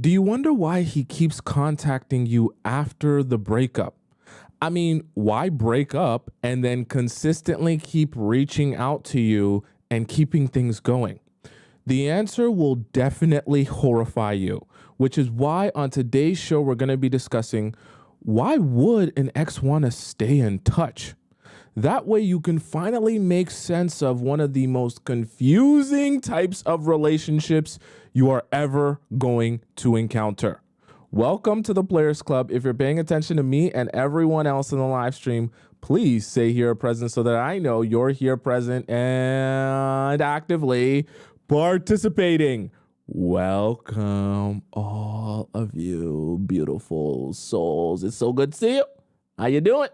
Do you wonder why he keeps contacting you after the breakup? I mean, why break up and then consistently keep reaching out to you and keeping things going? The answer will definitely horrify you, which is why on today's show we're going to be discussing why would an ex want to stay in touch? That way you can finally make sense of one of the most confusing types of relationships you are ever going to encounter. Welcome to the Players Club. If you're paying attention to me and everyone else in the live stream, please say here present so that I know you're here present and actively participating. Welcome all of you beautiful souls. It's so good to see you. How you doing?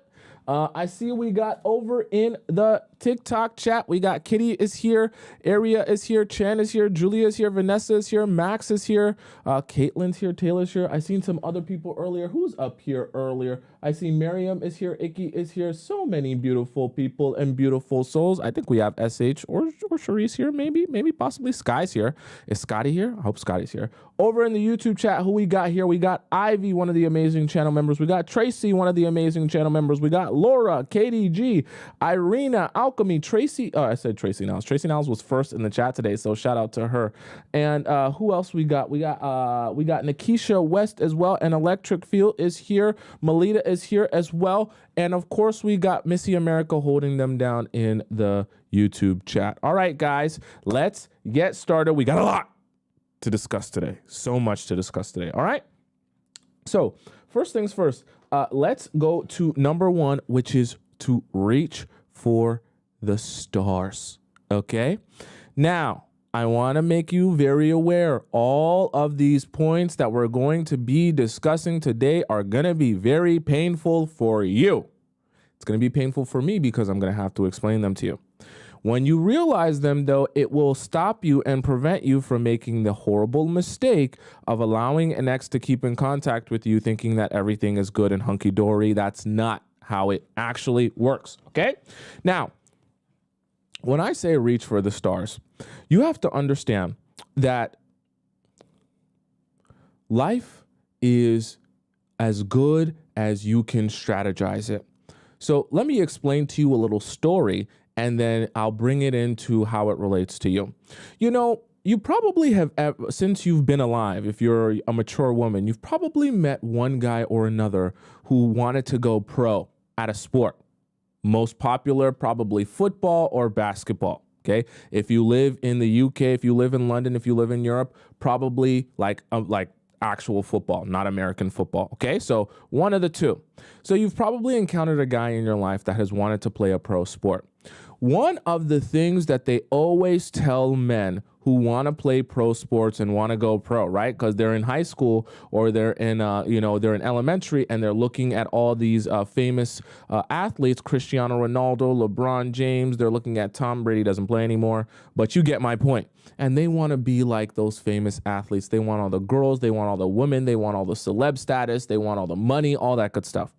I see we got over in the TikTok chat. We got Kitty is here, Aria is here, Chan is here, Julia is here, Vanessa is here, Max is here, Caitlin's here, Taylor's here. I seen some other people earlier. Who's up here earlier? I see Miriam is here, Icky is here. So many beautiful people and beautiful souls. I think we have SH or Charisse here, maybe possibly Sky's here. Is Scotty here? I hope Scotty's here. Over in the YouTube chat, who we got here? We got Ivy, one of the amazing channel members. We got Tracy, one of the amazing channel members. We got Laura, KDG, Irina, Alchemy, Tracy. Oh, I said Tracy Niles. Tracy Niles was first in the chat today, so shout out to her. And who else we got? We got Nikisha West as well, and Electric Field is here. Melita is here as well, and of course we got Missy America holding them down in the YouTube chat. All right, guys, let's get started. We got a lot to discuss today. So much to discuss today. All right. So first things first, let's go to number one, which is to reach for the stars. Okay. Now, I want to make you very aware. All of these points that we're going to be discussing today are going to be very painful for you. It's going to be painful for me because I'm going to have to explain them to you. When you realize them, though, it will stop you and prevent you from making the horrible mistake of allowing an ex to keep in contact with you thinking that everything is good and hunky-dory. That's not how it actually works, okay? Now, when I say reach for the stars, you have to understand that life is as good as you can strategize it. So let me explain to you a little story, and then I'll bring it into how it relates to you. You know, you probably have, since you've been alive, if you're a mature woman, you've probably met one guy or another who wanted to go pro at a sport. Most popular, probably football or basketball, okay? If you live in the UK, if you live in London, if you live in Europe, probably like actual football, not American football, okay? So one of the two. So you've probably encountered a guy in your life that has wanted to play a pro sport. One of the things that they always tell men who want to play pro sports and want to go pro, right? Because they're in high school or they're in, they're in elementary and they're looking at all these famous athletes, Cristiano Ronaldo, LeBron James. They're looking at Tom Brady, doesn't play anymore, but you get my point. And they want to be like those famous athletes. They want all the girls, they want all the women, they want all the celeb status, they want all the money, all that good stuff.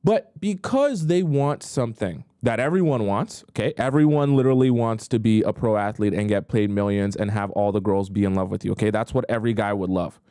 But because they want something that everyone wants, okay? Everyone literally wants to be a pro athlete and get paid millions and have all the girls be in love with you, okay? That's what every guy would love.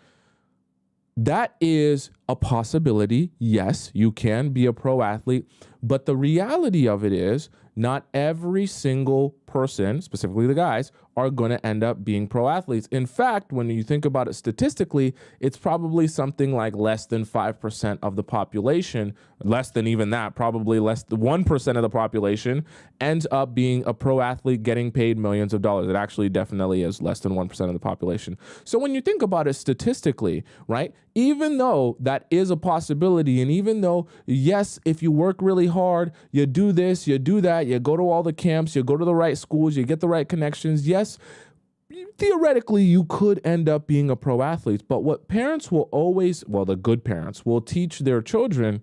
That is a possibility. Yes, you can be a pro athlete, but the reality of it is not every single person, specifically the guys, are going to end up being pro athletes. In fact, when you think about it statistically, it's probably something like less than 5% of the population, less than even that, probably less than 1% of the population ends up being a pro athlete getting paid millions of dollars. It actually definitely is less than 1% of the population. So when you think about it statistically, right, even though that is a possibility, and even though, yes, if you work really hard, you do this, you do that, you go to all the camps, you go to the right schools, you get the right connections, yes, theoretically, you could end up being a pro athlete. But what parents will always, well, the good parents will teach their children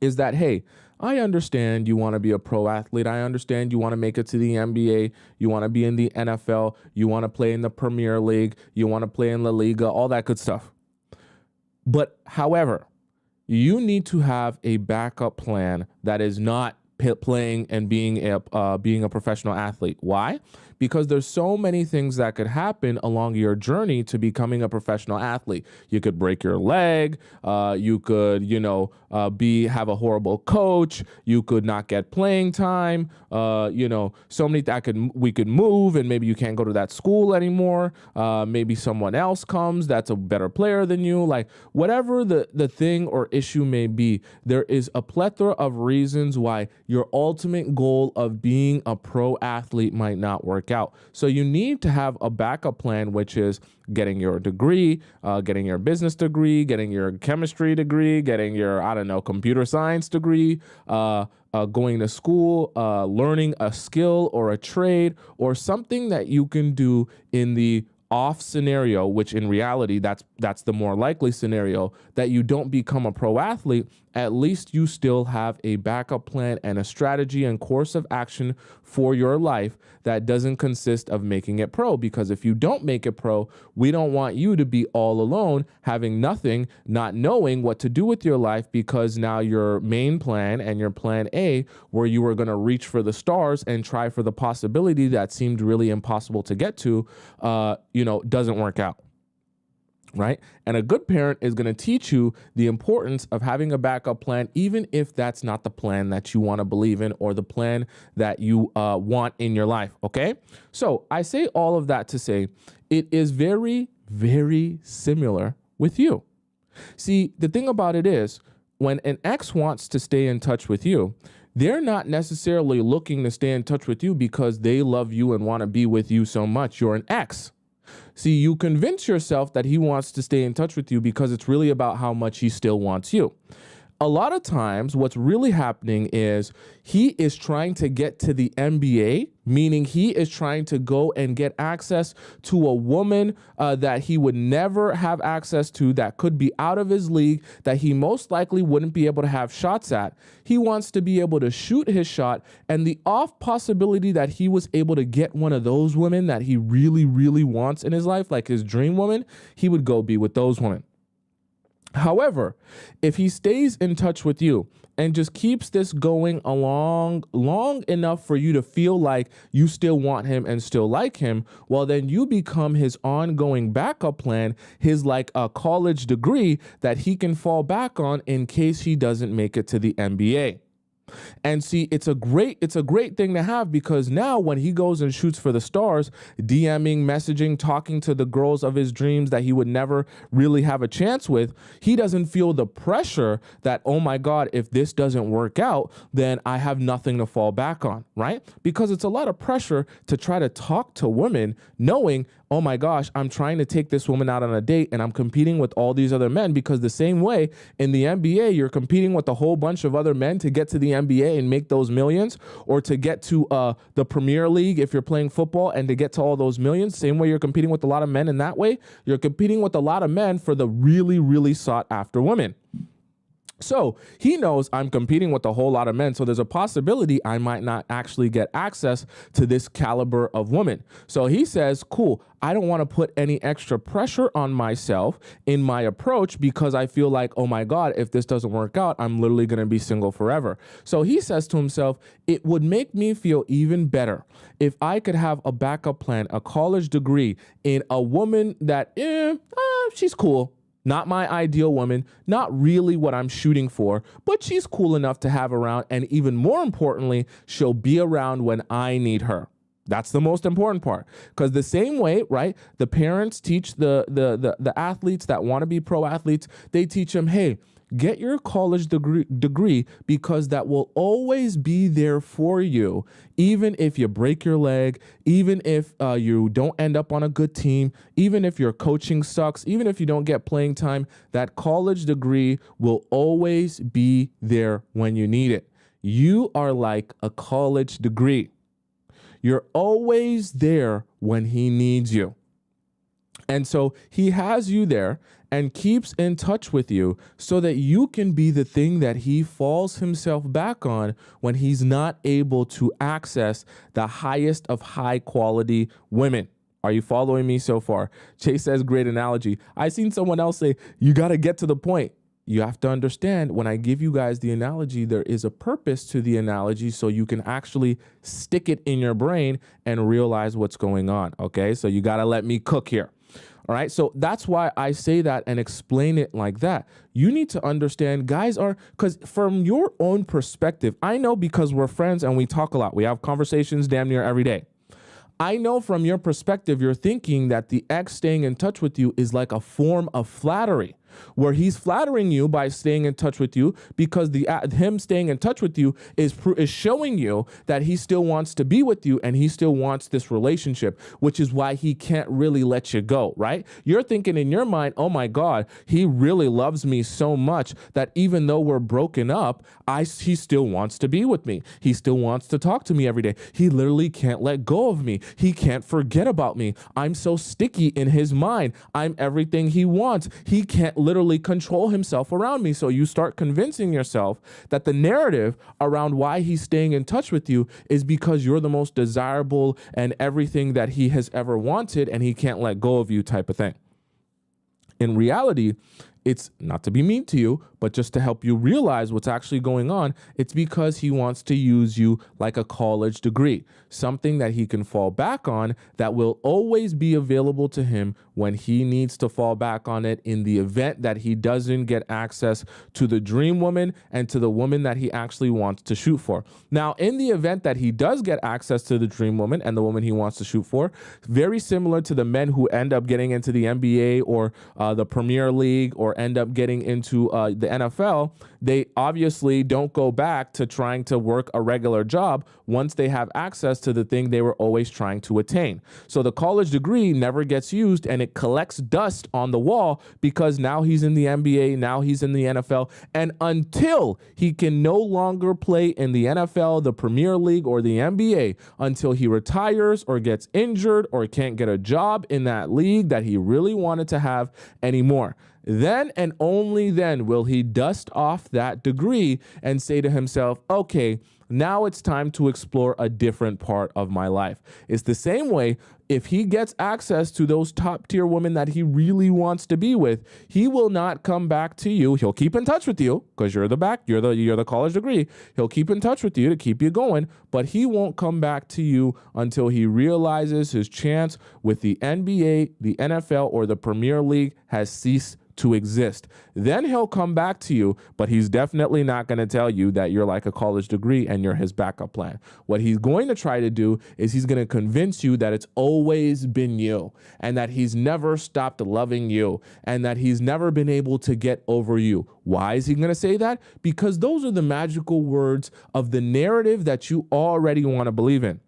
is that, hey, I understand you want to be a pro athlete. I understand you want to make it to the NBA. You want to be in the NFL. You want to play in the Premier League. You want to play in La Liga, all that good stuff. But however, you need to have a backup plan that is not playing and being a professional athlete. Why? Because there's so many things that could happen along your journey to becoming a professional athlete. You could break your leg. You could, have a horrible coach. You could not get playing time. So many we could move, and maybe you can't go to that school anymore. Maybe someone else comes that's a better player than you. Like whatever the thing or issue may be, there is a plethora of reasons why your ultimate goal of being a pro athlete might not work out. So you need to have a backup plan, which is getting your degree, getting your business degree, getting your chemistry degree, getting your, computer science degree, going to school, learning a skill or a trade or something that you can do in the off scenario, which in reality, that's the more likely scenario, that you don't become a pro athlete. At least you still have a backup plan and a strategy and course of action for your life that doesn't consist of making it pro. Because if you don't make it pro, we don't want you to be all alone, having nothing, not knowing what to do with your life, because now your main plan and your plan A, where you were going to reach for the stars and try for the possibility that seemed really impossible to get to, doesn't work out. Right? And a good parent is going to teach you the importance of having a backup plan, even if that's not the plan that you want to believe in or the plan that you want in your life. Okay. So I say all of that to say it is very, very similar with you. See, the thing about it is when an ex wants to stay in touch with you, they're not necessarily looking to stay in touch with you because they love you and want to be with you so much. You're an ex. See, you convince yourself that he wants to stay in touch with you because it's really about how much he still wants you. A lot of times what's really happening is he is trying to get to the NBA, meaning he is trying to go and get access to a woman that he would never have access to, that could be out of his league, that he most likely wouldn't be able to have shots at. He wants to be able to shoot his shot, and the off possibility that he was able to get one of those women that he really, really wants in his life, like his dream woman, he would go be with those women. However, if he stays in touch with you and just keeps this going along long enough for you to feel like you still want him and still like him, well, then you become his ongoing backup plan, his like a college degree that he can fall back on in case he doesn't make it to the NBA. And see, it's a great thing to have, because now when he goes and shoots for the stars, DMing, messaging, talking to the girls of his dreams that he would never really have a chance with, he doesn't feel the pressure that, oh my God, if this doesn't work out, then I have nothing to fall back on, right? Because it's a lot of pressure to try to talk to women knowing, oh my gosh, I'm trying to take this woman out on a date and I'm competing with all these other men, because the same way in the NBA, you're competing with a whole bunch of other men to get to the NBA and make those millions, or to get to the Premier League if you're playing football and to get to all those millions. Same way you're competing with a lot of men in that way, you're competing with a lot of men for the really, really sought after women. So he knows I'm competing with a whole lot of men. So there's a possibility I might not actually get access to this caliber of woman. So he says, cool, I don't want to put any extra pressure on myself in my approach, because I feel like, oh my God, if this doesn't work out, I'm literally going to be single forever. So he says to himself, it would make me feel even better if I could have a backup plan, a college degree in a woman that, she's cool. Not my ideal woman, not really what I'm shooting for, but she's cool enough to have around. And even more importantly, she'll be around when I need her. That's the most important part, because the same way, right, the parents teach the athletes that want to be pro athletes, they teach them, hey, get your college degree because that will always be there for you, even if you break your leg, even if you don't end up on a good team, even if your coaching sucks, even if you don't get playing time, that college degree will always be there when you need it. You are like a college degree. You're always there when he needs you. And so he has you there and keeps in touch with you so that you can be the thing that he falls himself back on when he's not able to access the highest of high quality women. Are you following me so far? Chase says, great analogy. I seen someone else say, you got to get to the point. you have to understand, when I give you guys the analogy, there is a purpose to the analogy so you can actually stick it in your brain and realize what's going on, okay? So you got to let me cook here. All right. So that's why I say that and explain it like that. You need to understand guys are, because from your own perspective, I know because we're friends and we talk a lot. We have conversations damn near every day. I know from your perspective, you're thinking that the ex staying in touch with you is like a form of flattery, where he's flattering you by staying in touch with you because him staying in touch with you is showing you that he still wants to be with you and he still wants this relationship, which is why he can't really let you go, right? You're thinking in your mind, oh my God, he really loves me so much that even though we're broken up, he still wants to be with me. He still wants to talk to me every day. He literally can't let go of me. He can't forget about me. I'm so sticky in his mind. I'm everything he wants. He can't literally control himself around me. So you start convincing yourself that the narrative around why he's staying in touch with you is because you're the most desirable and everything that he has ever wanted and he can't let go of you type of thing. In reality, it's not to be mean to you, but just to help you realize what's actually going on. It's because he wants to use you like a college degree, something that he can fall back on that will always be available to him when he needs to fall back on it in the event that he doesn't get access to the dream woman and to the woman that he actually wants to shoot for. Now, in the event that he does get access to the dream woman and the woman he wants to shoot for, very similar to the men who end up getting into the NBA or the Premier League or end up getting into the NFL, they obviously don't go back to trying to work a regular job once they have access to the thing they were always trying to attain. So the college degree never gets used and it collects dust on the wall because now he's in the NBA, now he's in the NFL, and until he can no longer play in the NFL, the Premier League, or the NBA, until he retires or gets injured or can't get a job in that league that he really wanted to have anymore. Then and only then will he dust off that degree and say to himself, okay, now it's time to explore a different part of my life. It's the same way if he gets access to those top tier women that he really wants to be with, he will not come back to you. He'll keep in touch with you because you're the college degree. He'll keep in touch with you to keep you going, but he won't come back to you until he realizes his chance with the NBA, the NFL, or the Premier League has ceased to exist. Then he'll come back to you, but he's definitely not going to tell you that you're like a college degree and you're his backup plan. What he's going to try to do is he's going to convince you that it's always been you and that he's never stopped loving you and that he's never been able to get over you. Why is he going to say that? Because those are the magical words of the narrative that you already want to believe in.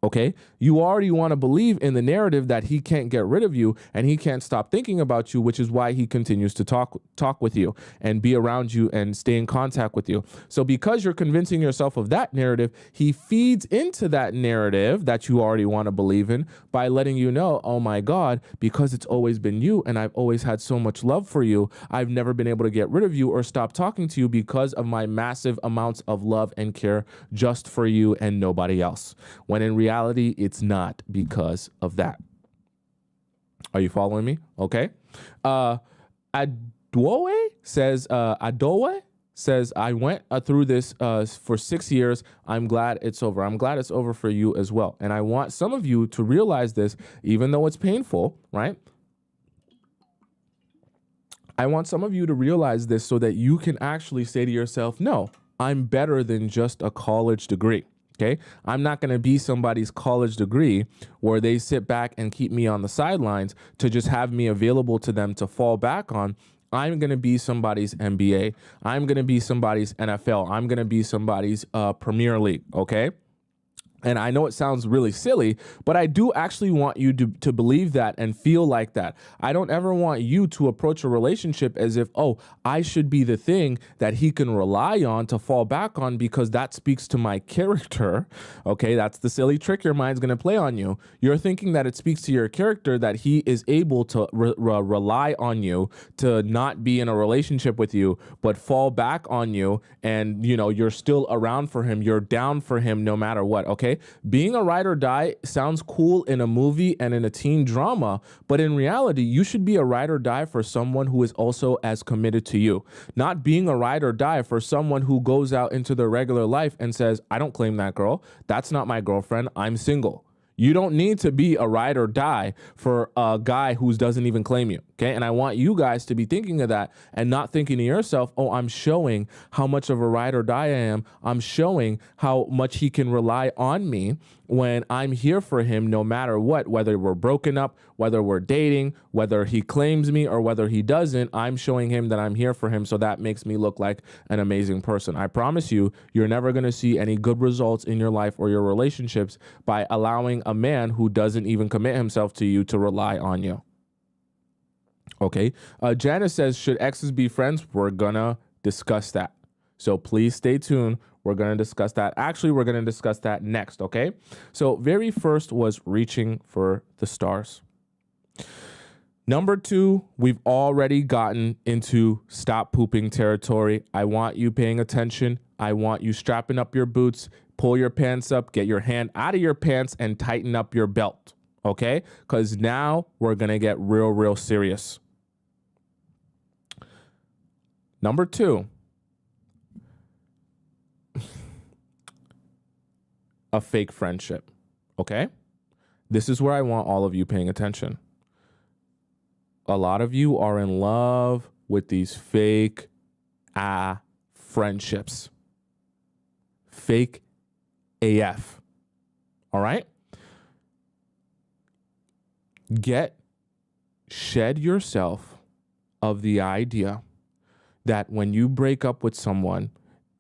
Okay, you already want to believe in the narrative that he can't get rid of you and he can't stop thinking about you, which is why he continues to talk with you and be around you and stay in contact with you. So because you're convincing yourself of that narrative, he feeds into that narrative that you already want to believe in by letting you know, oh my God, because it's always been you and I've always had so much love for you, I've never been able to get rid of you or stop talking to you because of my massive amounts of love and care just for you and nobody else. When in reality, it's not because of that. Are you following me? Okay. Adowe says, I went through this for 6 years. I'm glad it's over. I'm glad it's over for you as well. And I want some of you to realize this, even though it's painful, right? I want some of you to realize this so that you can actually say to yourself, no, I'm better than just a college degree. Okay, I'm not going to be somebody's college degree where they sit back and keep me on the sidelines to just have me available to them to fall back on. I'm going to be somebody's NBA. I'm going to be somebody's NFL. I'm going to be somebody's Premier League. Okay. And I know it sounds really silly, but I do actually want you to believe that and feel like that. I don't ever want you to approach a relationship as if, oh, I should be the thing that he can rely on to fall back on because that speaks to my character. Okay, that's the silly trick your mind's going to play on you. You're thinking that it speaks to your character that he is able to rely on you to not be in a relationship with you, but fall back on you and, you're still around for him. You're down for him no matter what. Okay. Okay. Being a ride or die sounds cool in a movie and in a teen drama, but in reality, you should be a ride or die for someone who is also as committed to you. Not being a ride or die for someone who goes out into their regular life and says, I don't claim that girl. That's not my girlfriend. I'm single. You don't need to be a ride or die for a guy who doesn't even claim you, okay? And I want you guys to be thinking of that and not thinking to yourself, oh, I'm showing how much of a ride or die I am. I'm showing how much he can rely on me when I'm here for him no matter what, whether we're broken up, whether we're dating, whether he claims me or whether he doesn't. I'm showing him that I'm here for him, so that makes me look like an amazing person. I promise you, you're never going to see any good results in your life or your relationships by allowing a man who doesn't even commit himself to you to rely on you. Okay. Janice says, should exes be friends? We're going to discuss that. So please stay tuned. We're going to discuss that. Actually, we're going to discuss that next, okay? So very first was reaching for the stars. Number 2, we've already gotten into stop pooping territory. I want you paying attention. I want you strapping up your boots, pull your pants up, get your hand out of your pants and tighten up your belt, okay? Because now we're going to get real serious. Number 2. A fake friendship, okay? This is where I want all of you paying attention. A lot of you are in love with these fake friendships. Fake AF, all right? Shed yourself of the idea that when you break up with someone,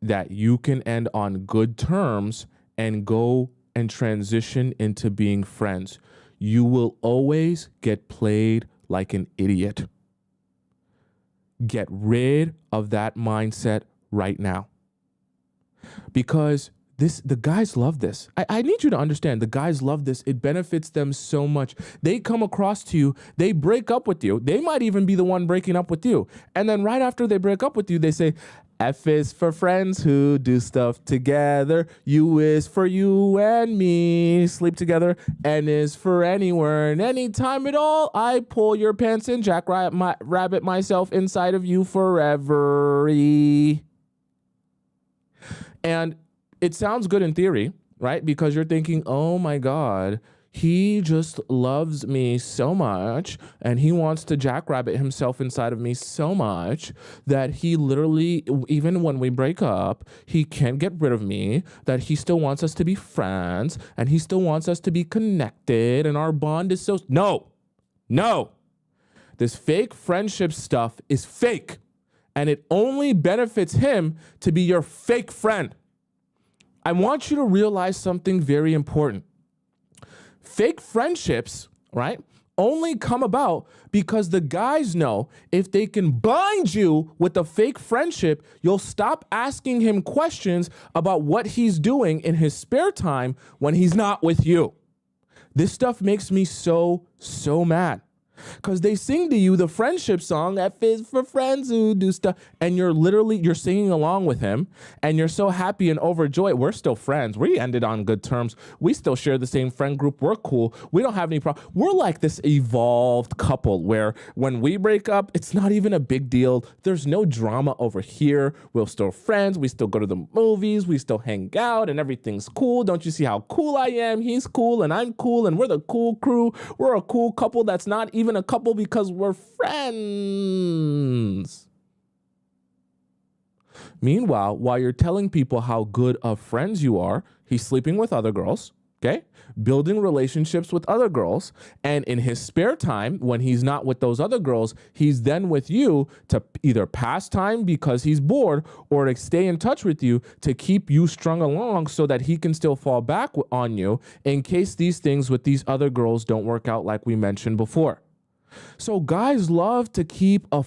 that you can end on good terms and go and transition into being friends. You will always get played like an idiot. Get rid of that mindset right now. Because the guys love this. I need you to understand, the guys love this. It benefits them so much. They come across to you, they break up with you. They might even be the one breaking up with you. And then right after they break up with you, they say, F is for friends who do stuff together. U is for you and me, sleep together. N is for anywhere and anytime at all. I pull your pants and rabbit myself inside of you forever. And it sounds good in theory, right? Because you're thinking, oh my God, he just loves me so much and he wants to jackrabbit himself inside of me so much that he literally, even when we break up, he can't get rid of me, that he still wants us to be friends and he still wants us to be connected and our bond is so... No. This fake friendship stuff is fake and it only benefits him to be your fake friend. I want you to realize something very important. Fake friendships, right, only come about because the guys know if they can bind you with a fake friendship, you'll stop asking him questions about what he's doing in his spare time when he's not with you. This stuff makes me so mad. Because they sing to you the friendship song, F is for friends who do stuff, and you're singing along with him, and you're so happy and overjoyed. We're still friends. We ended on good terms. We still share the same friend group. We're cool. We don't have any problem. We're like this evolved couple where when we break up, it's not even a big deal. There's no drama over here. We're still friends. We still go to the movies. We still hang out, and everything's cool. Don't you see how cool I am? He's cool, and I'm cool, and we're the cool crew. We're a cool couple that's not even a couple because we're friends. Meanwhile, while you're telling people how good of friends you are, he's sleeping with other girls, okay? Building relationships with other girls. And in his spare time, when he's not with those other girls, he's then with you to either pass time because he's bored or to stay in touch with you to keep you strung along so that he can still fall back on you in case these things with these other girls don't work out like we mentioned before. So guys love to keep a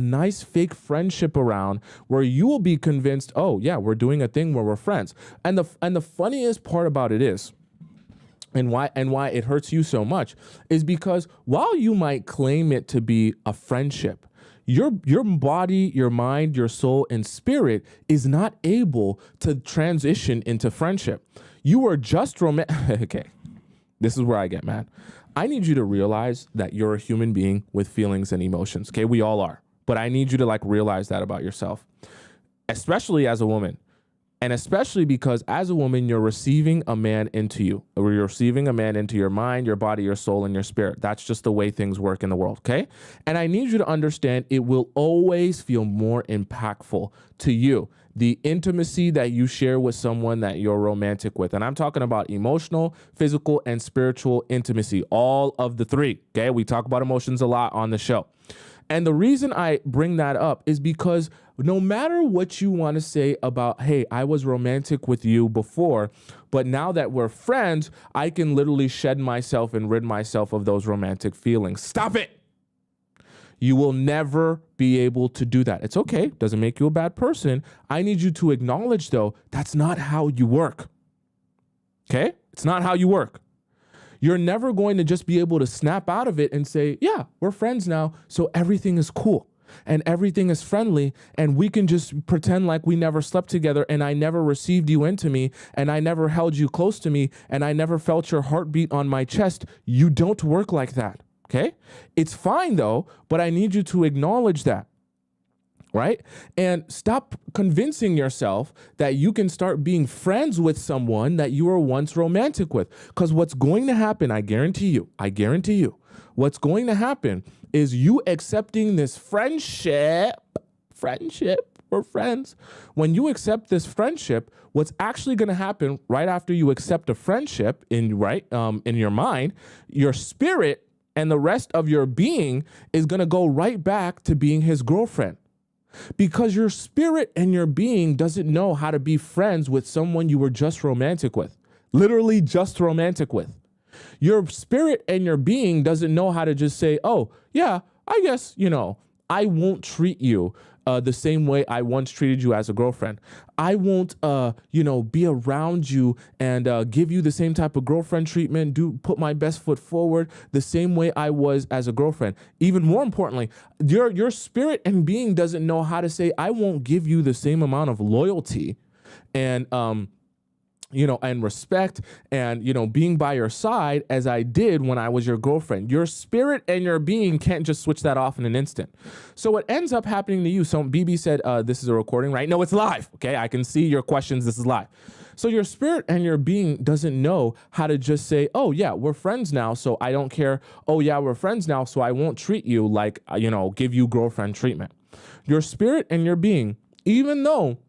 nice fake friendship around where you will be convinced, oh yeah, we're doing a thing where we're friends. And the funniest part about it is, and why it hurts you so much, is because while you might claim it to be a friendship, your body, your mind, your soul, and spirit is not able to transition into friendship. You were just romantic. Okay, this is where I get mad. I need you to realize that you're a human being with feelings and emotions. Okay, we all are. But I need you to like realize that about yourself, especially as a woman. And especially because as a woman, you're receiving a man into you, or you're receiving a man into your mind, your body, your soul, and your spirit. That's just the way things work in the world, okay? And I need you to understand it will always feel more impactful to you, the intimacy that you share with someone that you're romantic with. And I'm talking about emotional, physical, and spiritual intimacy, all of the three, okay? We talk about emotions a lot on the show. And the reason I bring that up is because no matter what you want to say about, hey, I was romantic with you before, but now that we're friends, I can literally shed myself and rid myself of those romantic feelings. Stop it. You will never be able to do that. It's okay. Doesn't make you a bad person. I need you to acknowledge, though, that's not how you work. Okay? It's not how you work. You're never going to just be able to snap out of it and say, yeah, we're friends now, so everything is cool and everything is friendly and we can just pretend like we never slept together and I never received you into me and I never held you close to me and I never felt your heartbeat on my chest. You don't work like that, okay? It's fine though, but I need you to acknowledge that. Right? And stop convincing yourself that you can start being friends with someone that you were once romantic with. Because what's going to happen, I guarantee you, what's going to happen is you accepting this friendship, we're friends. When you accept this friendship, what's actually going to happen right after you accept a friendship in your mind, your spirit and the rest of your being is going to go right back to being his girlfriend. Because your spirit and your being doesn't know how to be friends with someone you were just romantic with. Literally just romantic with. Your spirit and your being doesn't know how to just say, oh, yeah, I guess, I won't treat you the same way I once treated you as a girlfriend. I won't, be around you and give you the same type of girlfriend treatment, put my best foot forward the same way I was as a girlfriend. Even more importantly, your spirit and being doesn't know how to say, I won't give you the same amount of loyalty and and respect and, being by your side as I did when I was your girlfriend. Your spirit and your being can't just switch that off in an instant. So what ends up happening to you, so BB said, this is a recording, right? No, it's live. Okay. I can see your questions. This is live. So your spirit and your being doesn't know how to just say, oh yeah, we're friends now, so I don't care. Oh yeah, we're friends now, so I won't treat you like, give you girlfriend treatment. Your spirit and your being, even though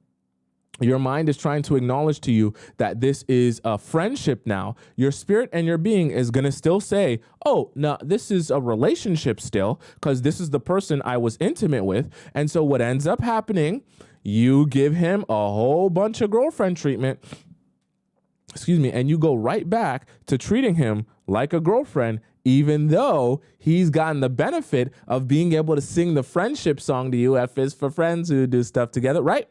your mind is trying to acknowledge to you that this is a friendship now, your spirit and your being is going to still say, oh, no, this is a relationship still, because this is the person I was intimate with. And so what ends up happening, you give him a whole bunch of girlfriend treatment, and you go right back to treating him like a girlfriend, even though he's gotten the benefit of being able to sing the friendship song to you, F is for friends who do stuff together, right?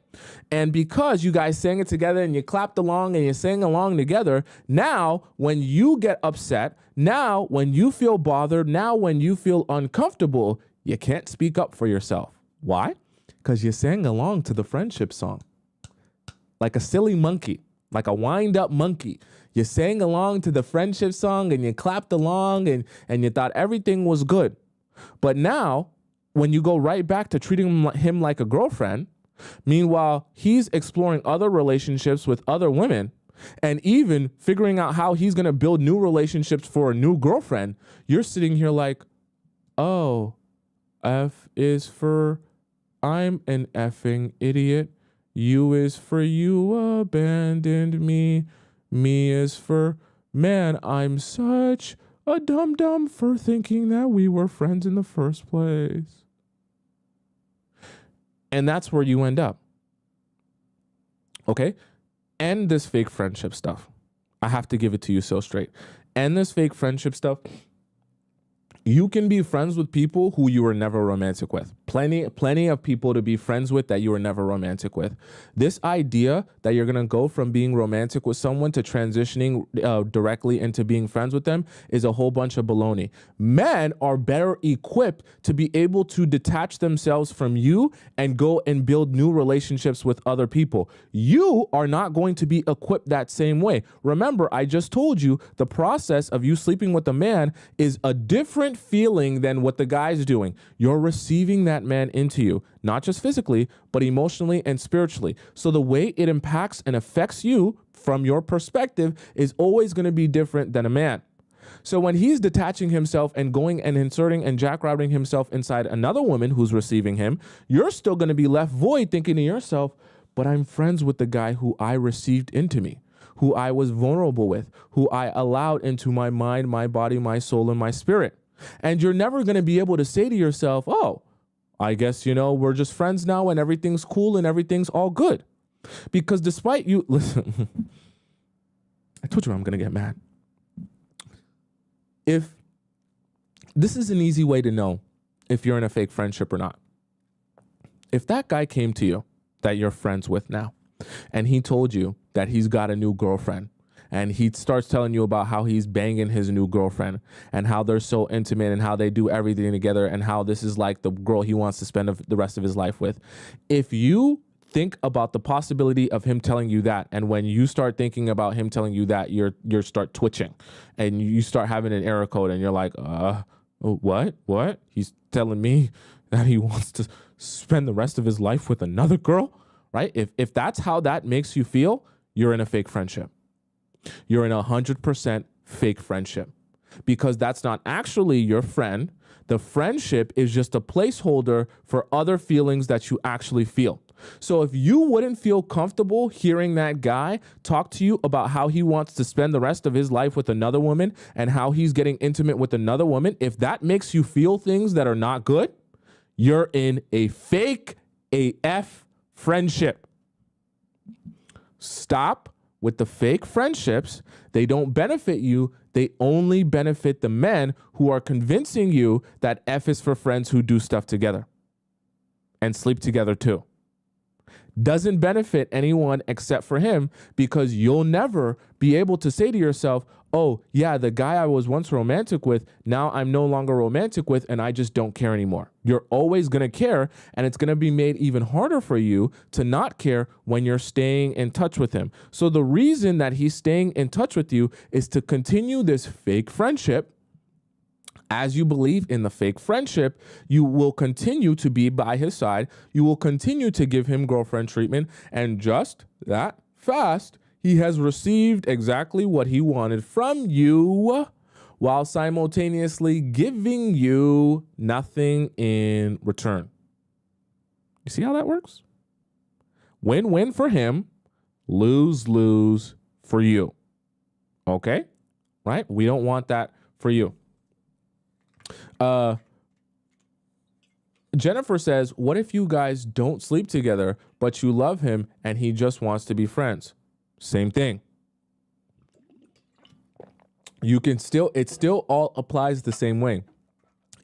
And because you guys sang it together and you clapped along and you sang along together, now when you get upset, now when you feel bothered, now when you feel uncomfortable, you can't speak up for yourself. Why? Because you sang along to the friendship song like a silly monkey. Like a wind-up monkey. You sang along to the friendship song and you clapped along and you thought everything was good. But now, when you go right back to treating him like a girlfriend, meanwhile, he's exploring other relationships with other women and even figuring out how he's going to build new relationships for a new girlfriend, you're sitting here like, oh, F is for I'm an effing idiot. U is for you abandoned me. Me is for, man, I'm such a dum-dum for thinking that we were friends in the first place. And that's where you end up. Okay? End this fake friendship stuff. I have to give it to you so straight. End this fake friendship stuff. You can be friends with people who you were never romantic with. Plenty of people to be friends with that you were never romantic with. This idea that you're going to go from being romantic with someone to transitioning directly into being friends with them is a whole bunch of baloney. Men are better equipped to be able to detach themselves from you and go and build new relationships with other people. You are not going to be equipped that same way. Remember, I just told you the process of you sleeping with a man is a different feeling than what the guy's doing. You're receiving that man into you, not just physically, but emotionally and spiritually. So the way it impacts and affects you from your perspective is always going to be different than a man. So when he's detaching himself and going and inserting and jackrabbing himself inside another woman who's receiving him, you're still going to be left void thinking to yourself, but I'm friends with the guy who I received into me, who I was vulnerable with, who I allowed into my mind, my body, my soul, and my spirit. And you're never going to be able to say to yourself, oh, I guess, we're just friends now and everything's cool and everything's all good. Because despite you, listen, I told you I'm going to get mad. If this is an easy way to know if you're in a fake friendship or not. If that guy came to you that you're friends with now, and he told you that he's got a new girlfriend, and he starts telling you about how he's banging his new girlfriend and how they're so intimate and how they do everything together and how this is like the girl he wants to spend the rest of his life with. If you think about the possibility of him telling you that, and when you start thinking about him telling you that, you start twitching and you start having an error code and you're like, what? He's telling me that he wants to spend the rest of his life with another girl, right? If that's how that makes you feel, you're in a fake friendship. You're in 100% fake friendship because that's not actually your friend. The friendship is just a placeholder for other feelings that you actually feel. So if you wouldn't feel comfortable hearing that guy talk to you about how he wants to spend the rest of his life with another woman and how he's getting intimate with another woman, if that makes you feel things that are not good, you're in a fake AF friendship. Stop with the fake friendships. They don't benefit you. They only benefit the men who are convincing you that F is for friends who do stuff together and sleep together too. Doesn't benefit anyone except for him, because you'll never be able to say to yourself, oh yeah, the guy I was once romantic with, now I'm no longer romantic with and I just don't care anymore. You're always going to care, and it's going to be made even harder for you to not care when you're staying in touch with him. So the reason that he's staying in touch with you is to continue this fake friendship. As you believe in the fake friendship, you will continue to be by his side. You will continue to give him girlfriend treatment. And just that fast, he has received exactly what he wanted from you while simultaneously giving you nothing in return. You see how that works? Win-win for him, lose-lose for you. Okay? Right? We don't want that for you. Jennifer says, what if you guys don't sleep together, but you love him and he just wants to be friends? Same thing. It still all applies the same way.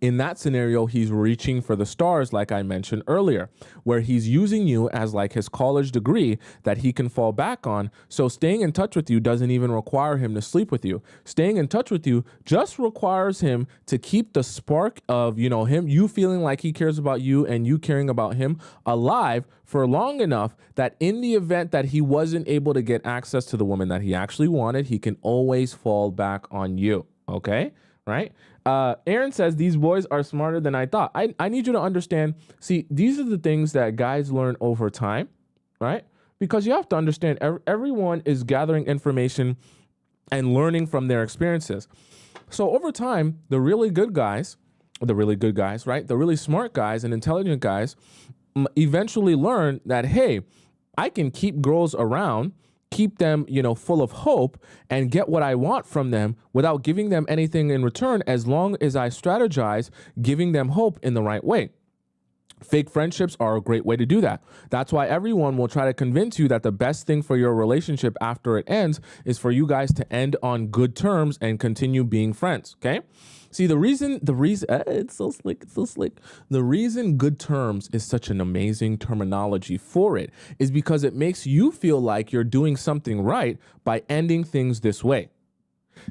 In that scenario, he's reaching for the stars, like I mentioned earlier, where he's using you as like his college degree that he can fall back on. So staying in touch with you doesn't even require him to sleep with you. Staying in touch with you just requires him to keep the spark of, you feeling like he cares about you and you caring about him alive for long enough that in the event that he wasn't able to get access to the woman that he actually wanted, he can always fall back on you. Okay? Right? Aaron says, these boys are smarter than I thought. I need you to understand. See, these are the things that guys learn over time, right? Because you have to understand everyone is gathering information and learning from their experiences. So over time, the really good guys, right? The really smart guys and intelligent guys eventually learn that, hey, I can keep girls around, keep them, full of hope and get what I want from them without giving them anything in return, as long as I strategize giving them hope in the right way. Fake friendships are a great way to do that. That's why everyone will try to convince you that the best thing for your relationship after it ends is for you guys to end on good terms and continue being friends. Okay. See, the reason, it's so slick, it's so slick. The reason good terms is such an amazing terminology for it is because it makes you feel like you're doing something right by ending things this way.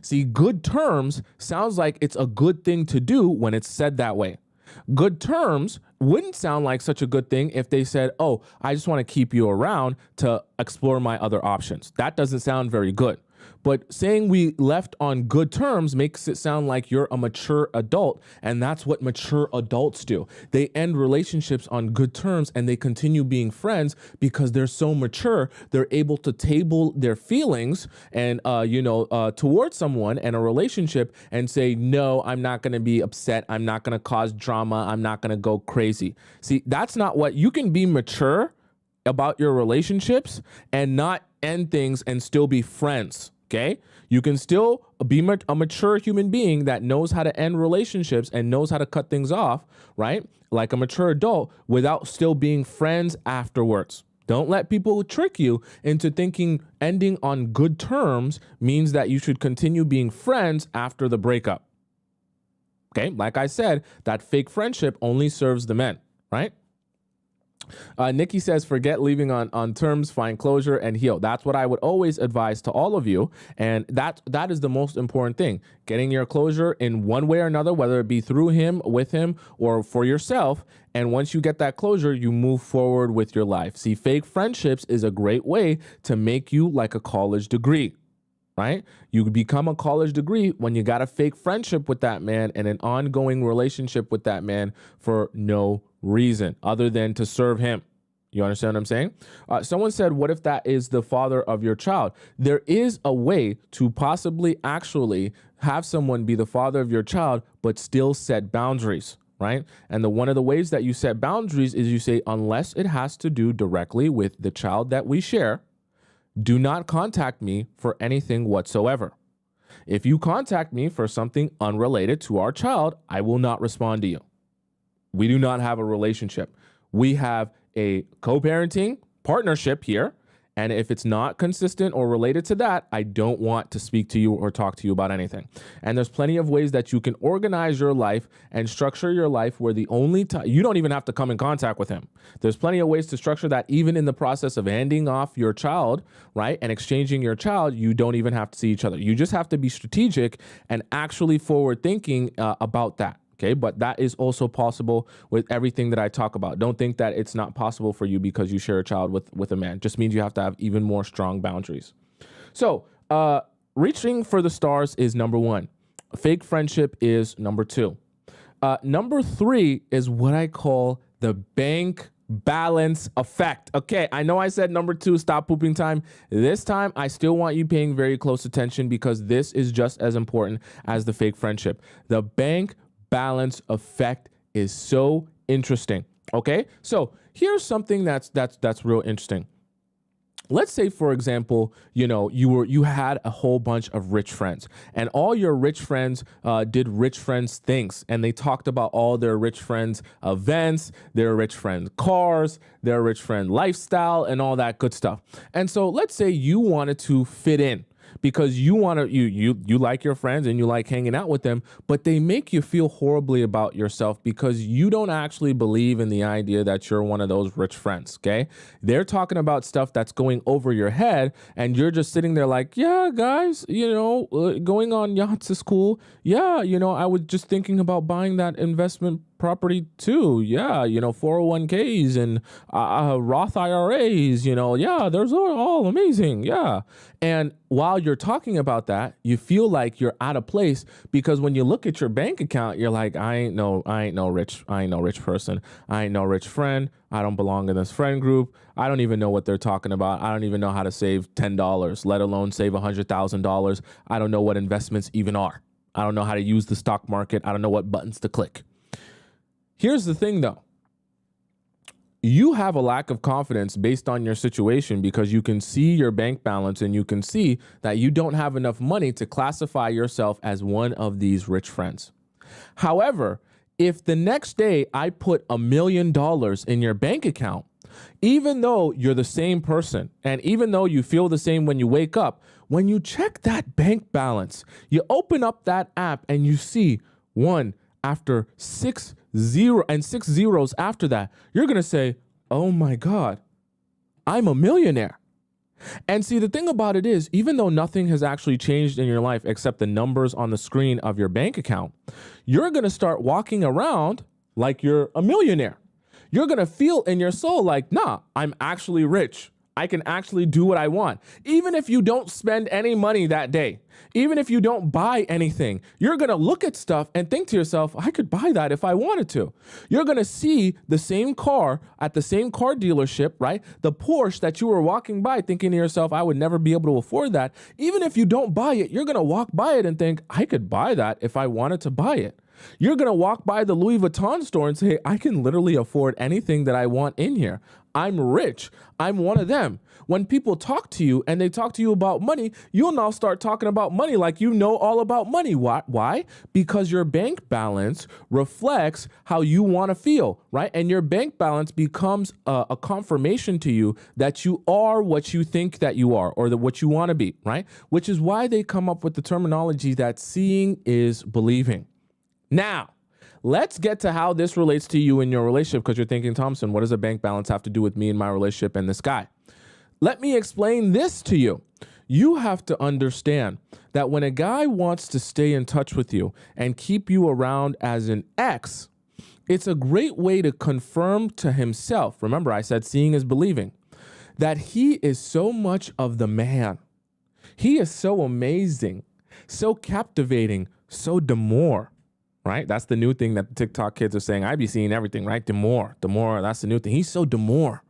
See, good terms sounds like it's a good thing to do when it's said that way. Good terms wouldn't sound like such a good thing if they said, oh, I just want to keep you around to explore my other options. That doesn't sound very good. But saying we left on good terms makes it sound like you're a mature adult, and that's what mature adults do. They end relationships on good terms and they continue being friends because they're so mature. They're able to table their feelings and towards someone and a relationship and say, no, I'm not going to be upset. I'm not going to cause drama. I'm not going to go crazy. See, that's not what you can be mature about your relationships and not end things and still be friends. Okay, you can still be a mature human being that knows how to end relationships and knows how to cut things off, right? Like a mature adult without still being friends afterwards. Don't let people trick you into thinking ending on good terms means that you should continue being friends after the breakup. Okay, like I said, that fake friendship only serves the men, right? Nikki says, forget leaving on terms, find closure and heal. That's what I would always advise to all of you. And that is the most important thing. Getting your closure in one way or another, whether it be through him, with him, or for yourself. And once you get that closure, you move forward with your life. See, fake friendships is a great way to make you like a college degree. Right? You become a college degree when you got a fake friendship with that man and an ongoing relationship with that man for no reason other than to serve him. You understand what I'm saying? Someone said, what if that is the father of your child? There is a way to possibly actually have someone be the father of your child, but still set boundaries. Right? And one of the ways that you set boundaries is you say, unless it has to do directly with the child that we share, do not contact me for anything whatsoever. If you contact me for something unrelated to our child, I will not respond to you. We do not have a relationship. We have a co-parenting partnership here. And if it's not consistent or related to that, I don't want to speak to you or talk to you about anything. And there's plenty of ways that you can organize your life and structure your life where the only time you don't even have to come in contact with him. There's plenty of ways to structure that even in the process of handing off your child, right? And exchanging your child, you don't even have to see each other. You just have to be strategic and actually forward thinking about that. Okay, but that is also possible with everything that I talk about. Don't think that it's not possible for you because you share a child with a man. Just means you have to have even more strong boundaries. So reaching for the stars is number one. Fake friendship is number two. Number three is what I call the bank balance effect. Okay, I know I said number two, stop pooping time. This time, I still want you paying very close attention because this is just as important as the fake friendship. The bank balance effect is so interesting. Okay, so here's something that's real interesting. Let's say, for example, you had a whole bunch of rich friends, and all your rich friends did rich friends things, and they talked about all their rich friends events, their rich friends cars, their rich friend lifestyle, and all that good stuff. And so let's say you wanted to fit in, because you like your friends and you like hanging out with them, but they make you feel horribly about yourself because you don't actually believe in the idea that you're one of those rich friends. Okay. They're talking about stuff that's going over your head and you're just sitting there like, yeah, guys, going on yachts is cool. Yeah. I was just thinking about buying that investment property too. Yeah. 401ks and Roth IRAs, yeah, there's all amazing. Yeah. And while you're talking about that, you feel like you're out of place because when you look at your bank account, you're like, I ain't no rich person. I ain't no rich friend. I don't belong in this friend group. I don't even know what they're talking about. I don't even know how to save $10, let alone save $100,000. I don't know what investments even are. I don't know how to use the stock market. I don't know what buttons to click. Here's the thing, though. You have a lack of confidence based on your situation because you can see your bank balance and you can see that you don't have enough money to classify yourself as one of these rich friends. However, If the next day I put $1 million in your bank account, even though you're the same person and even though you feel the same when you wake up, when you check that bank balance, you open up that app and you see one after 6 0 and 6 zeros after that, you're going to say, oh my God, I'm a millionaire. And see, the thing about it is, even though nothing has actually changed in your life except the numbers on the screen of your bank account, you're going to start walking around like you're a millionaire. You're going to feel in your soul like, nah, I'm actually rich. I can actually do what I want. Even if you don't spend any money that day, even if you don't buy anything, you're going to look at stuff and think to yourself, I could buy that if I wanted to. You're going to see the same car at the same car dealership, right? The Porsche that you were walking by thinking to yourself, I would never be able to afford that. Even if you don't buy it, you're going to walk by it and think, I could buy that if I wanted to buy it. You're going to walk by the Louis Vuitton store and say, I can literally afford anything that I want in here. I'm rich. I'm one of them. When people talk to you and they talk to you about money, you'll now start talking about money like you know all about money. Why? Because your bank balance reflects how you want to feel, right? And your bank balance becomes a confirmation to you that you are what you think that you are or what you want to be, right? Which is why they come up with the terminology that seeing is believing. Now, let's get to how this relates to you in your relationship, because you're thinking, Tomisin, what does a bank balance have to do with me and my relationship and this guy? Let me explain this to you. You have to understand that when a guy wants to stay in touch with you and keep you around as an ex, it's a great way to confirm to himself, remember I said seeing is believing, that he is so much of the man. He is so amazing, so captivating, so demure. Right? That's the new thing that the TikTok kids are saying. I be seeing everything, right? Demure, that's the new thing. He's so demure.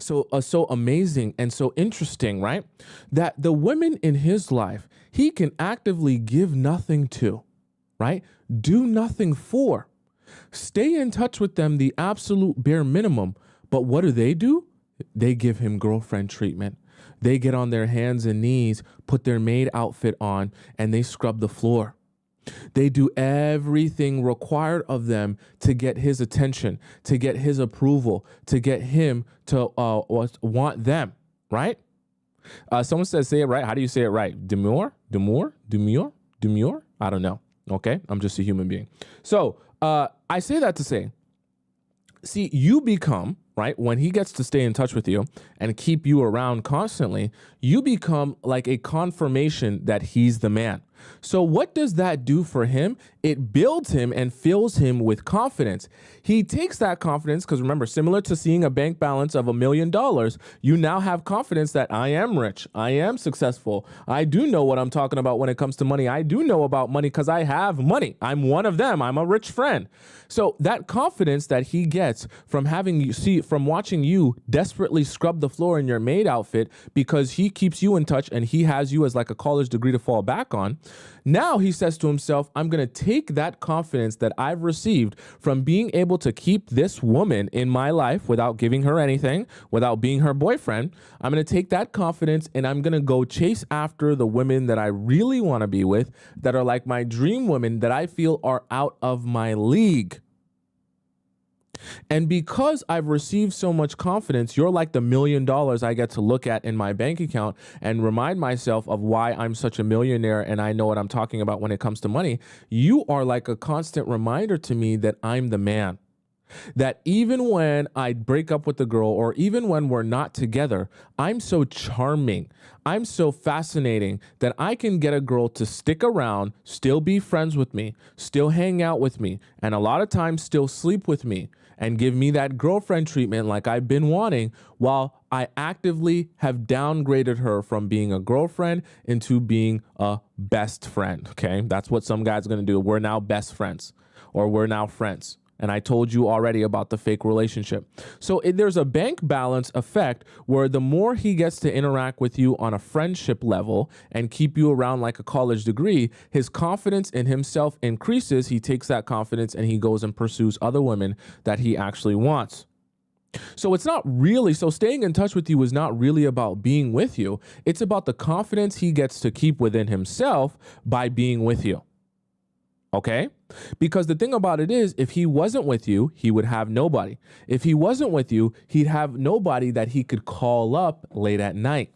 So amazing and so interesting, right? That the women in his life, he can actively give nothing to, right? Do nothing for. Stay in touch with them, the absolute bare minimum. But what do? They give him girlfriend treatment. They get on their hands and knees, put their maid outfit on, and they scrub the floor. They do everything required of them to get his attention, to get his approval, to get him to want them, right? Someone says, say it right. How do you say it right? Demure? I don't know. Okay, I'm just a human being. So I say that to say, see, you become, right, when he gets to stay in touch with you and keep you around constantly, you become like a confirmation that he's the man. So what does that do for him? It builds him and fills him with confidence. He takes that confidence because remember, similar to seeing a bank balance of $1 million, you now have confidence that I am rich. I am successful. I do know what I'm talking about when it comes to money. I do know about money because I have money. I'm one of them. I'm a rich friend. So that confidence that he gets from from watching you desperately scrub the floor in your maid outfit because he keeps you in touch and he has you as like a college degree to fall back on. Now he says to himself, I'm going to take that confidence that I've received from being able to keep this woman in my life without giving her anything, without being her boyfriend. I'm going to take that confidence and I'm going to go chase after the women that I really want to be with, that are like my dream women that I feel are out of my league. And because I've received so much confidence, you're like the $1 million I get to look at in my bank account and remind myself of why I'm such a millionaire and I know what I'm talking about when it comes to money. You are like a constant reminder to me that I'm the man. That even when I break up with the girl or even when we're not together, I'm so charming. I'm so fascinating that I can get a girl to stick around, still be friends with me, still hang out with me, and a lot of times still sleep with me and give me that girlfriend treatment like I've been wanting, while I actively have downgraded her from being a girlfriend into being a best friend, okay? That's what some guys are going to do. We're now best friends or we're now friends. And I told you already about the fake relationship. So there's a bank balance effect where the more he gets to interact with you on a friendship level and keep you around like a college degree, his confidence in himself increases. He takes that confidence and he goes and pursues other women that he actually wants. So staying in touch with you is not really about being with you. It's about the confidence he gets to keep within himself by being with you. Okay? Because the thing about it is, if he wasn't with you, he would have nobody. If he wasn't with you, he'd have nobody that he could call up late at night.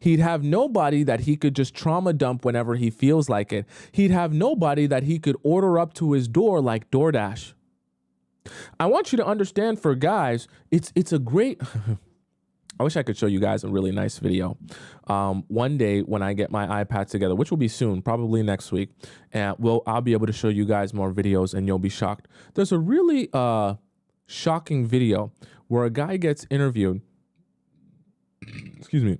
He'd have nobody that he could just trauma dump whenever he feels like it. He'd have nobody that he could order up to his door like DoorDash. I want you to understand, for guys, it's a great I wish I could show you guys a really nice video. One day when I get my iPad together, which will be soon, probably next week, and I'll be able to show you guys more videos and you'll be shocked. There's a really shocking video where a guy gets interviewed, excuse me,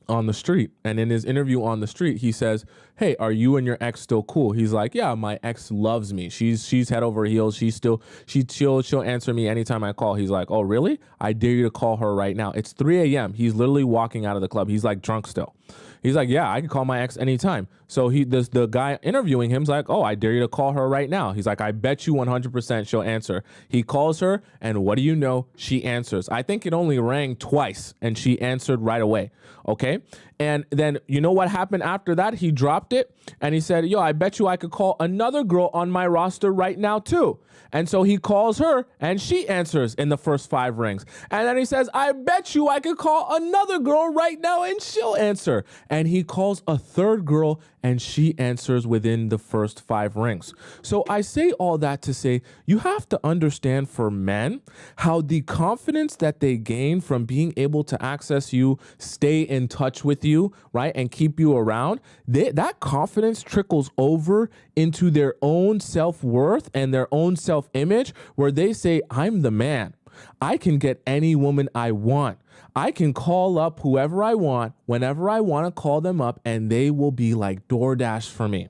on the street. And in his interview on the street, he says, "Hey, are you and your ex still cool?" He's like, "Yeah, my ex loves me. She's head over heels. She'll answer me anytime I call." He's like, "Oh, really? I dare you to call her right now." It's 3 a.m. He's literally walking out of the club. He's like drunk still. He's like, "Yeah, I can call my ex anytime." So the guy interviewing him's like, "Oh, I dare you to call her right now." He's like, "I bet you 100% she'll answer." He calls her, and what do you know? She answers. I think it only rang twice, and she answered right away. Okay. And then you know what happened after that? He dropped it and he said, "Yo, I bet you I could call another girl on my roster right now too." And so he calls her and she answers in the first 5 rings. And then he says, "I bet you I could call another girl right now and she'll answer." And he calls a third girl and she answers within the first 5 rings. So I say all that to say, you have to understand, for men, how the confidence that they gain from being able to access you, stay in touch with you, right, and keep you around, that confidence trickles over into their own self-worth and their own self-image, where they say, "I'm the man. I can get any woman I want. I can call up whoever I want, whenever I want to call them up, and they will be like DoorDash for me."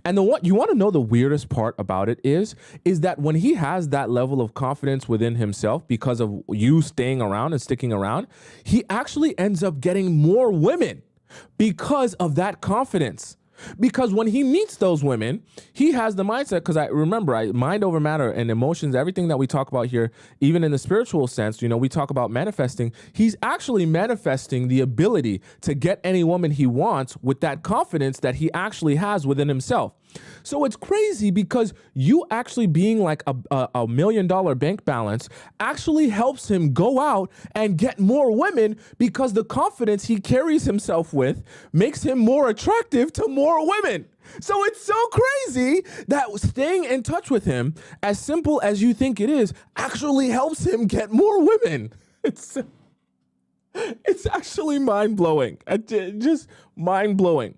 And you want to know the weirdest part about it is that when he has that level of confidence within himself because of you staying around and sticking around, he actually ends up getting more women because of that confidence. Because when he meets those women, he has the mindset, because I remember, mind over matter and emotions, everything that we talk about here, even in the spiritual sense, we talk about manifesting. He's actually manifesting the ability to get any woman he wants with that confidence that he actually has within himself. So it's crazy, because you actually being like a $1 million bank balance actually helps him go out and get more women, because the confidence he carries himself with makes him more attractive to more women. So it's so crazy that staying in touch with him, as simple as you think it is, actually helps him get more women. It's actually mind-blowing. Just mind-blowing.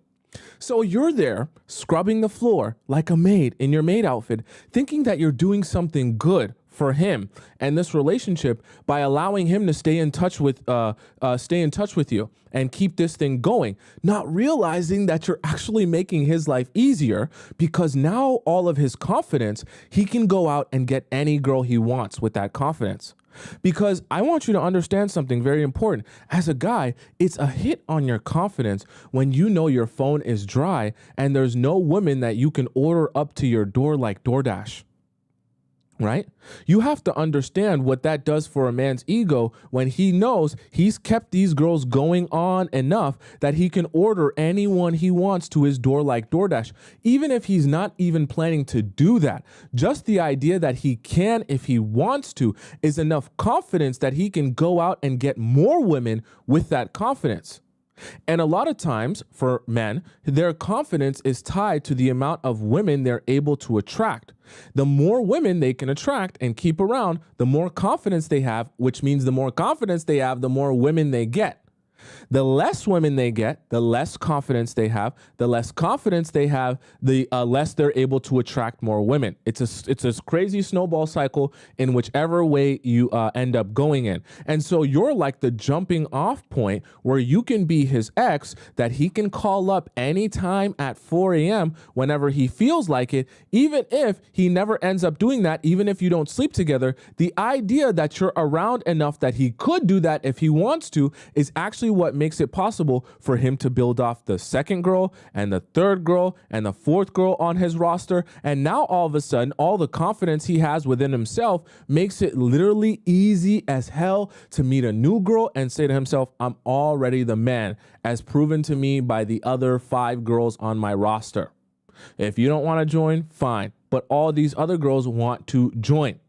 So you're there scrubbing the floor like a maid in your maid outfit, thinking that you're doing something good for him and this relationship by allowing him to stay in touch with you and keep this thing going, not realizing that you're actually making his life easier, because now all of his confidence, he can go out and get any girl he wants with that confidence. Because I want you to understand something very important. As a guy, it's a hit on your confidence when you know your phone is dry and there's no women that you can order up to your door like DoorDash. Right? You have to understand what that does for a man's ego when he knows he's kept these girls going on enough that he can order anyone he wants to his door like DoorDash, even if he's not even planning to do that. Just the idea that he can, if he wants to, is enough confidence that he can go out and get more women with that confidence. And a lot of times for men, their confidence is tied to the amount of women they're able to attract. The more women they can attract and keep around, the more confidence they have, which means the more confidence they have, the more women they get. The less women they get, the less confidence they have. The less confidence they have, the less they're able to attract more women. It's a crazy snowball cycle in whichever way you end up going in. And so you're like the jumping off point where you can be his ex that he can call up anytime at 4 a.m. whenever he feels like it, even if he never ends up doing that, even if you don't sleep together. The idea that you're around enough that he could do that if he wants to is actually what makes it possible for him to build off the second girl and the third girl and the fourth girl on his roster. And now all of a sudden, all the confidence he has within himself makes it literally easy as hell to meet a new girl and say to himself, I'm already the man, as proven to me by the other 5 girls on my roster. If you don't want to join, fine. But all these other girls want to join.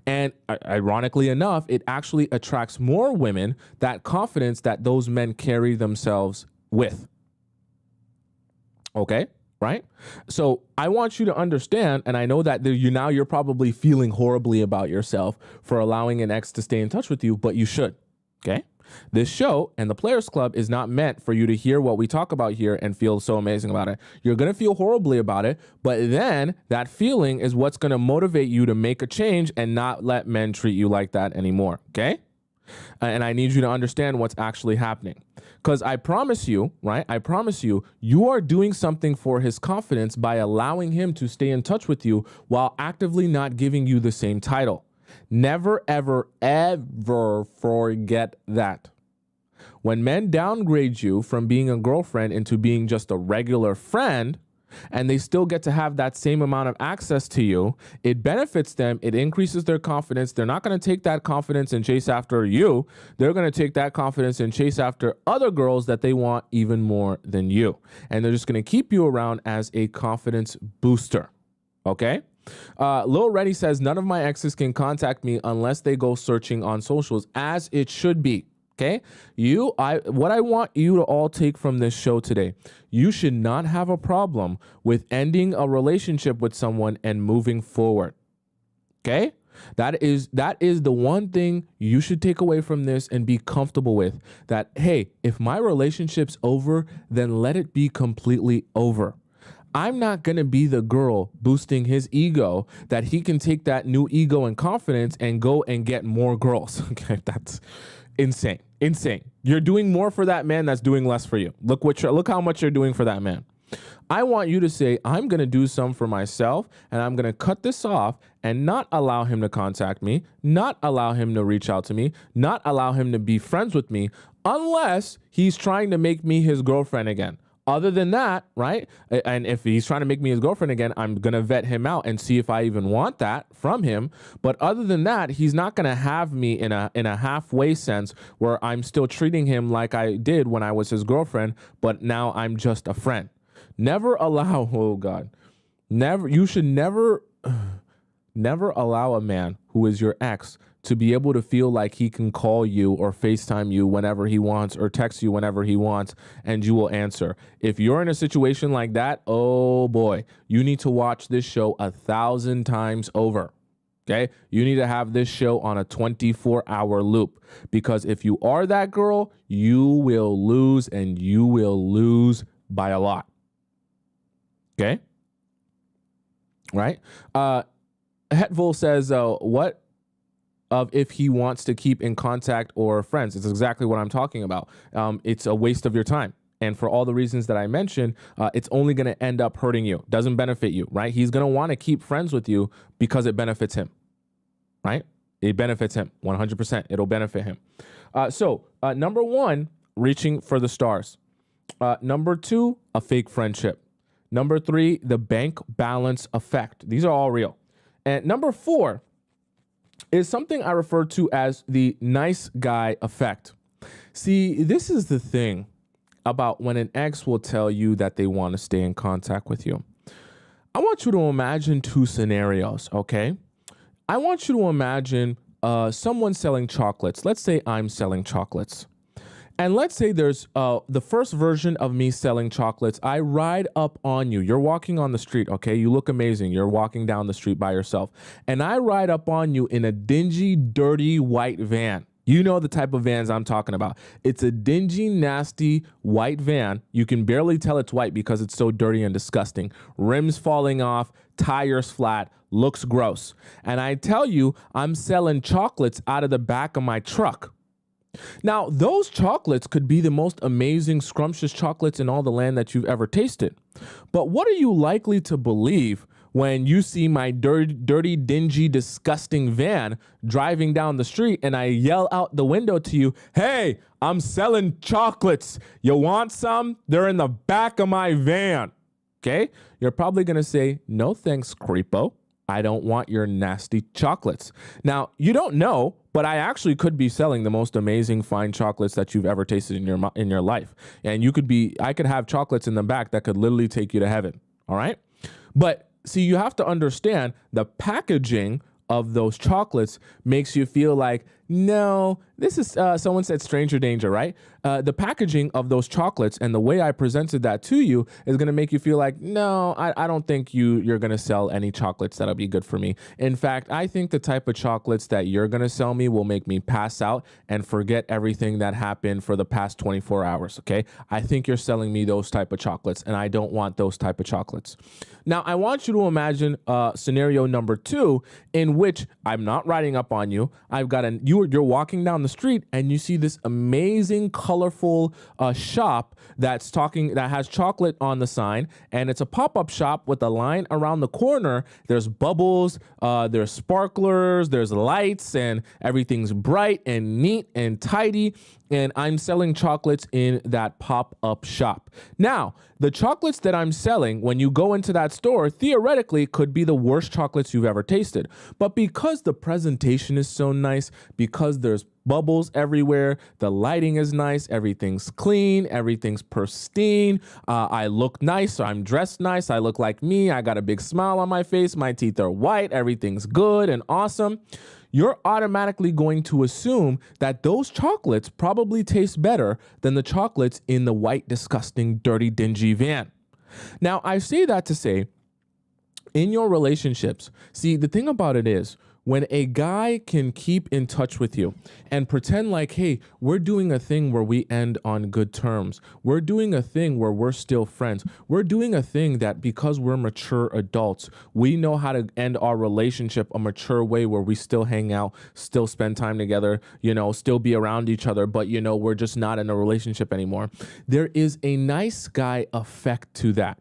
And ironically enough, it actually attracts more women, that confidence that those men carry themselves with. Okay, right? So I want you to understand, and I know that you're probably feeling horribly about yourself for allowing an ex to stay in touch with you, but you should. Okay. This show and the Players Club is not meant for you to hear what we talk about here and feel so amazing about it. You're going to feel horribly about it, but then that feeling is what's going to motivate you to make a change and not let men treat you like that anymore. Okay? And I need you to understand what's actually happening. Because I promise you, right? I promise you, you are doing something for his confidence by allowing him to stay in touch with you while actively not giving you the same title. Never, ever, ever forget that. When men downgrade you from being a girlfriend into being just a regular friend, and they still get to have that same amount of access to you, it benefits them. It increases their confidence. They're not going to take that confidence and chase after you. They're going to take that confidence and chase after other girls that they want even more than you. And they're just going to keep you around as a confidence booster. Okay? Lil Reddy says, none of my exes can contact me unless they go searching on socials, as it should be. Okay, what I want you to all take from this show today, you should not have a problem with ending a relationship with someone and moving forward. Okay, that is the one thing you should take away from this and be comfortable with. That, hey, if my relationship's over, then let it be completely over. I'm not going to be the girl boosting his ego that he can take that new ego and confidence and go and get more girls. Okay, that's insane. You're doing more for that man that's doing less for you. Look how much you're doing for that man. I want you to say, I'm going to do some for myself, and I'm going to cut this off and not allow him to contact me, not allow him to reach out to me, not allow him to be friends with me, unless he's trying to make me his girlfriend again. Other than that, right? And if he's trying to make me his girlfriend again, I'm going to vet him out and see if I even want that from him. But other than that, he's not going to have me in a halfway sense where I'm still treating him like I did when I was his girlfriend, but now I'm just a friend. Never allow, oh God, you should never allow a man who is your ex to be able to feel like he can call you or FaceTime you whenever he wants or text you whenever he wants and you will answer. If you're in a situation like that, oh boy, you need to watch this show 1,000 times over. Okay? You need to have this show on a 24-hour loop, because if you are that girl, you will lose, and you will lose by a lot. Okay? Right? Hetvol says, what of if he wants to keep in contact or friends? It's exactly what I'm talking about. It's a waste of your time. And for all the reasons that I mentioned, it's only going to end up hurting you. Doesn't benefit you, right? He's going to want to keep friends with you because it benefits him, right? It benefits him 100%. It'll benefit him. So number one, reaching for the stars. Number two, a fake friendship. Number three, the bank balance effect. These are all real. And number four is something I refer to as the nice guy effect. See, this is the thing about when an ex will tell you that they want to stay in contact with you. I want you to imagine two scenarios, okay? I want you to imagine someone selling chocolates. Let's say I'm selling chocolates. And let's say there's the first version of me selling chocolates. I ride up on you. You're walking on the street, okay? You look amazing. You're walking down the street by yourself. And I ride up on you in a dingy, dirty, white van. You know the type of vans I'm talking about. It's a dingy, nasty, white van. You can barely tell it's white because it's so dirty and disgusting. Rims falling off, tires flat, looks gross. And I tell you, I'm selling chocolates out of the back of my truck. Now, those chocolates could be the most amazing, scrumptious chocolates in all the land that you've ever tasted. But what are you likely to believe when you see my dirty, dingy, disgusting van driving down the street and I yell out the window to you, hey, I'm selling chocolates. You want some? They're in the back of my van. Okay? You're probably going to say, no thanks, creepo. I don't want your nasty chocolates. Now, you don't know, but I actually could be selling the most amazing fine chocolates that you've ever tasted in your life. And I could have chocolates in the back that could literally take you to heaven. All right. But see, you have to understand the packaging of those chocolates makes you feel like, no, this is, someone said stranger danger, right? The packaging of those chocolates and the way I presented that to you is going to make you feel like, no, I don't think you're going to sell any chocolates that'll be good for me. In fact, I think the type of chocolates that you're going to sell me will make me pass out and forget everything that happened for the past 24 hours. Okay. I think you're selling me those type of chocolates and I don't want those type of chocolates. Now, I want you to imagine scenario number 2 in which I'm not riding up on you. I've got you're walking down the street and you see this amazing, colorful shop that has chocolate on the sign, and it's a pop-up shop with a line around the corner. There's bubbles, there's sparklers, there's lights, and everything's bright and neat and tidy. And I'm selling chocolates in that pop-up shop. Now, the chocolates that I'm selling, when you go into that store, theoretically could be the worst chocolates you've ever tasted. But because the presentation is so nice, because there's bubbles everywhere, the lighting is nice, everything's clean, everything's pristine, I look nice, I'm dressed nice, I look like me, I got a big smile on my face, my teeth are white, everything's good and awesome, you're automatically going to assume that those chocolates probably taste better than the chocolates in the white, disgusting, dirty, dingy van. Now, I say that to say, in your relationships, see, the thing about it is, when a guy can keep in touch with you and pretend like, hey, we're doing a thing where we end on good terms. We're doing a thing where we're still friends. We're doing a thing that because we're mature adults, we know how to end our relationship a mature way where we still hang out, still spend time together, still be around each other, but, we're just not in a relationship anymore. There is a nice guy effect to that,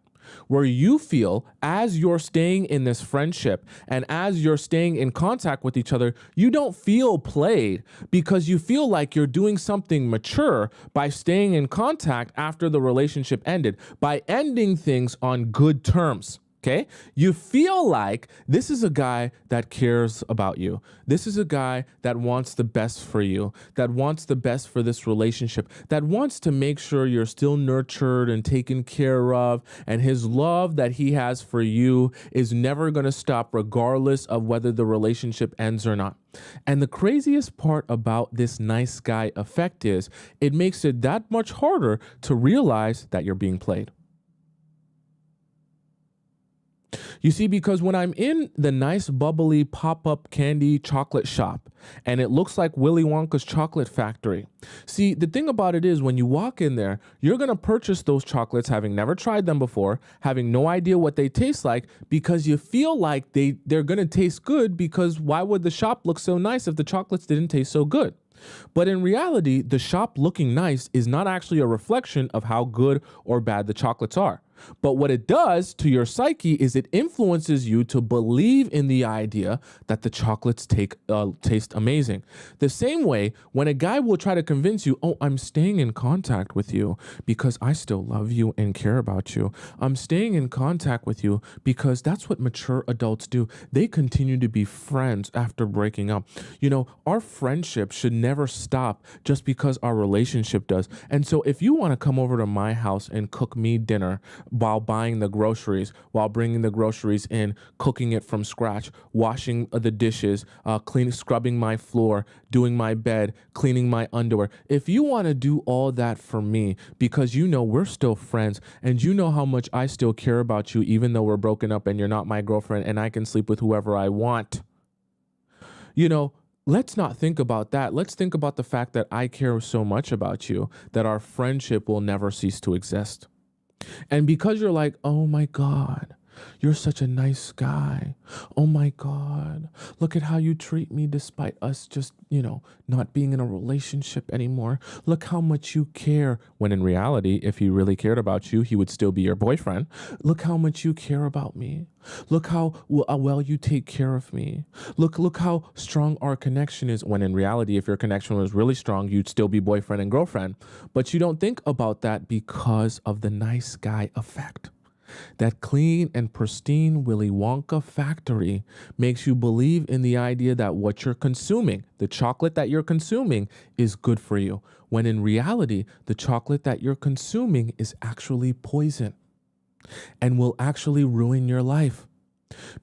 where you feel as you're staying in this friendship and as you're staying in contact with each other, you don't feel played because you feel like you're doing something mature by staying in contact after the relationship ended, by ending things on good terms. Okay, you feel like this is a guy that cares about you. This is a guy that wants the best for you, that wants the best for this relationship, that wants to make sure you're still nurtured and taken care of. And his love that he has for you is never going to stop regardless of whether the relationship ends or not. And the craziest part about this nice guy effect is it makes it that much harder to realize that you're being played. You see, because when I'm in the nice bubbly pop-up candy chocolate shop and it looks like Willy Wonka's chocolate factory. See, the thing about it is when you walk in there, you're going to purchase those chocolates having never tried them before, having no idea what they taste like, because you feel like they're going to taste good, because why would the shop look so nice if the chocolates didn't taste so good? But in reality, the shop looking nice is not actually a reflection of how good or bad the chocolates are. But what it does to your psyche is it influences you to believe in the idea that the chocolates taste amazing. The same way when a guy will try to convince you, oh, I'm staying in contact with you because I still love you and care about you. I'm staying in contact with you because that's what mature adults do. They continue to be friends after breaking up. Our friendship should never stop just because our relationship does. And so if you want to come over to my house and cook me dinner, while buying the groceries, while bringing the groceries in, cooking it from scratch, washing the dishes, scrubbing my floor, doing my bed, cleaning my underwear. If you want to do all that for me because we're still friends and you know how much I still care about you even though we're broken up and you're not my girlfriend and I can sleep with whoever I want, let's not think about that. Let's think about the fact that I care so much about you that our friendship will never cease to exist. And because you're like, oh my God, you're such a nice guy. Oh my God, look at how you treat me despite us just, not being in a relationship anymore. Look how much you care. When in reality, if he really cared about you, he would still be your boyfriend. Look how much you care about me. Look how well you take care of me. Look how strong our connection is. When in reality, if your connection was really strong, you'd still be boyfriend and girlfriend. But you don't think about that because of the nice guy effect. That clean and pristine Willy Wonka factory makes you believe in the idea that what you're consuming, the chocolate that you're consuming, is good for you. When in reality, the chocolate that you're consuming is actually poison. and will actually ruin your life.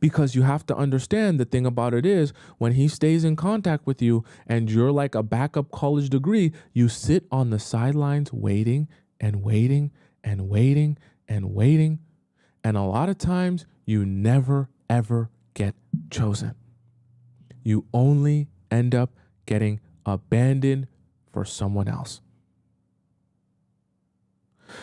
Because you have to understand, the thing about it is, when he stays in contact with you and you're like a backup college degree, you sit on the sidelines waiting and waiting and waiting and waiting. And a lot of times you never, ever get chosen. You only end up getting abandoned for someone else.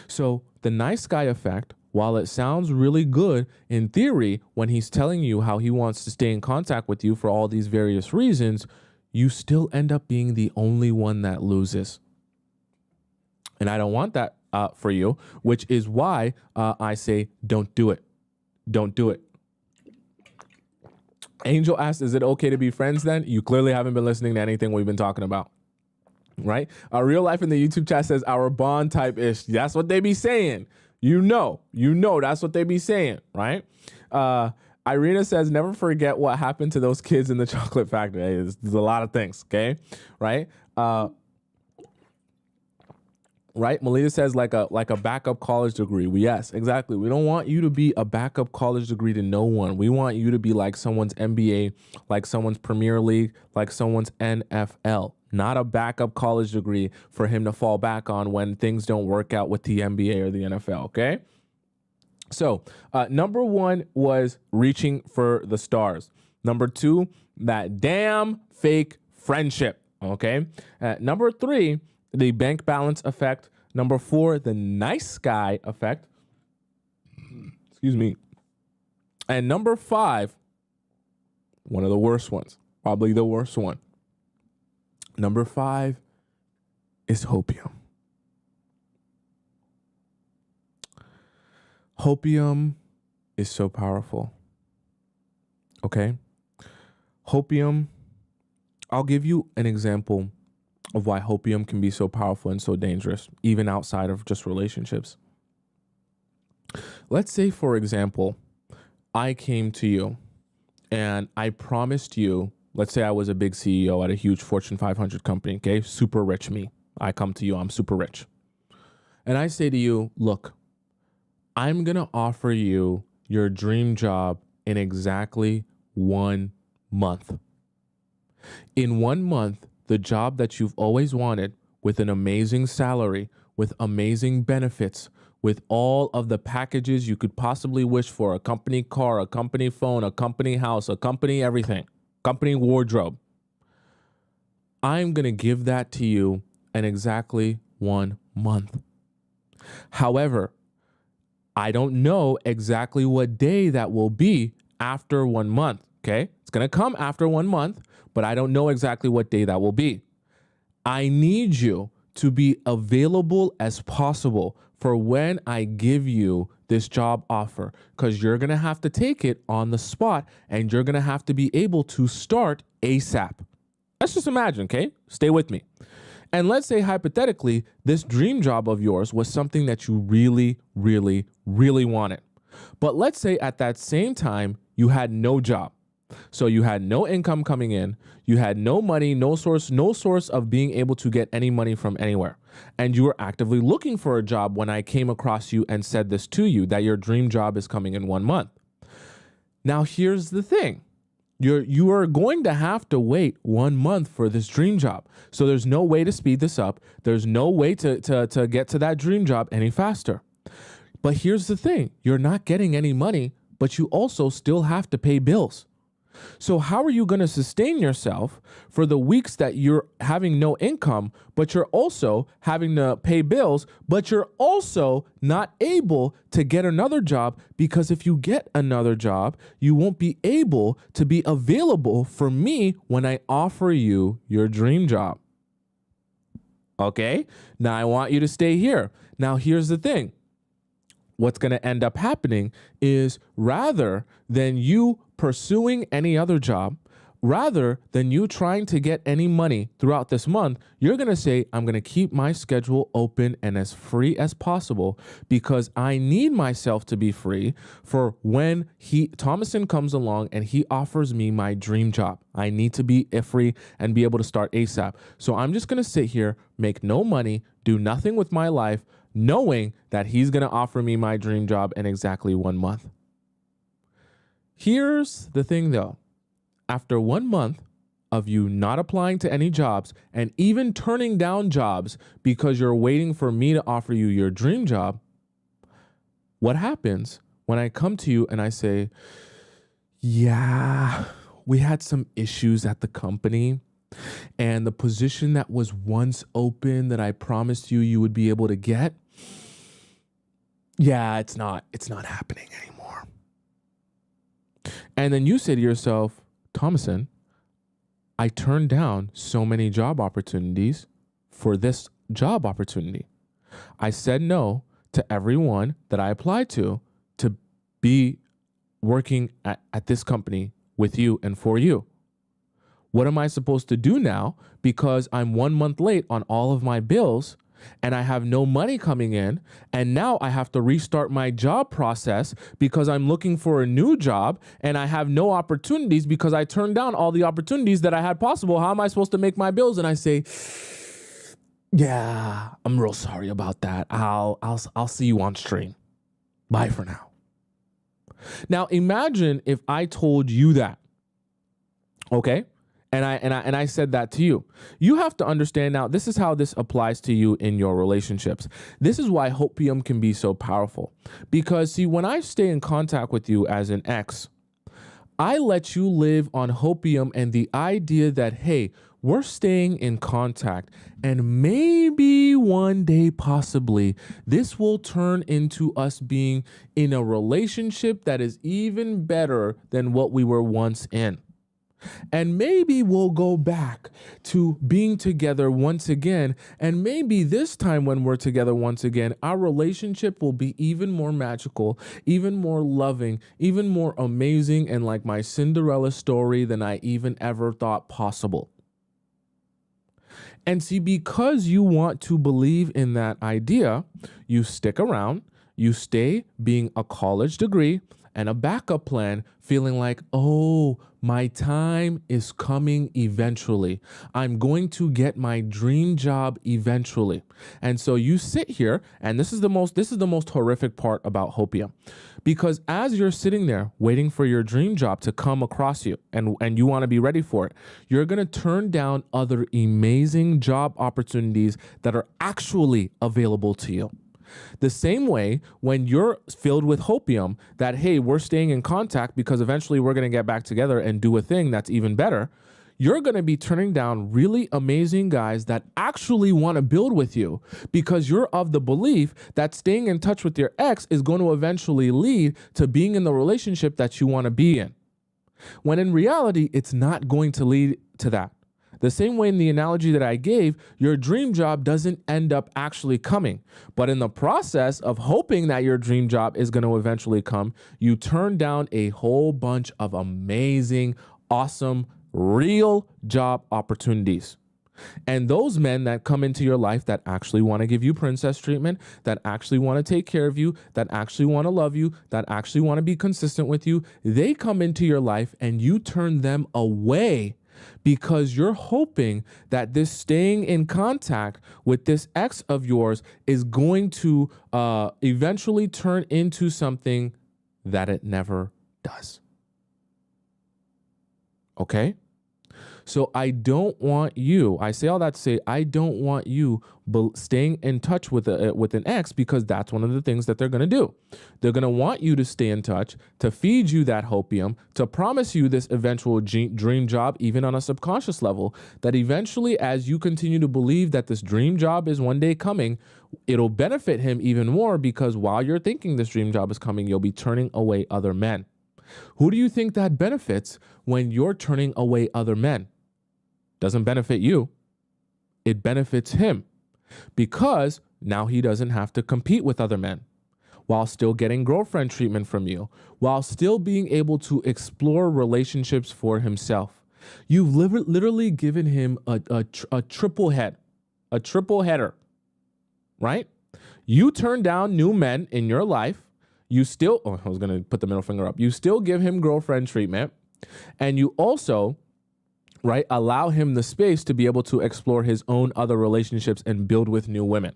So the nice guy effect, while it sounds really good in theory when he's telling you how he wants to stay in contact with you for all these various reasons, you still end up being the only one that loses. And I don't want that for you, which is why I say don't do it. Don't do it. Angel asked, is it okay to be friends then? You clearly haven't been listening to anything we've been talking about. Right? Real life in the YouTube chat says our bond type ish. That's what they be saying. You know, that's what they be saying, right? Irina says, never forget what happened to those kids in the chocolate factory. Hey, there's a lot of things, okay? Right? Right? Melita says like a backup college degree. Yes, exactly. We don't want you to be a backup college degree to no one. We want you to be like someone's NBA, like someone's Premier League, like someone's NFL. Not a backup college degree for him to fall back on when things don't work out with the NBA or the NFL, okay? So number one was reaching for the stars. Number two, that damn fake friendship, okay? Number three, the bank balance effect. Number four, the nice guy effect. Excuse me. And number five, one of the worst ones, probably the worst one. Number five is hopium. Hopium is so powerful. Okay? Hopium, I'll give you an example of why hopium can be so powerful and so dangerous, even outside of just relationships. Let's say, for example, I came to you and I promised you, let's say I was a big CEO at a huge Fortune 500 company, okay? Super rich me. I come to you, I'm super rich. And I say to you, look, I'm going to offer you your dream job in exactly 1 month. In 1 month, the job that you've always wanted, with an amazing salary, with amazing benefits, with all of the packages you could possibly wish for, a company car, a company phone, a company house, a company everything, company wardrobe. I'm going to give that to you in exactly 1 month. However, I don't know exactly what day that will be after 1 month, okay? It's going to come after 1 month, but I don't know exactly what day that will be. I need you to be available as possible for when I give you this job offer, because you're going to have to take it on the spot and you're going to have to be able to start ASAP. Let's just imagine, okay? Stay with me. And let's say hypothetically, this dream job of yours was something that you really, really, really wanted. But let's say at that same time, you had no job. So you had no income coming in, you had no money, no source of being able to get any money from anywhere. And you were actively looking for a job when I came across you and said this to you, that your dream job is coming in 1 month. Now, here's the thing. You are going to have to wait 1 month for this dream job. So there's no way to speed this up. There's no way to get to that dream job any faster. But here's the thing. You're not getting any money, but you also still have to pay bills. So how are you going to sustain yourself for the weeks that you're having no income, but you're also having to pay bills, but you're also not able to get another job? Because if you get another job, you won't be able to be available for me when I offer you your dream job. Okay? Now I want you to stay here. Now here's the thing. What's going to end up happening is, rather than you pursuing any other job, rather than you trying to get any money throughout this month, you're going to say, I'm going to keep my schedule open and as free as possible, because I need myself to be free for when Tomisin comes along and he offers me my dream job. I need to be free and be able to start ASAP. So I'm just going to sit here, make no money, do nothing with my life, knowing that he's going to offer me my dream job in exactly 1 month. Here's the thing though. After 1 month of you not applying to any jobs and even turning down jobs because you're waiting for me to offer you your dream job, what happens when I come to you and I say, yeah, we had some issues at the company, and the position that was once open that I promised you would be able to get, yeah, it's not happening anymore. And then you say to yourself, Tomisin, I turned down so many job opportunities for this job opportunity. I said no to everyone that I applied to be working at this company with you and for you. What am I supposed to do now? Because I'm 1 month late on all of my bills and I have no money coming in. And now I have to restart my job process because I'm looking for a new job and I have no opportunities because I turned down all the opportunities that I had possible. How am I supposed to make my bills? And I say, yeah, I'm real sorry about that. I'll see you on stream. Bye for now. Now imagine if I told you that, okay? And I said that to you. You have to understand now, this is how this applies to you in your relationships. This is why hopium can be so powerful. Because see, when I stay in contact with you as an ex, I let you live on hopium and the idea that, hey, we're staying in contact and maybe one day, possibly, this will turn into us being in a relationship that is even better than what we were once in. And maybe we'll go back to being together once again. And maybe this time when we're together once again, our relationship will be even more magical, even more loving, even more amazing, and like my Cinderella story than I even ever thought possible. And see, because you want to believe in that idea, you stick around, you stay being a college degree and a backup plan, feeling like, oh, my time is coming eventually. I'm going to get my dream job eventually. And so you sit here, and this is the most horrific part about hopium. Because as you're sitting there waiting for your dream job to come across you and you want to be ready for it, you're going to turn down other amazing job opportunities that are actually available to you. The same way when you're filled with hopium that, hey, we're staying in contact because eventually we're going to get back together and do a thing that's even better, you're going to be turning down really amazing guys that actually want to build with you because you're of the belief that staying in touch with your ex is going to eventually lead to being in the relationship that you want to be in. When in reality, it's not going to lead to that. The same way in the analogy that I gave, your dream job doesn't end up actually coming. But in the process of hoping that your dream job is going to eventually come, you turn down a whole bunch of amazing, awesome, real job opportunities. And those men that come into your life that actually want to give you princess treatment, that actually want to take care of you, that actually want to love you, that actually want to be consistent with you, they come into your life and you turn them away because you're hoping that this staying in contact with this ex of yours is going to eventually turn into something that it never does. Okay? So I don't want you, I say all that to say, I don't want you staying in touch with an ex because that's one of the things that they're going to do. They're going to want you to stay in touch, to feed you that hopium, to promise you this eventual dream job, even on a subconscious level, that eventually as you continue to believe that this dream job is one day coming, it'll benefit him even more because while you're thinking this dream job is coming, you'll be turning away other men. Who do you think that benefits when you're turning away other men? Doesn't benefit you. It benefits him because now he doesn't have to compete with other men while still getting girlfriend treatment from you, while still being able to explore relationships for himself. You've literally given him a triple header, right? You turn down new men in your life. You still, I was going to put the middle finger up. You still give him girlfriend treatment, and you also, right, allow him the space to be able to explore his own other relationships and build with new women.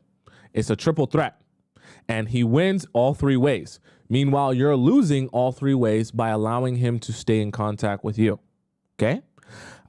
It's a triple threat. and he wins all three ways. Meanwhile, you're losing all three ways by allowing him to stay in contact with you. Okay?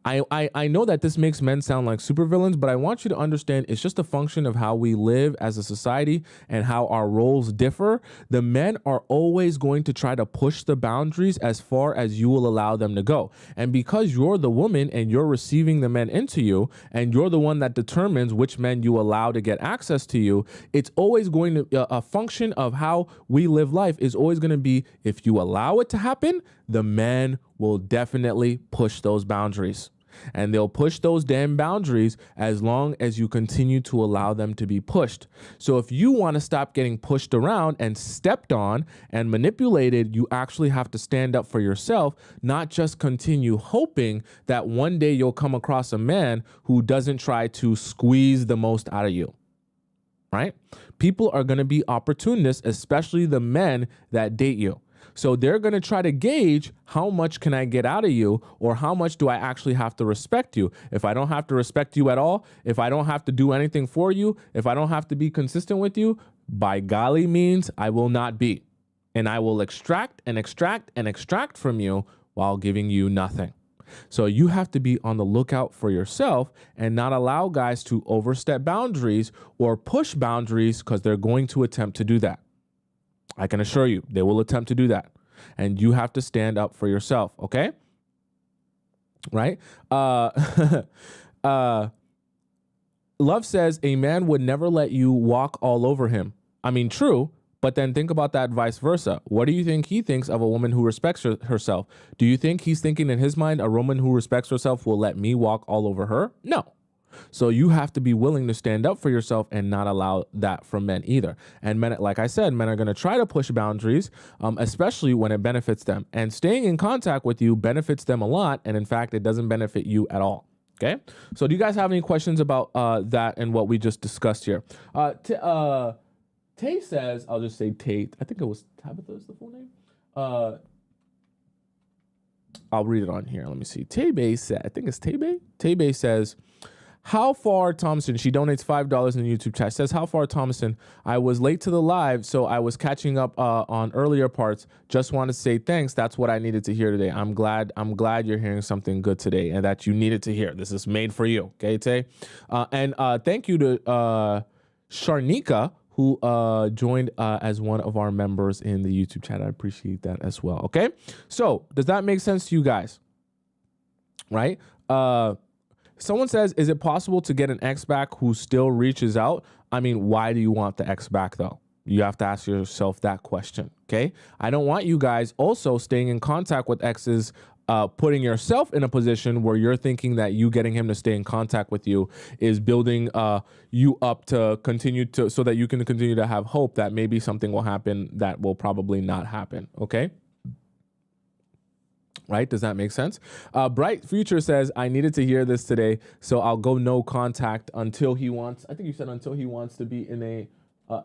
I know that this makes men sound like supervillains, but I want you to understand it's just a function of how we live as a society and how our roles differ. The men are always going to try to push the boundaries as far as you will allow them to go. And because you're the woman and you're receiving the men into you, and you're the one that determines which men you allow to get access to you, it's always going to, a function of how we live life is always going to be, if you allow it to happen, the men will definitely push those boundaries. And they'll push those damn boundaries as long as you continue to allow them to be pushed. So if you want to stop getting pushed around and stepped on and manipulated, you actually have to stand up for yourself, not just continue hoping that one day you'll come across a man who doesn't try to squeeze the most out of you. Right? People are going to be opportunists, especially the men that date you. So they're going to try to gauge how much can I get out of you, or how much do I actually have to respect you? If I don't have to respect you at all, if I don't have to do anything for you, if I don't have to be consistent with you, by golly means, I will not be. And I will extract and extract and extract from you while giving you nothing. So you have to be on the lookout for yourself and not allow guys to overstep boundaries or push boundaries, because they're going to attempt to do that. I can assure you, they will attempt to do that. And you have to stand up for yourself, okay? Right? Love says, a man would never let you walk all over him. I mean, true, but then think about that vice versa. What do you think he thinks of a woman who respects herself? Do you think he's thinking in his mind, a woman who respects herself will let me walk all over her? No. So you have to be willing to stand up for yourself and not allow that from men either. And men, like I said, men are going to try to push boundaries, especially when it benefits them. And staying in contact with you benefits them a lot. And in fact, it doesn't benefit you at all. Okay. So do you guys have any questions about that and what we just discussed here? Tay says, I'll just say Tate. I think it was Tabitha is the full name. I'll read it on here. Let me see. Tebe said, I think it's Tebe. Tebe says, how far, Tomisin? She donates $5 in the YouTube chat. Says, how far, Tomisin? I was late to the live, so I was catching up on earlier parts. Just want to say thanks. That's what I needed to hear today. I'm glad you're hearing something good today and that you needed to hear. This is made for you, okay, Tay? And thank you to Sharnika, who joined as one of our members in the YouTube chat. I appreciate that as well, okay? So does that make sense to you guys? Right? Someone says, is it possible to get an ex back who still reaches out? I mean, why do you want the ex back though? You have to ask yourself that question, okay? I don't want you guys also staying in contact with exes, putting yourself in a position where you're thinking that you getting him to stay in contact with you is building you up to continue to, so that you can continue to have hope that maybe something will happen that will probably not happen, okay? Right? Does that make sense? Bright Future says, I needed to hear this today, so I'll go no contact until he wants, I think you said until he wants to be in a,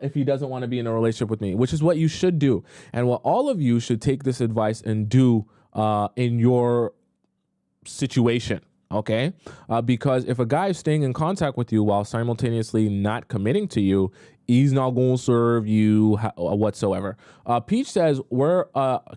if he doesn't want to be in a relationship with me, which is what you should do. And what all of you should take this advice and do in your situation. Okay, because if a guy is staying in contact with you while simultaneously not committing to you, he's not going to serve you whatsoever. Peach says, where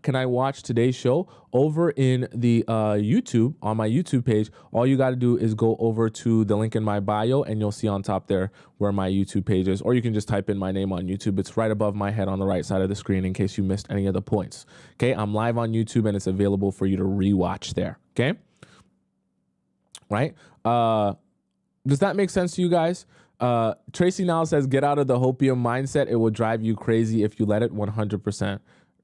can I watch today's show? Over in the YouTube, on my YouTube page. All you got to do is go over to the link in my bio and you'll see on top there where my YouTube page is. Or you can just type in my name on YouTube. It's right above my head on the right side of the screen in case you missed any of the points. Okay, I'm live on YouTube and it's available for you to rewatch there. Okay. Right? Does that make sense to you guys? Tracy now says, get out of the hopium mindset. It will drive you crazy if you let it. 100%.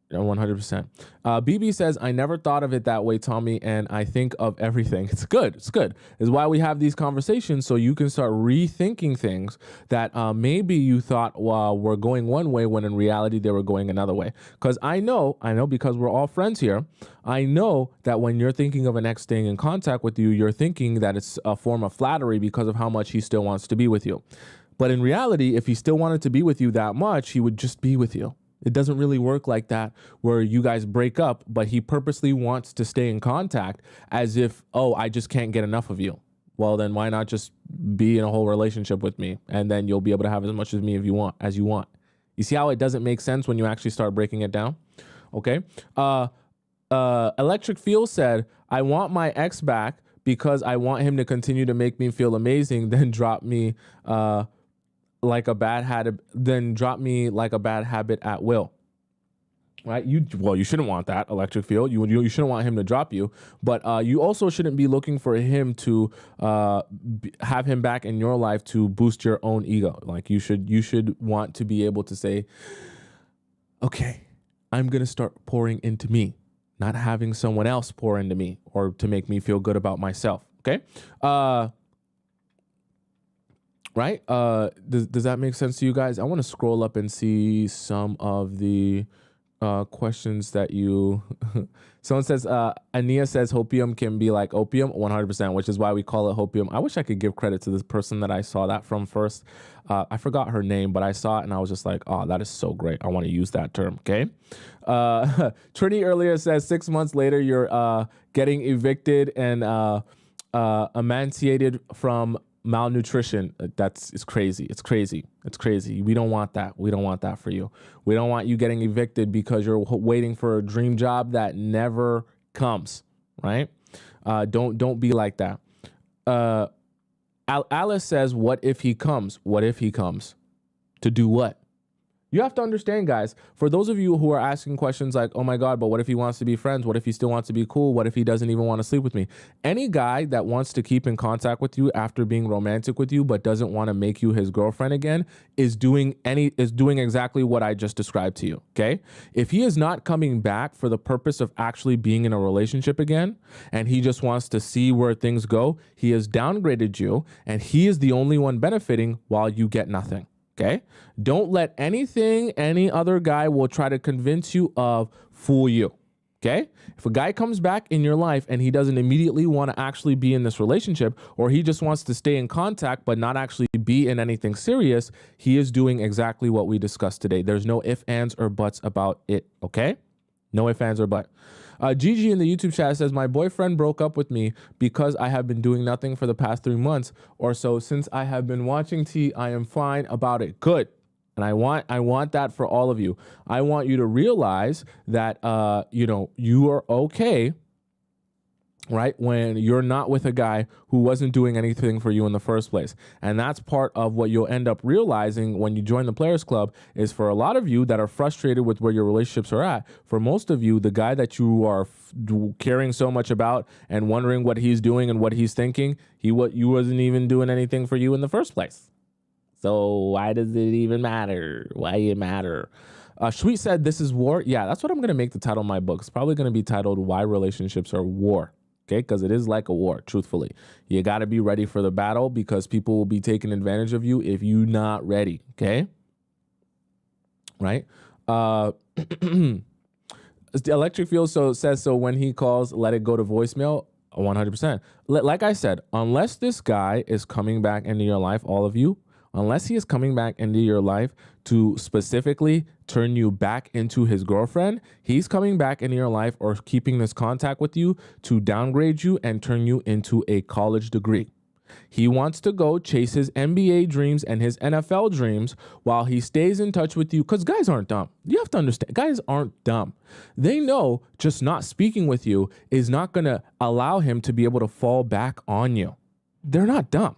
100%. BB says, I never thought of it that way, Tommy, and I think of everything. It's good. It's good. It's why we have these conversations, so you can start rethinking things that maybe you thought were going one way when in reality they were going another way. Because I know because we're all friends here, I know that when you're thinking of an ex staying in contact with you, you're thinking that it's a form of flattery because of how much he still wants to be with you. But in reality, if he still wanted to be with you that much, he would just be with you. It doesn't really work like that where you guys break up, but he purposely wants to stay in contact as if, oh, I just can't get enough of you. Well, then why not just be in a whole relationship with me? And then you'll be able to have as much of me as you want. You see how it doesn't make sense when you actually start breaking it down? Okay. Electric Feel said, I want my ex back because I want him to continue to make me feel amazing, then drop me like a bad habit at will. Right? You shouldn't want that, Electric Field. You shouldn't want him to drop you, but you also shouldn't be looking for him to have him back in your life to boost your own ego. Like you should want to be able to say, okay, I'm going to start pouring into me, not having someone else pour into me or to make me feel good about myself. Okay. Right. Does that make sense to you guys? I want to scroll up and see some of the questions that you someone says Ania says hopium can be like opium. 100%, which is why we call it hopium. I wish I could give credit to this person that I saw that from first. I forgot her name, but I saw it and I was just like, oh, that is so great. I want to use that term. Okay. Trini earlier says 6 months later you're getting evicted and emancipated from malnutrition. It's crazy. It's crazy. It's crazy. We don't want that. We don't want that for you. We don't want you getting evicted because you're waiting for a dream job that never comes, right? Don't be like that. Alice says, what if he comes? What if he comes? To do what? You have to understand, guys, for those of you who are asking questions like, oh my God, but what if he wants to be friends? What if he still wants to be cool? What if he doesn't even want to sleep with me? Any guy that wants to keep in contact with you after being romantic with you, but doesn't want to make you his girlfriend again is doing exactly what I just described to you. Okay. If he is not coming back for the purpose of actually being in a relationship again, and he just wants to see where things go, he has downgraded you and he is the only one benefiting while you get nothing. Okay. Don't let anything any other guy will try to convince you of fool you. Okay. If a guy comes back in your life and he doesn't immediately want to actually be in this relationship, or he just wants to stay in contact, but not actually be in anything serious, he is doing exactly what we discussed today. There's no ifs, ands, or buts about it. Okay. No ifs, ands, or buts. Gigi in the YouTube chat says, my boyfriend broke up with me because I have been doing nothing for the past 3 months or so. Since I have been watching T, I am fine about it. Good. And I want that for all of you. I want you to realize that, you are okay, right? When you're not with a guy who wasn't doing anything for you in the first place. And that's part of what you'll end up realizing when you join the Players Club is for a lot of you that are frustrated with where your relationships are at. For most of you, the guy that you are caring so much about and wondering what he's doing and what he's thinking, you wasn't even doing anything for you in the first place. So why does it even matter? Why it matter? Sweet said, this is war. Yeah, that's what I'm going to make the title of my book. It's probably going to be titled Why Relationships Are War. Okay, because it is like a war, truthfully. You got to be ready for the battle because people will be taking advantage of you if you're not ready, okay? Right? The Electric Field says, so when he calls, let it go to voicemail, 100%. Like I said, unless this guy is coming back into your life, all of you, unless he is coming back into your life to specifically turn you back into his girlfriend, he's coming back into your life or keeping this contact with you to downgrade you and turn you into a college degree. He wants to go chase his NBA dreams and his NFL dreams while he stays in touch with you, because guys aren't dumb. You have to understand, guys aren't dumb. They know just not speaking with you is not going to allow him to be able to fall back on you. They're not dumb.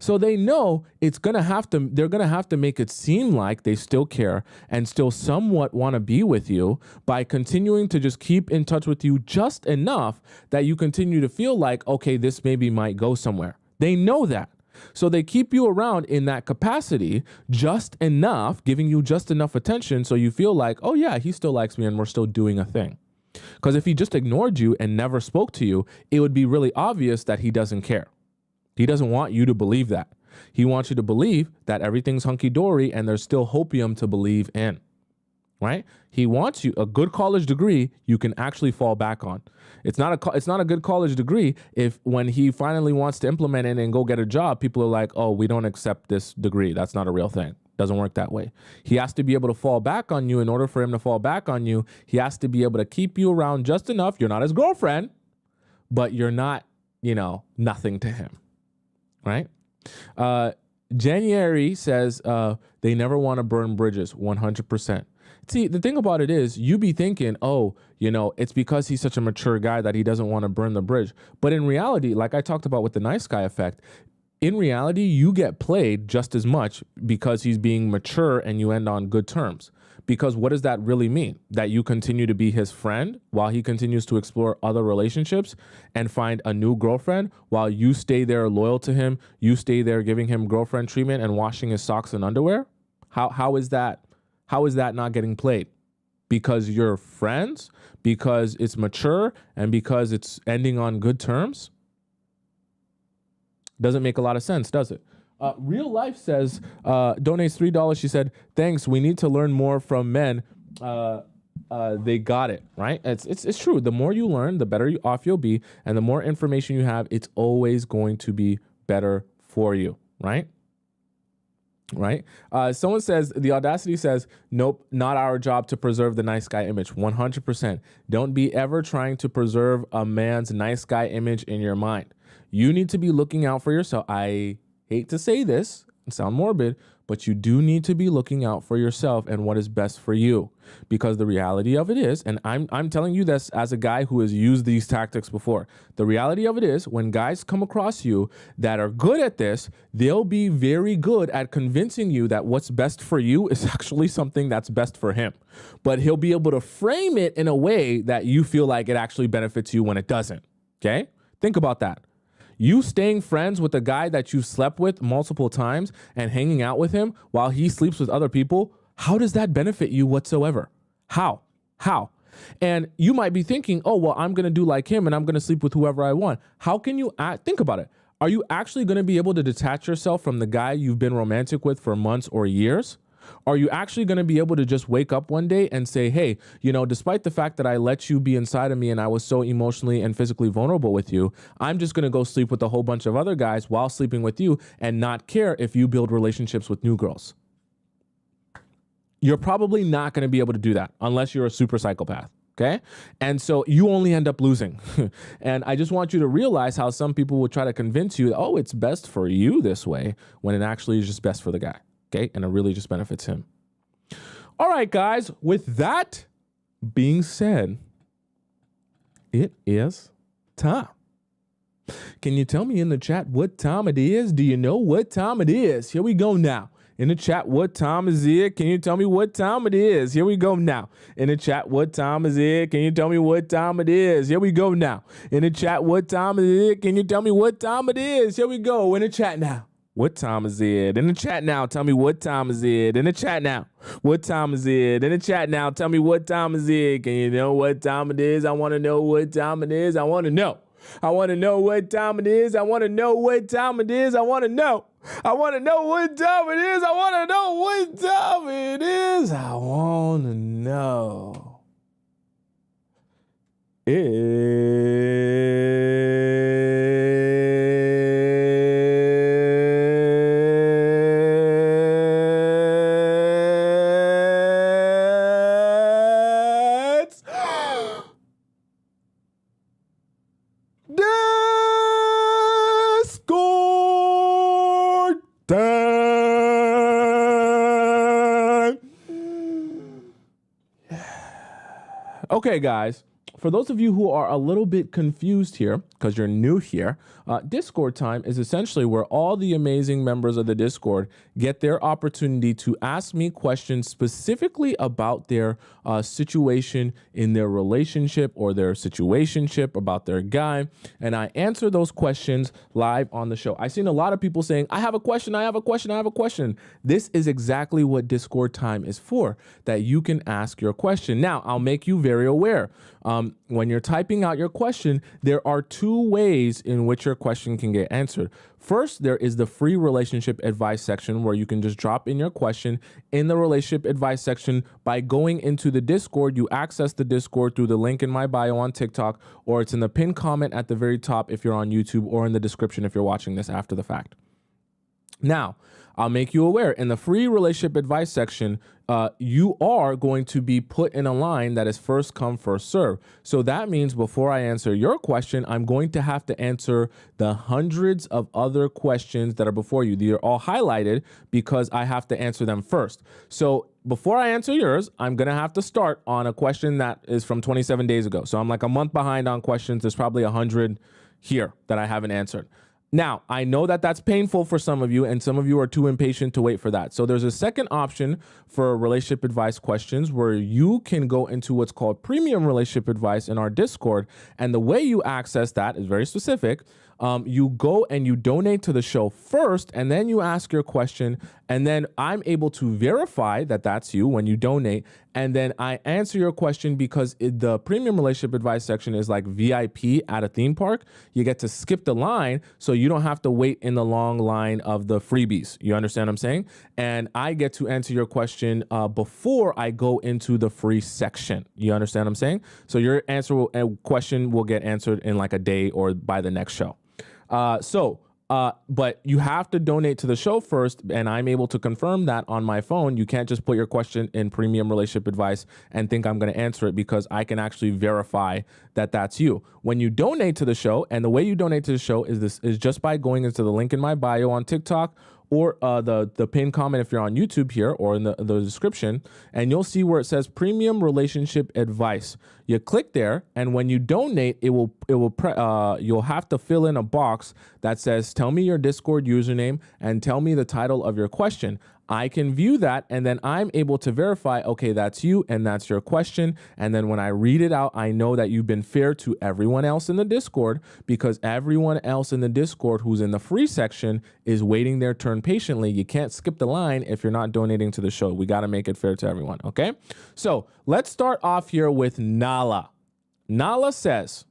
So they know they're going to have to make it seem like they still care and still somewhat want to be with you by continuing to just keep in touch with you just enough that you continue to feel like, okay, this maybe might go somewhere. They know that. So they keep you around in that capacity just enough, giving you just enough attention so you feel like, oh yeah, he still likes me and we're still doing a thing. Because if he just ignored you and never spoke to you, it would be really obvious that he doesn't care. He doesn't want you to believe that. He wants you to believe that everything's hunky-dory and there's still hopium to believe in, right? He wants you, a good college degree you can actually fall back on. It's not a good college degree if when he finally wants to implement it and go get a job, people are like, oh, we don't accept this degree. That's not a real thing. Doesn't work that way. He has to be able to fall back on you. In order for him to fall back on you, he has to be able to keep you around just enough. You're not his girlfriend, but you're not, nothing to him. Right? January says they never want to burn bridges. 100%. See, the thing about it is, you be thinking, oh, it's because he's such a mature guy that he doesn't want to burn the bridge. But in reality, like I talked about with the nice guy effect, in reality, you get played just as much because he's being mature and you end on good terms. Because what does that really mean? That you continue to be his friend while he continues to explore other relationships and find a new girlfriend while you stay there loyal to him, you stay there giving him girlfriend treatment and washing his socks and underwear? How is that? How is that not getting played? Because you're friends, because it's mature, and because it's ending on good terms? Doesn't make a lot of sense, does it? Real Life says, donates $3. She said, thanks. We need to learn more from men. They got it, right? It's true. The more you learn, the better off you'll be. And the more information you have, it's always going to be better for you, right? Right? Someone says, the Audacity says, nope, not our job to preserve the nice guy image. 100%. Don't be ever trying to preserve a man's nice guy image in your mind. You need to be looking out for yourself. I hate to say this and sound morbid, but you do need to be looking out for yourself and what is best for you. Because the reality of it is, and I'm telling you this as a guy who has used these tactics before, the reality of it is when guys come across you that are good at this, they'll be very good at convincing you that what's best for you is actually something that's best for him. But he'll be able to frame it in a way that you feel like it actually benefits you when it doesn't. Okay? Think about that. You staying friends with a guy that you slept with multiple times and hanging out with him while he sleeps with other people, how does that benefit you whatsoever? How? And you might be thinking, oh, well, I'm going to do like him and I'm going to sleep with whoever I want. How can you think about it? Are you actually going to be able to detach yourself from the guy you've been romantic with for months or years? Are you actually going to be able to just wake up one day and say, hey, despite the fact that I let you be inside of me and I was so emotionally and physically vulnerable with you, I'm just going to go sleep with a whole bunch of other guys while sleeping with you and not care if you build relationships with new girls? You're probably not going to be able to do that unless you're a super psychopath. Okay. And so you only end up losing. And I just want you to realize how some people will try to convince you, oh, it's best for you this way, when it actually is just best for the guy. Okay. And it really just benefits him. All right, guys, with that being said, it is time. Can you tell me in the chat what time it is? Do you know what time it is? Here we go now. In the chat, what time is it? Can you tell me what time it is? Here we go now. In the chat, what time is it? Can you tell me what time it is? Here we go now. In the chat, what time is it? Can you tell me what time it is? Here we go. In the chat now. What time is it? In the chat now, tell me what time is it? In the chat now, what time is it? In the chat now, tell me what time is it? Can you know what time it is? I want to know what time it is. I want to know. I want to know what time it is. I want to know what time it is. I want to know. I want to know what time it is. I want to know what time it is. I want to know. Okay, guys, for those of you who are a little bit confused here, because you're new here, Discord time is essentially where all the amazing members of the Discord get their opportunity to ask me questions specifically about their situation in their relationship or their situationship, about their guy, and I answer those questions live on the show. I've seen a lot of people saying, I have a question, I have a question, I have a question. This is exactly what Discord time is for, that you can ask your question. Now, I'll make you very aware. When you're typing out your question, there are two ways in which your question can get answered. First, there is the free relationship advice section where you can just drop in your question in the relationship advice section by going into the Discord. You access the Discord through the link in my bio on TikTok, or it's in the pinned comment at the very top if you're on YouTube, or in the description if you're watching this after the fact. Now, I'll make you aware in the free relationship advice section, you are going to be put in a line that is first come, first serve. So that means before I answer your question, I'm going to have to answer the hundreds of other questions that are before you. They're all highlighted because I have to answer them first. So before I answer yours, I'm going to have to start on a question that is from 27 days ago. So I'm like a month behind on questions. There's probably 100 here that I haven't answered. Now, I know that that's painful for some of you, and some of you are too impatient to wait for that. So there's a second option for relationship advice questions where you can go into what's called premium relationship advice in our Discord. And the way you access that is very specific. You go and you donate to the show first, and then you ask your question, and then I'm able to verify that that's you when you donate, and then I answer your question because the premium relationship advice section is like VIP at a theme park. You get to skip the line, so you don't have to wait in the long line of the freebies. You understand what I'm saying? And I get to answer your question before I go into the free section. You understand what I'm saying? So your question will get answered in like a day or by the next show. But you have to donate to the show first, and I'm able to confirm that on my phone. You can't just put your question in premium relationship advice and think I'm going to answer it, because I can actually verify that that's you. When you donate to the show, and the way you donate to the show is just by going into the link in my bio on TikTok, or the pinned comment if you're on YouTube here, or in the description, and you'll see where it says premium relationship advice. You click there, and when you donate, you'll have to fill in a box that says, tell me your Discord username and tell me the title of your question. I can view that, and then I'm able to verify, okay, that's you and that's your question. And then when I read it out, I know that you've been fair to everyone else in the Discord, because everyone else in the Discord who's in the free section is waiting their turn patiently. You can't skip the line if you're not donating to the show. We got to make it fair to everyone, okay? So let's start off here with Nala. Nala says,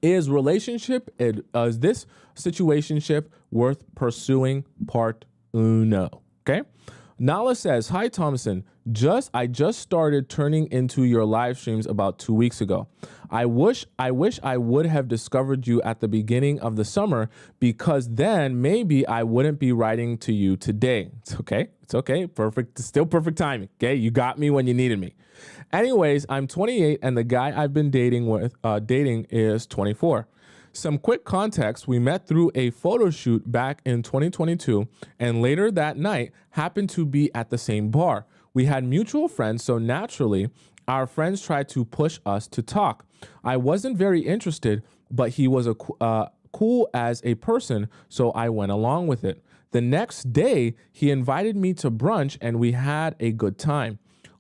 is this situationship worth pursuing? Part uno. Okay. Nala says, hi, Tomisin. I just started turning into your live streams about 2 weeks ago. I wish I would have discovered you at the beginning of the summer, because then maybe I wouldn't be writing to you today. It's okay. It's okay. Perfect. Still perfect timing. Okay. You got me when you needed me. Anyways, I'm 28 and the guy I've been dating is 24. Some quick context: we met through a photo shoot back in 2022, and later that night happened to be at the same bar. We had mutual friends, so naturally, our friends tried to push us to talk. I wasn't very interested, but he was cool as a person, so I went along with it. The next day, he invited me to brunch, and we had a good time.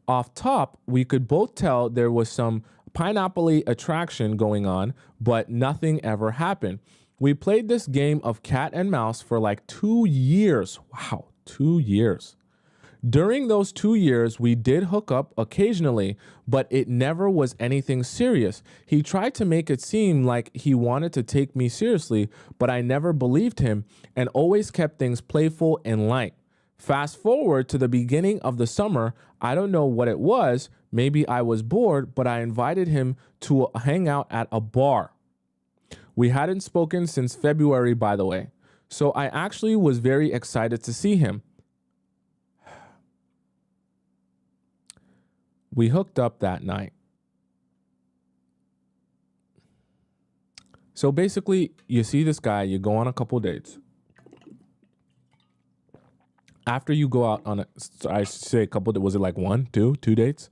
Off top, we could both tell there was some pineapple-y attraction going on, but nothing ever happened. We played this game of cat and mouse for like 2 years. Wow, 2 years. During those 2 years, we did hook up occasionally, but it never was anything serious. He tried to make it seem like he wanted to take me seriously, but I never believed him and always kept things playful and light. Fast forward to the beginning of the summer, I don't know what it was. Maybe I was bored, but I invited him to hang out at a bar. We hadn't spoken since February, by the way. So I actually was very excited to see him. We hooked up that night. So basically, you see this guy, you go on a couple dates. After you go out on was it like 2 dates?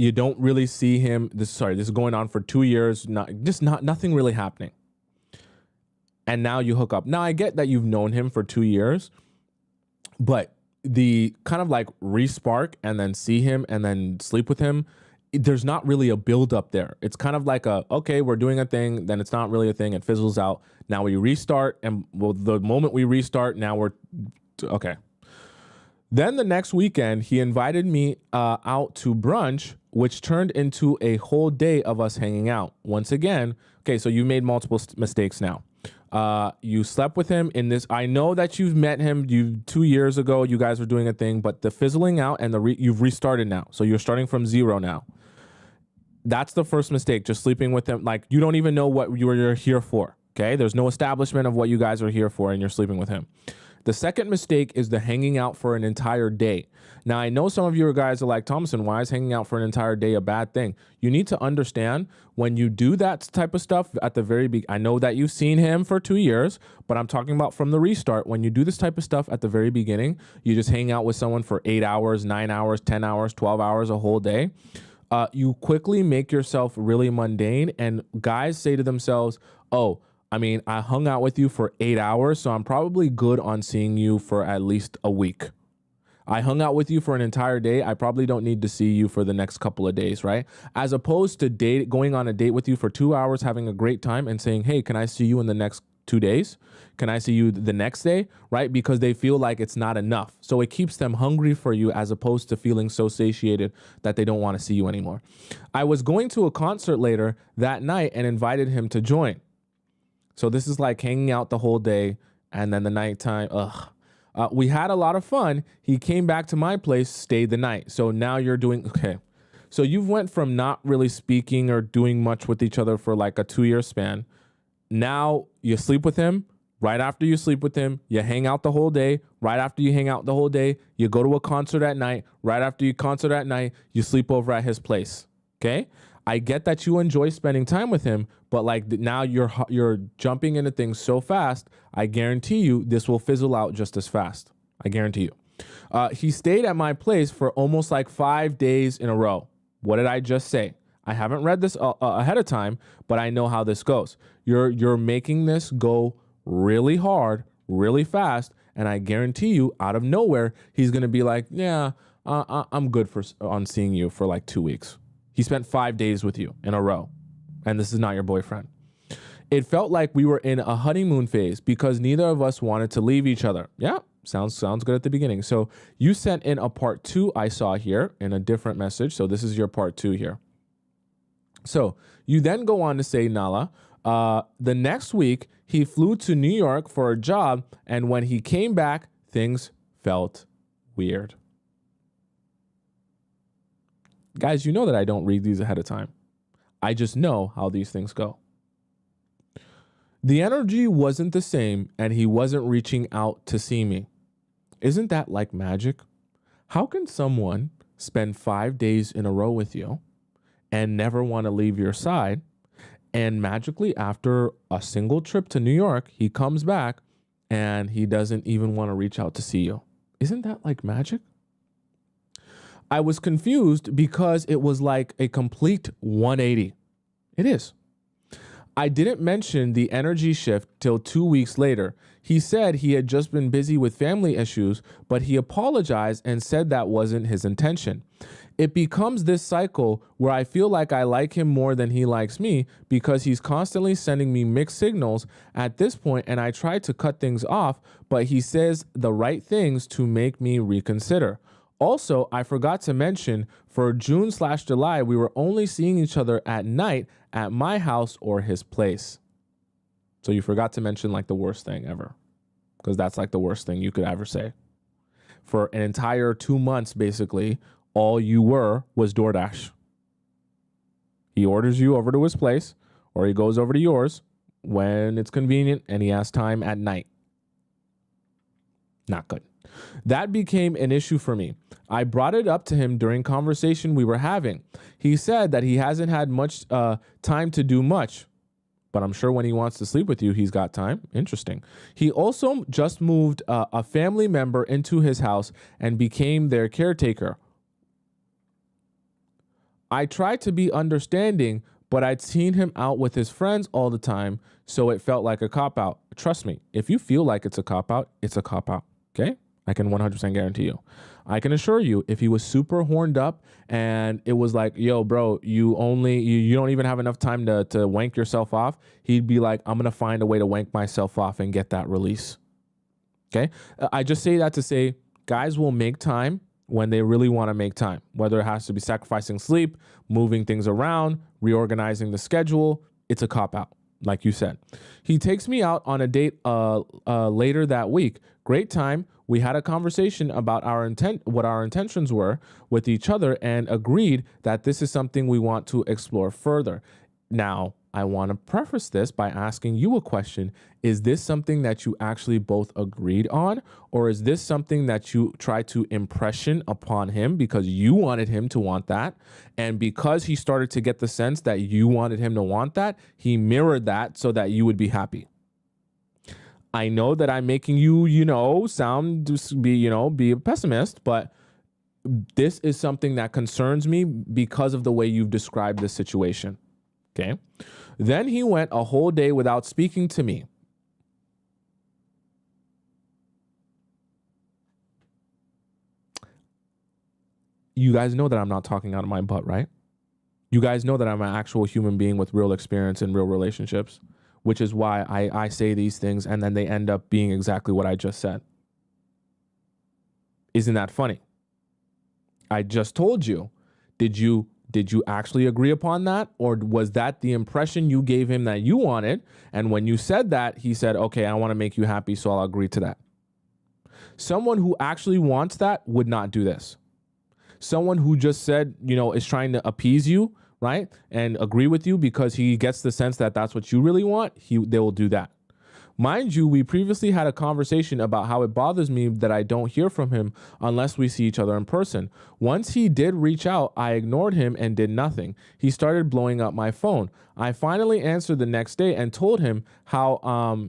You don't really see him. This is going on for 2 years. Nothing really happening. And now you hook up. Now I get that you've known him for 2 years, but the kind of like re-spark and then see him and then sleep with him, there's not really a build up there. It's kind of like okay, we're doing a thing, then it's not really a thing. It fizzles out. Now we restart, and the moment we restart, now we're okay. Then the next weekend, he invited me out to brunch, which turned into a whole day of us hanging out. Once again, okay, so you made multiple mistakes now. You slept with him in this. I know that you've met him 2 years ago. You guys were doing a thing, but the fizzling out and you've restarted now. So you're starting from zero now. That's the first mistake, just sleeping with him. Like, you don't even know what you're here for. Okay. There's no establishment of what you guys are here for and you're sleeping with him. The second mistake is the hanging out for an entire day. Now, I know some of you guys are like, Tomisin, why is hanging out for an entire day a bad thing? You need to understand when you do that type of stuff at the very beginning. I know that you've seen him for 2 years, but I'm talking about from the restart. When you do this type of stuff at the very beginning, you just hang out with someone for 8 hours, 9 hours, 10 hours, 12 hours, a whole day. You quickly make yourself really mundane, and guys say to themselves, oh, I mean, I hung out with you for 8 hours, so I'm probably good on seeing you for at least a week. I hung out with you for an entire day. I probably don't need to see you for the next couple of days, right? As opposed to going on a date with you for 2 hours, having a great time and saying, hey, can I see you in the next 2 days? Can I see you the next day, right? Because they feel like it's not enough. So it keeps them hungry for you as opposed to feeling so satiated that they don't want to see you anymore. I was going to a concert later that night and invited him to join. So this is like hanging out the whole day and then the nighttime. We had a lot of fun. He came back to my place, stayed the night. So now you're doing, okay. So you've went from not really speaking or doing much with each other for like a 2-year span. Now you sleep with him. Right after you sleep with him, you hang out the whole day. Right after you hang out the whole day, you go to a concert at night. Right after you concert at night, you sleep over at his place. Okay? I get that you enjoy spending time with him, but like now you're jumping into things so fast. I guarantee you this will fizzle out just as fast. I guarantee you. He stayed at my place for almost like 5 days in a row. What did I just say? I haven't read this ahead of time, but I know how this goes. You're making this go really hard, really fast, and I guarantee you, out of nowhere, he's gonna be like, "Yeah, I'm good on seeing you for like 2 weeks." He spent 5 days with you in a row, and this is not your boyfriend. It felt like we were in a honeymoon phase because neither of us wanted to leave each other. Yeah, sounds good at the beginning. So you sent in a part 2 I saw here in a different message. So this is your part 2 here. So you then go on to say, Nala, the next week he flew to New York for a job, and when he came back, things felt weird. Guys, you know that I don't read these ahead of time. I just know how these things go. The energy wasn't the same, and he wasn't reaching out to see me. Isn't that like magic? How can someone spend 5 days in a row with you and never want to leave your side, and magically after a single trip to New York, he comes back and he doesn't even want to reach out to see you? Isn't that like magic? I was confused because it was like a complete 180. It is. I didn't mention the energy shift till 2 weeks later. He said he had just been busy with family issues, but he apologized and said that wasn't his intention. It becomes this cycle where I feel like I like him more than he likes me because he's constantly sending me mixed signals at this point, and I try to cut things off, but he says the right things to make me reconsider. Also, I forgot to mention for June/July, we were only seeing each other at night at my house or his place. So you forgot to mention like the worst thing ever, because that's like the worst thing you could ever say. For an entire 2 months, basically, all you were was DoorDash. He orders you over to his place or he goes over to yours when it's convenient and he has time at night. Not good. That became an issue for me. I brought it up to him during conversation we were having. He said that he hasn't had much time to do much, but I'm sure when he wants to sleep with you, he's got time. Interesting. He also just moved a family member into his house and became their caretaker. I tried to be understanding, but I'd seen him out with his friends all the time, so it felt like a cop-out. Trust me, if you feel like it's a cop-out, it's a cop-out, okay? I can 100% guarantee you. I can assure you, if he was super horned up and it was like, yo, bro, you don't even have enough time to wank yourself off, he'd be like, I'm going to find a way to wank myself off and get that release, okay? I just say that to say guys will make time when they really want to make time, whether it has to be sacrificing sleep, moving things around, reorganizing the schedule. It's a cop-out, like you said. He takes me out on a date later that week. Great time. We had a conversation about what our intentions were with each other and agreed that this is something we want to explore further. Now, I want to preface this by asking you a question. Is this something that you actually both agreed on? Or is this something that you tried to impression upon him because you wanted him to want that? And because he started to get the sense that you wanted him to want that, he mirrored that so that you would be happy. I know that I'm making you, be a pessimist, but this is something that concerns me because of the way you've described the situation. Okay. Then he went a whole day without speaking to me. You guys know that I'm not talking out of my butt, right? You guys know that I'm an actual human being with real experience and real relationships, which is why I say these things and then they end up being exactly what I just said. Isn't that funny? I just told you. Did you actually agree upon that? Or was that the impression you gave him that you wanted? And when you said that, he said, okay, I want to make you happy, so I'll agree to that. Someone who actually wants that would not do this. Someone who just said, is trying to appease you, right? And agree with you because he gets the sense that that's what you really want, they will do that. Mind you, we previously had a conversation about how it bothers me that I don't hear from him unless we see each other in person. Once he did reach out, I ignored him and did nothing. He started blowing up my phone. I finally answered the next day and told him how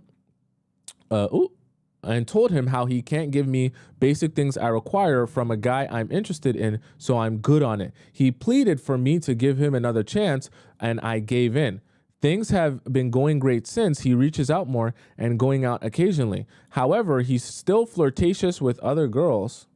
he can't give me basic things I require from a guy I'm interested in, so I'm good on it. He pleaded for me to give him another chance, and I gave in. Things have been going great since. He reaches out more and going out occasionally. However, he's still flirtatious with other girls.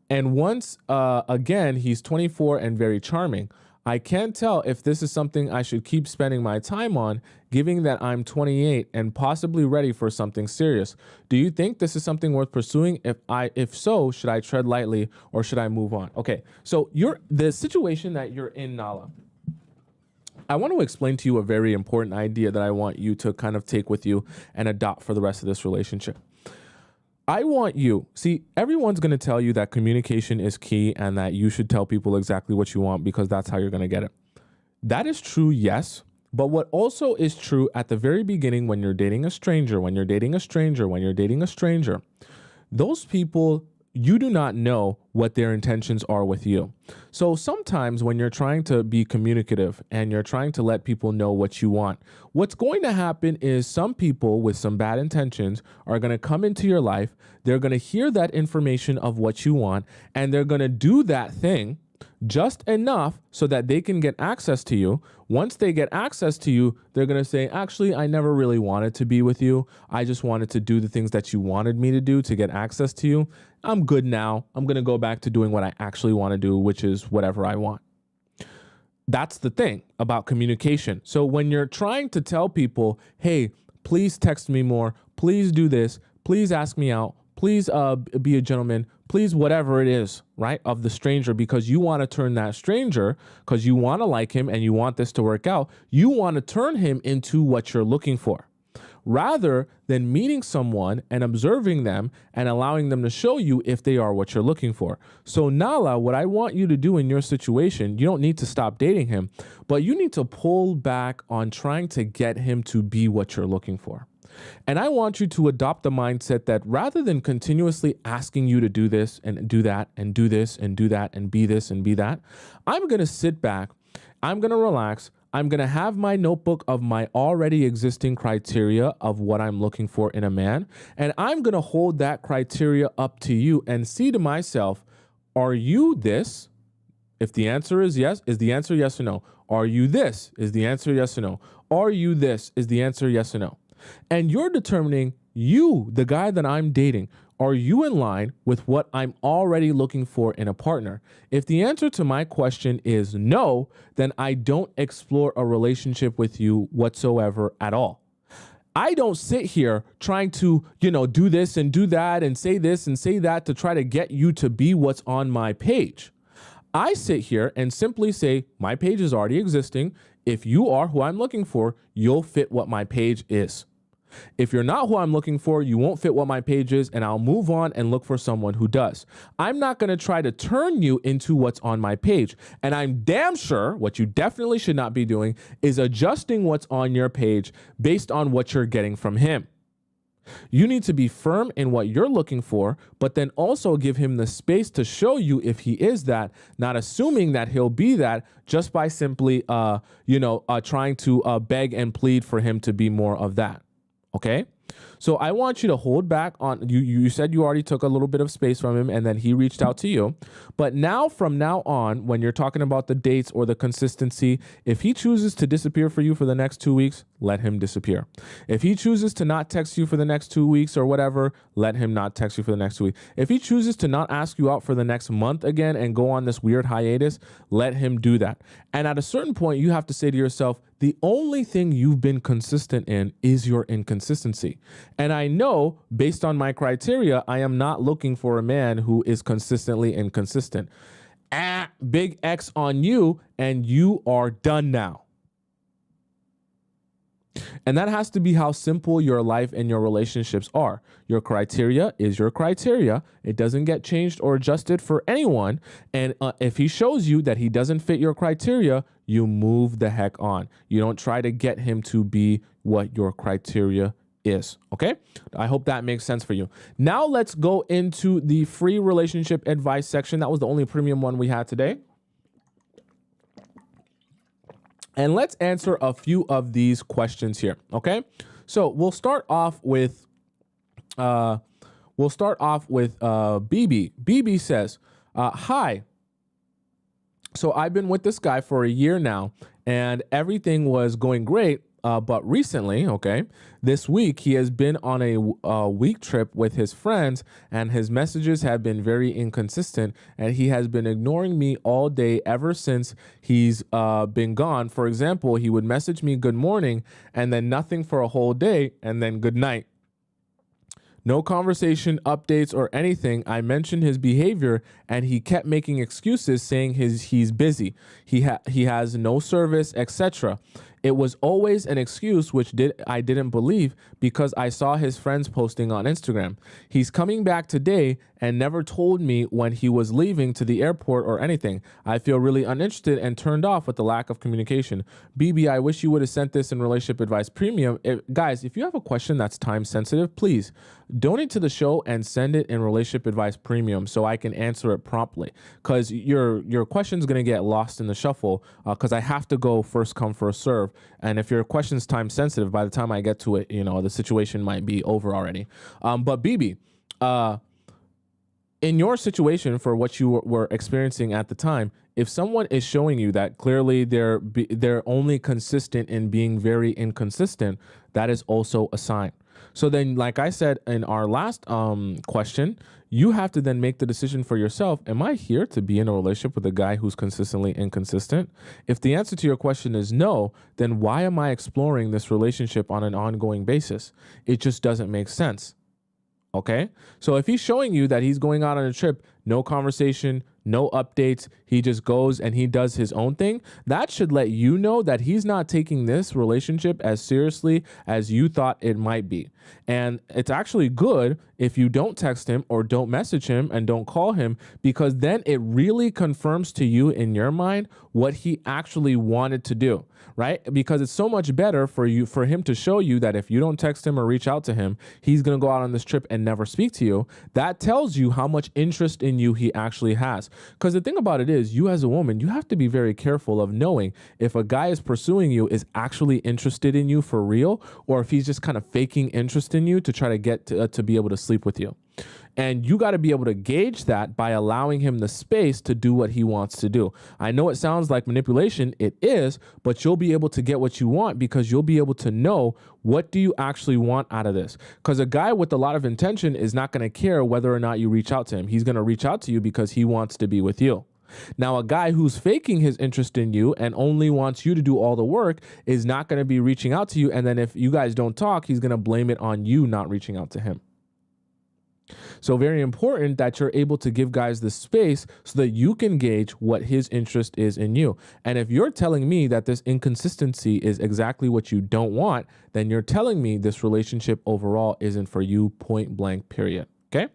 And once again, he's 24 and very charming. I can't tell if this is something I should keep spending my time on, given that I'm 28 and possibly ready for something serious. Do you think this is something worth pursuing? If so, should I tread lightly or should I move on? Okay, so the situation that you're in, Nala. I want to explain to you a very important idea that I want you to kind of take with you and adopt for the rest of this relationship. I want you, everyone's going to tell you that communication is key and that you should tell people exactly what you want because that's how you're going to get it. That is true, yes. But what also is true at the very beginning when you're dating a stranger, those people, you do not know what their intentions are with you. So sometimes when you're trying to be communicative and you're trying to let people know what you want, what's going to happen is some people with some bad intentions are going to come into your life. They're going to hear that information of what you want, and they're going to do that thing just enough so that they can get access to you. Once they get access to you, they're going to say, actually, I never really wanted to be with you. I just wanted to do the things that you wanted me to do to get access to you. I'm good now. I'm going to go back to doing what I actually want to do, which is whatever I want. That's the thing about communication. So when you're trying to tell people, hey, please text me more, please do this, please ask me out, please be a gentleman, please whatever it is, right, of the stranger, because you want to turn that stranger, because you want to like him and you want this to work out, you want to turn him into what you're looking for. Rather than meeting someone and observing them and allowing them to show you if they are what you're looking for. So Nala, what I want you to do in your situation, you don't need to stop dating him, but you need to pull back on trying to get him to be what you're looking for. And I want you to adopt the mindset that rather than continuously asking you to do this and do that and do this and do that and be this and be that, I'm going to sit back, I'm going to relax, I'm going to have my notebook of my already existing criteria of what I'm looking for in a man, and I'm going to hold that criteria up to you and see to myself, are you this? If the answer is yes, is the answer yes or no? Are you this? Is the answer yes or no? Are you this? Is the answer yes or no? And you're determining, you, the guy that I'm dating, are you in line with what I'm already looking for in a partner? If the answer to my question is no, then I don't explore a relationship with you whatsoever at all. I don't sit here trying to, do this and do that and say this and say that to try to get you to be what's on my page. I sit here and simply say, my page is already existing. If you are who I'm looking for, you'll fit what my page is. If you're not who I'm looking for, you won't fit what my page is, and I'll move on and look for someone who does. I'm not going to try to turn you into what's on my page. And I'm damn sure what you definitely should not be doing is adjusting what's on your page based on what you're getting from him. You need to be firm in what you're looking for, but then also give him the space to show you if he is that, not assuming that he'll be that just by simply, trying to beg and plead for him to be more of that. Okay? So I want you to hold back on, you said you already took a little bit of space from him and then he reached out to you. But now, from now on, when you're talking about the dates or the consistency, if he chooses to disappear for you for the next 2 weeks, let him disappear. If he chooses to not text you for the next 2 weeks or whatever, let him not text you for the next 2 weeks. If he chooses to not ask you out for the next month again and go on this weird hiatus, let him do that. And at a certain point, you have to say to yourself, the only thing you've been consistent in is your inconsistency. And I know, based on my criteria, I am not looking for a man who is consistently inconsistent. Big X on you, and you are done now. And that has to be how simple your life and your relationships are. Your criteria is your criteria. It doesn't get changed or adjusted for anyone. And if he shows you that he doesn't fit your criteria, you move the heck on. You don't try to get him to be what your criteria is. Okay? I hope that makes sense for you. Now let's go into the free relationship advice section. That was the only premium one we had today. And let's answer a few of these questions here, okay? So we'll start off with BB. BB says, hi. So I've been with this guy for a year now, and everything was going great. But recently, okay, this week, he has been on a week trip with his friends, and his messages have been very inconsistent, and he has been ignoring me all day ever since he's been gone. For example, he would message me good morning and then nothing for a whole day and then good night. No conversation, updates, or anything. I mentioned his behavior, and he kept making excuses, saying he's busy. He has no service, etc. It was always an excuse, which I didn't believe because I saw his friends posting on Instagram. He's coming back today and never told me when he was leaving to the airport or anything. I feel really uninterested and turned off with the lack of communication. BB, I wish you would have sent this in Relationship Advice Premium. Guys, if you have a question that's time sensitive, please donate to the show and send it in Relationship Advice Premium so I can answer it promptly, because your question's going to get lost in the shuffle because I have to go first come, first serve. And if your question's time sensitive, by the time I get to it, the situation might be over already. But BB, in your situation, for what you were experiencing at the time, if someone is showing you that clearly they're only consistent in being very inconsistent, that is also a sign. So then, like I said in our last question, you have to then make the decision for yourself. Am I here to be in a relationship with a guy who's consistently inconsistent? If the answer to your question is no, then why am I exploring this relationship on an ongoing basis? It just doesn't make sense. Okay? So if he's showing you that he's going out on a trip, no conversation, no updates, he just goes and he does his own thing, that should let you know that he's not taking this relationship as seriously as you thought it might be. And it's actually good if you don't text him or don't message him and don't call him, because then it really confirms to you in your mind what he actually wanted to do, right? Because it's so much better for him to show you that if you don't text him or reach out to him, he's going to go out on this trip and never speak to you. That tells you how much interest in you he actually has. Because the thing about it is, you as a woman, you have to be very careful of knowing if a guy is pursuing you is actually interested in you for real, or if he's just kind of faking interest in you to try to get to be able to sleep with you. And you got to be able to gauge that by allowing him the space to do what he wants to do. I know it sounds like manipulation. It is, but you'll be able to get what you want because you'll be able to know what do you actually want out of this. Because a guy with a lot of intention is not going to care whether or not you reach out to him. He's going to reach out to you because he wants to be with you. Now, a guy who's faking his interest in you and only wants you to do all the work is not going to be reaching out to you. And then if you guys don't talk, he's going to blame it on you not reaching out to him. So very important that you're able to give guys the space so that you can gauge what his interest is in you. And if you're telling me that this inconsistency is exactly what you don't want, then you're telling me this relationship overall isn't for you, point blank, period. Okay.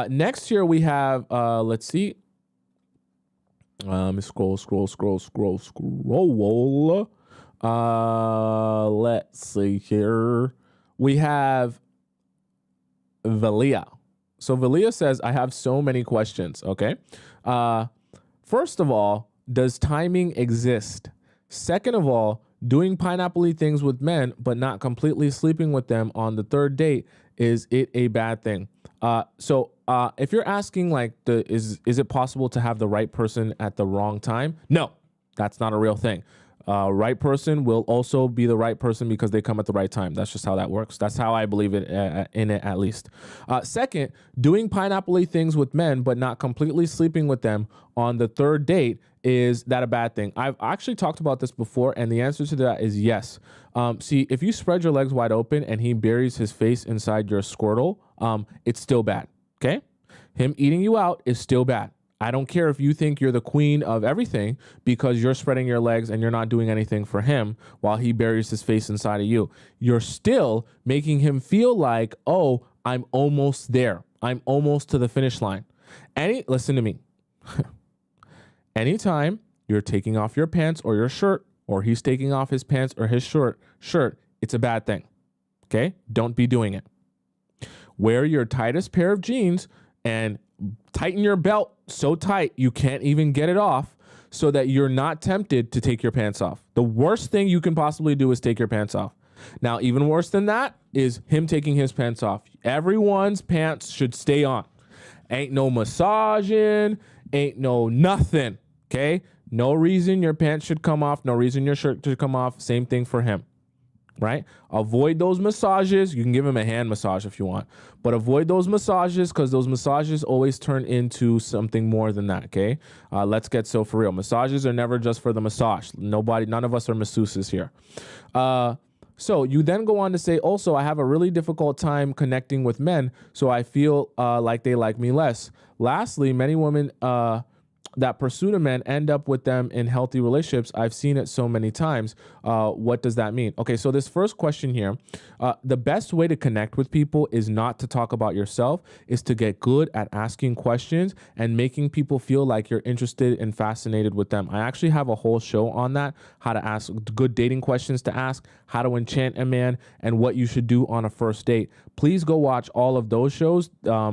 Next here we have, let's see. Scroll. Let's see here. We have Valia. So Valia says, I have so many questions. Okay. First of all, does timing exist? Second of all, doing pineapple-y things with men, but not completely sleeping with them on the third date, is it a bad thing? So if you're asking like, is it possible to have the right person at the wrong time? No, that's not a real thing. Right person will also be the right person because they come at the right time. That's just how that works. That's how I believe it in it, at least. Second, doing pineapple-y things with men, but not completely sleeping with them on the third date, is that a bad thing? I've actually talked about this before, and the answer to that is yes. See, if you spread your legs wide open and he buries his face inside your squirtle, it's still bad, okay? Him eating you out is still bad. I don't care if you think you're the queen of everything because you're spreading your legs and you're not doing anything for him while he buries his face inside of you. You're still making him feel like, oh, I'm almost there. I'm almost to the finish line. Listen to me. Anytime you're taking off your pants or your shirt, or he's taking off his pants or his shirt, it's a bad thing. Okay? Don't be doing it. Wear your tightest pair of jeans and tighten your belt so tight you can't even get it off so that you're not tempted to take your pants off. The worst thing you can possibly do is take your pants off. Now, even worse than that is him taking his pants off. Everyone's pants should stay on. Ain't no massaging, ain't no nothing, okay? No reason your pants should come off, no reason your shirt should come off. Same thing for him. Right? Avoid those massages. You can give him a hand massage if you want, but avoid those massages because those massages always turn into something more than that. Okay. Let's get so for real. Massages are never just for the massage. None of us are masseuses here. So you then go on to say, also, I have a really difficult time connecting with men, so I feel like they like me less. Lastly, many women that pursue a man end up with them in healthy relationships. I've seen it so many times. What does that mean? Okay, so this first question here, the best way to connect with people is not to talk about yourself, is to get good at asking questions and making people feel like you're interested and fascinated with them. I actually have a whole show on that, how to ask good dating questions to ask, how to enchant a man, and what you should do on a first date. Please go watch all of those shows they're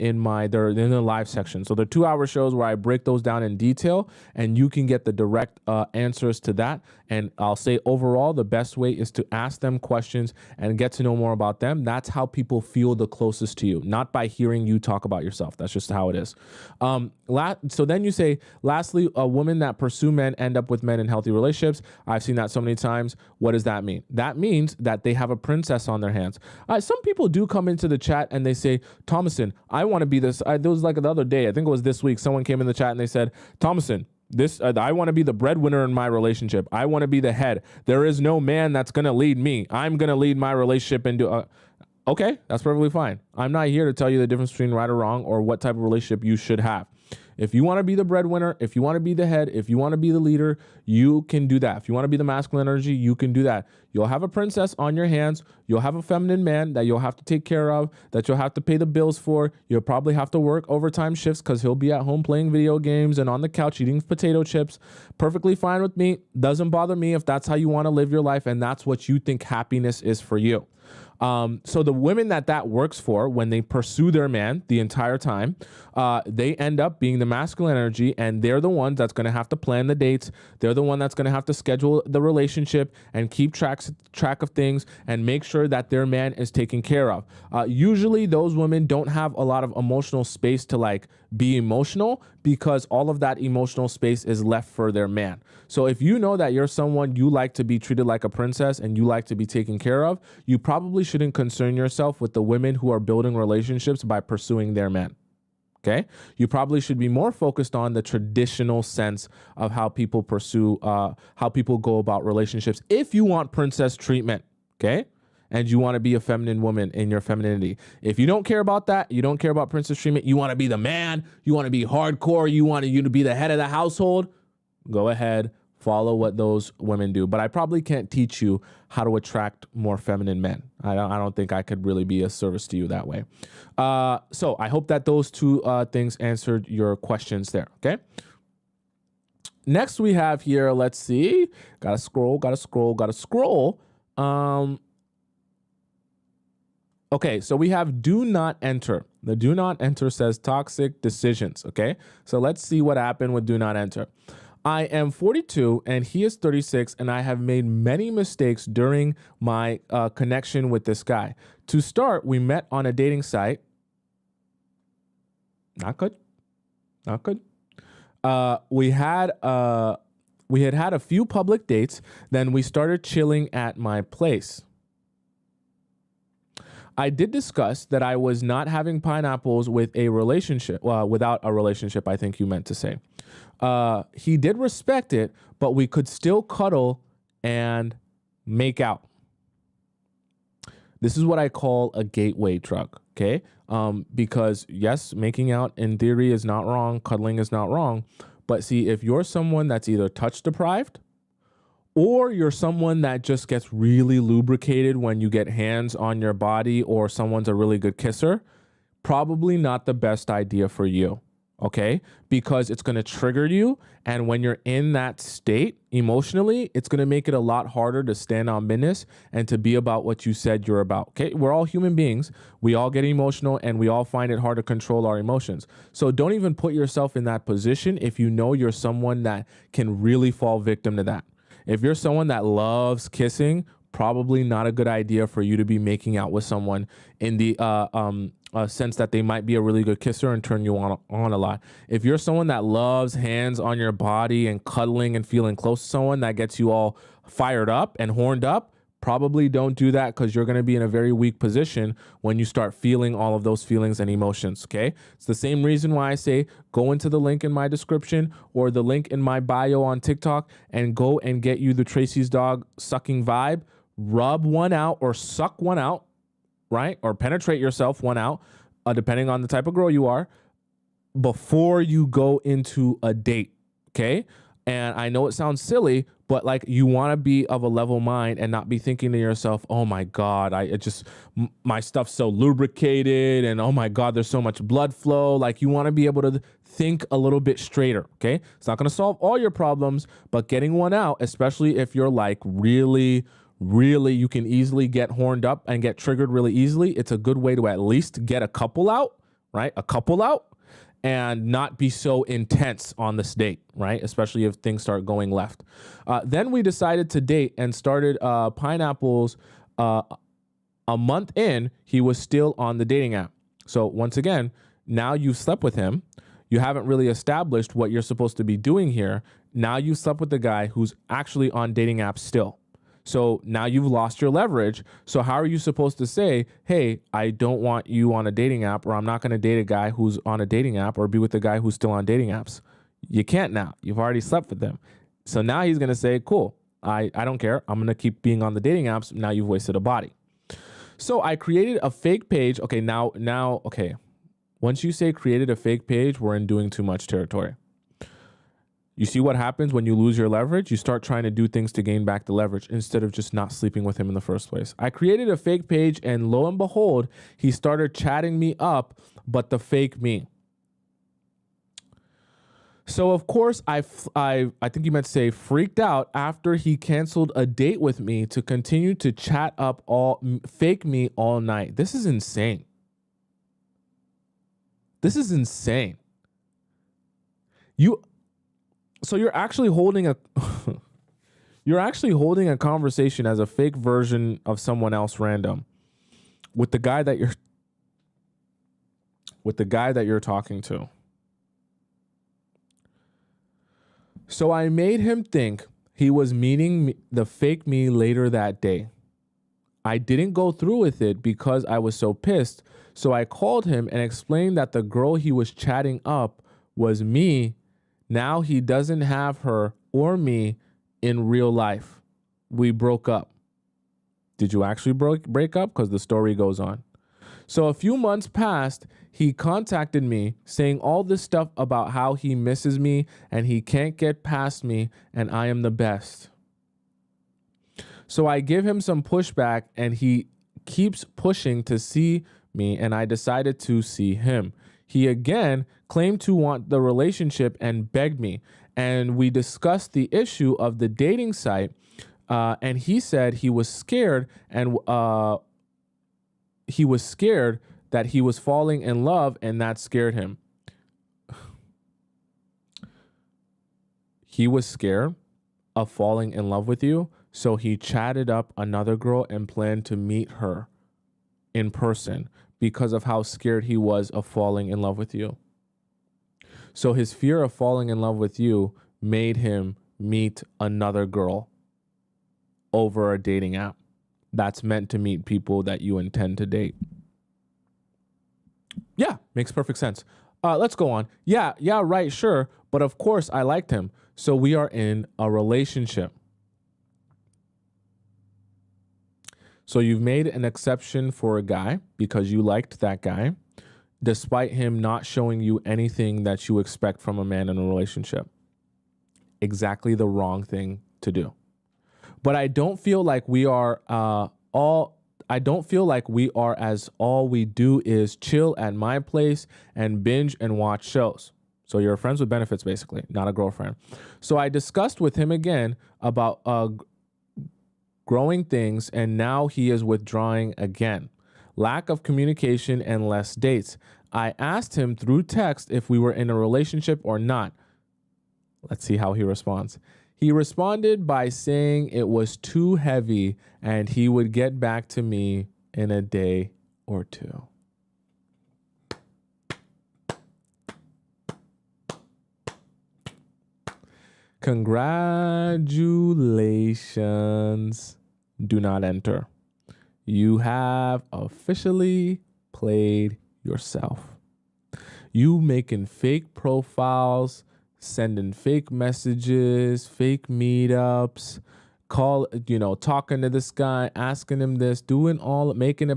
in the live section. So they're 2-hour shows where I break those down in detail, and you can get the direct answers to that. And I'll say overall, the best way is to ask them questions and get to know more about them. That's how people feel the closest to you, not by hearing you talk about yourself. That's just how it is. So then you say, lastly, a woman that pursue men end up with men in healthy relationships. I've seen that so many times. What does that mean? That means that they have a princess on their hands. Some people do come into the chat and they say, Tomisin, I want to be this. There was like the other day, I think it was this week, someone came in the chat and they said, Tomisin, I want to be the breadwinner in my relationship. I want to be the head. There is no man that's going to lead me. I'm going to lead my relationship and do. Okay, that's perfectly fine. I'm not here to tell you the difference between right or wrong or what type of relationship you should have. If you want to be the breadwinner, if you want to be the head, if you want to be the leader, you can do that. If you want to be the masculine energy, you can do that. You'll have a princess on your hands. You'll have a feminine man that you'll have to take care of, that you'll have to pay the bills for. You'll probably have to work overtime shifts because he'll be at home playing video games and on the couch eating potato chips. Perfectly fine with me. Doesn't bother me if that's how you want to live your life and that's what you think happiness is for you. So the women that works for, when they pursue their man the entire time, they end up being the masculine energy, and they're the ones that's going to have to plan the dates. They're the one that's going to have to schedule the relationship and keep track of things and make sure that their man is taken care of. Usually those women don't have a lot of emotional space to like be emotional because all of that emotional space is left for their man. So if you know that you're someone you like to be treated like a princess and you like to be taken care of, you probably shouldn't concern yourself with the women who are building relationships by pursuing their man. Okay. You probably should be more focused on the traditional sense of how people pursue, how people go about relationships. If you want princess treatment. Okay. and you want to be a feminine woman in your femininity. If you don't care about that, you don't care about princess treatment, you want to be the man, you want to be hardcore, you want you to be the head of the household, go ahead, follow what those women do. But I probably can't teach you how to attract more feminine men. I don't think I could really be a service to you that way. So I hope that those two things answered your questions there, okay? Next we have here, let's see. Gotta scroll. Okay, so we have do not enter. The do not enter says toxic decisions, okay? So let's see what happened with do not enter. I am 42 and he is 36, and I have made many mistakes during my connection with this guy. To start, we met on a dating site. Not good. We had a few public dates. Then we started chilling at my place. I did discuss that I was not having pineapples with a relationship, without a relationship, I think you meant to say. He did respect it, but we could still cuddle and make out. This is what I call a gateway drug, okay? Because yes, making out in theory is not wrong, cuddling is not wrong, but see, if you're someone that's either touch deprived, or you're someone that just gets really lubricated when you get hands on your body, or someone's a really good kisser, probably not the best idea for you, okay? Because it's going to trigger you. And when you're in that state emotionally, it's going to make it a lot harder to stand on business and to be about what you said you're about, okay? We're all human beings. We all get emotional and we all find it hard to control our emotions. So don't even put yourself in that position if you know you're someone that can really fall victim to that. If you're someone that loves kissing, probably not a good idea for you to be making out with someone in the sense that they might be a really good kisser and turn you on a lot. If you're someone that loves hands on your body and cuddling and feeling close to someone that gets you all fired up and horned up, probably don't do that, because you're going to be in a very weak position when you start feeling all of those feelings and emotions, okay? It's the same reason why I say go into the link in my description or the link in my bio on TikTok and go and get you the Tracy's Dog sucking vibe. Rub one out or suck one out, right? Or penetrate yourself one out, depending on the type of girl you are, before you go into a date, okay? And I know it sounds silly, but like, you want to be of a level mind and not be thinking to yourself, oh my God, my stuff's so lubricated, and oh my God, there's so much blood flow. Like, you want to be able to think a little bit straighter, okay? It's not going to solve all your problems, but getting one out, especially if you're like really, you can easily get horned up and get triggered really easily. It's a good way to at least get a couple out, right? A couple out, and not be so intense on this date, right? Especially if things start going left. Then we decided to date and started pineapples. A month in, he was still on the dating app. So once again, now you've slept with him. You haven't really established what you're supposed to be doing here. Now you slept with the guy who's actually on dating apps still. So now you've lost your leverage. So how are you supposed to say, hey, I don't want you on a dating app, or I'm not going to date a guy who's on a dating app, or be with a guy who's still on dating apps? You can't now. You've already slept with them. So now he's going to say, cool, I don't care. I'm going to keep being on the dating apps. Now you've wasted a body. So I created a fake page. Okay, okay. Once you say created a fake page, we're in doing too much territory. You see what happens when you lose your leverage? You start trying to do things to gain back the leverage instead of just not sleeping with him in the first place. I created a fake page, and lo and behold, he started chatting me up, but the fake me. So of course, I think you meant to say freaked out after he canceled a date with me to continue to chat up fake me all night. This is insane. This is insane. So you're actually holding a conversation as a fake version of someone else random with the guy that you're talking to. So I made him think he was meeting the fake me later that day. I didn't go through with it because I was so pissed. So I called him and explained that the girl he was chatting up was me. Now he doesn't have her or me in real life. We broke up. did you actually break up? Because the story goes on. So a few months passed. He contacted me saying all this stuff about how he misses me and he can't get past me and I am the best. So I give him some pushback and he keeps pushing to see me, and I decided to see him. He again claimed to want the relationship and begged me. And we discussed the issue of the dating site. And he said he was scared and he was scared that he was falling in love and that scared him. He was scared of falling in love with you. So he chatted up another girl and planned to meet her in person because of how scared he was of falling in love with you. So his fear of falling in love with you made him meet another girl over a dating app that's meant to meet people that you intend to date. Yeah, makes perfect sense. Let's go on. Yeah, right, sure. But of course, I liked him. So we are in a relationship. So you've made an exception for a guy because you liked that guy, despite him not showing you anything that you expect from a man in a relationship. Exactly the wrong thing to do. But I don't feel like we are all we do is chill at my place and binge and watch shows. So you're friends with benefits, basically, not a girlfriend. So I discussed with him again about growing things, and now he is withdrawing again. Lack of communication and less dates. I asked him through text if we were in a relationship or not. Let's see how he responds. He responded by saying it was too heavy and he would get back to me in a day or two. Congratulations. Do not enter. You have officially played yourself. You making fake profiles, sending fake messages, fake meetups, talking to this guy, asking him this, making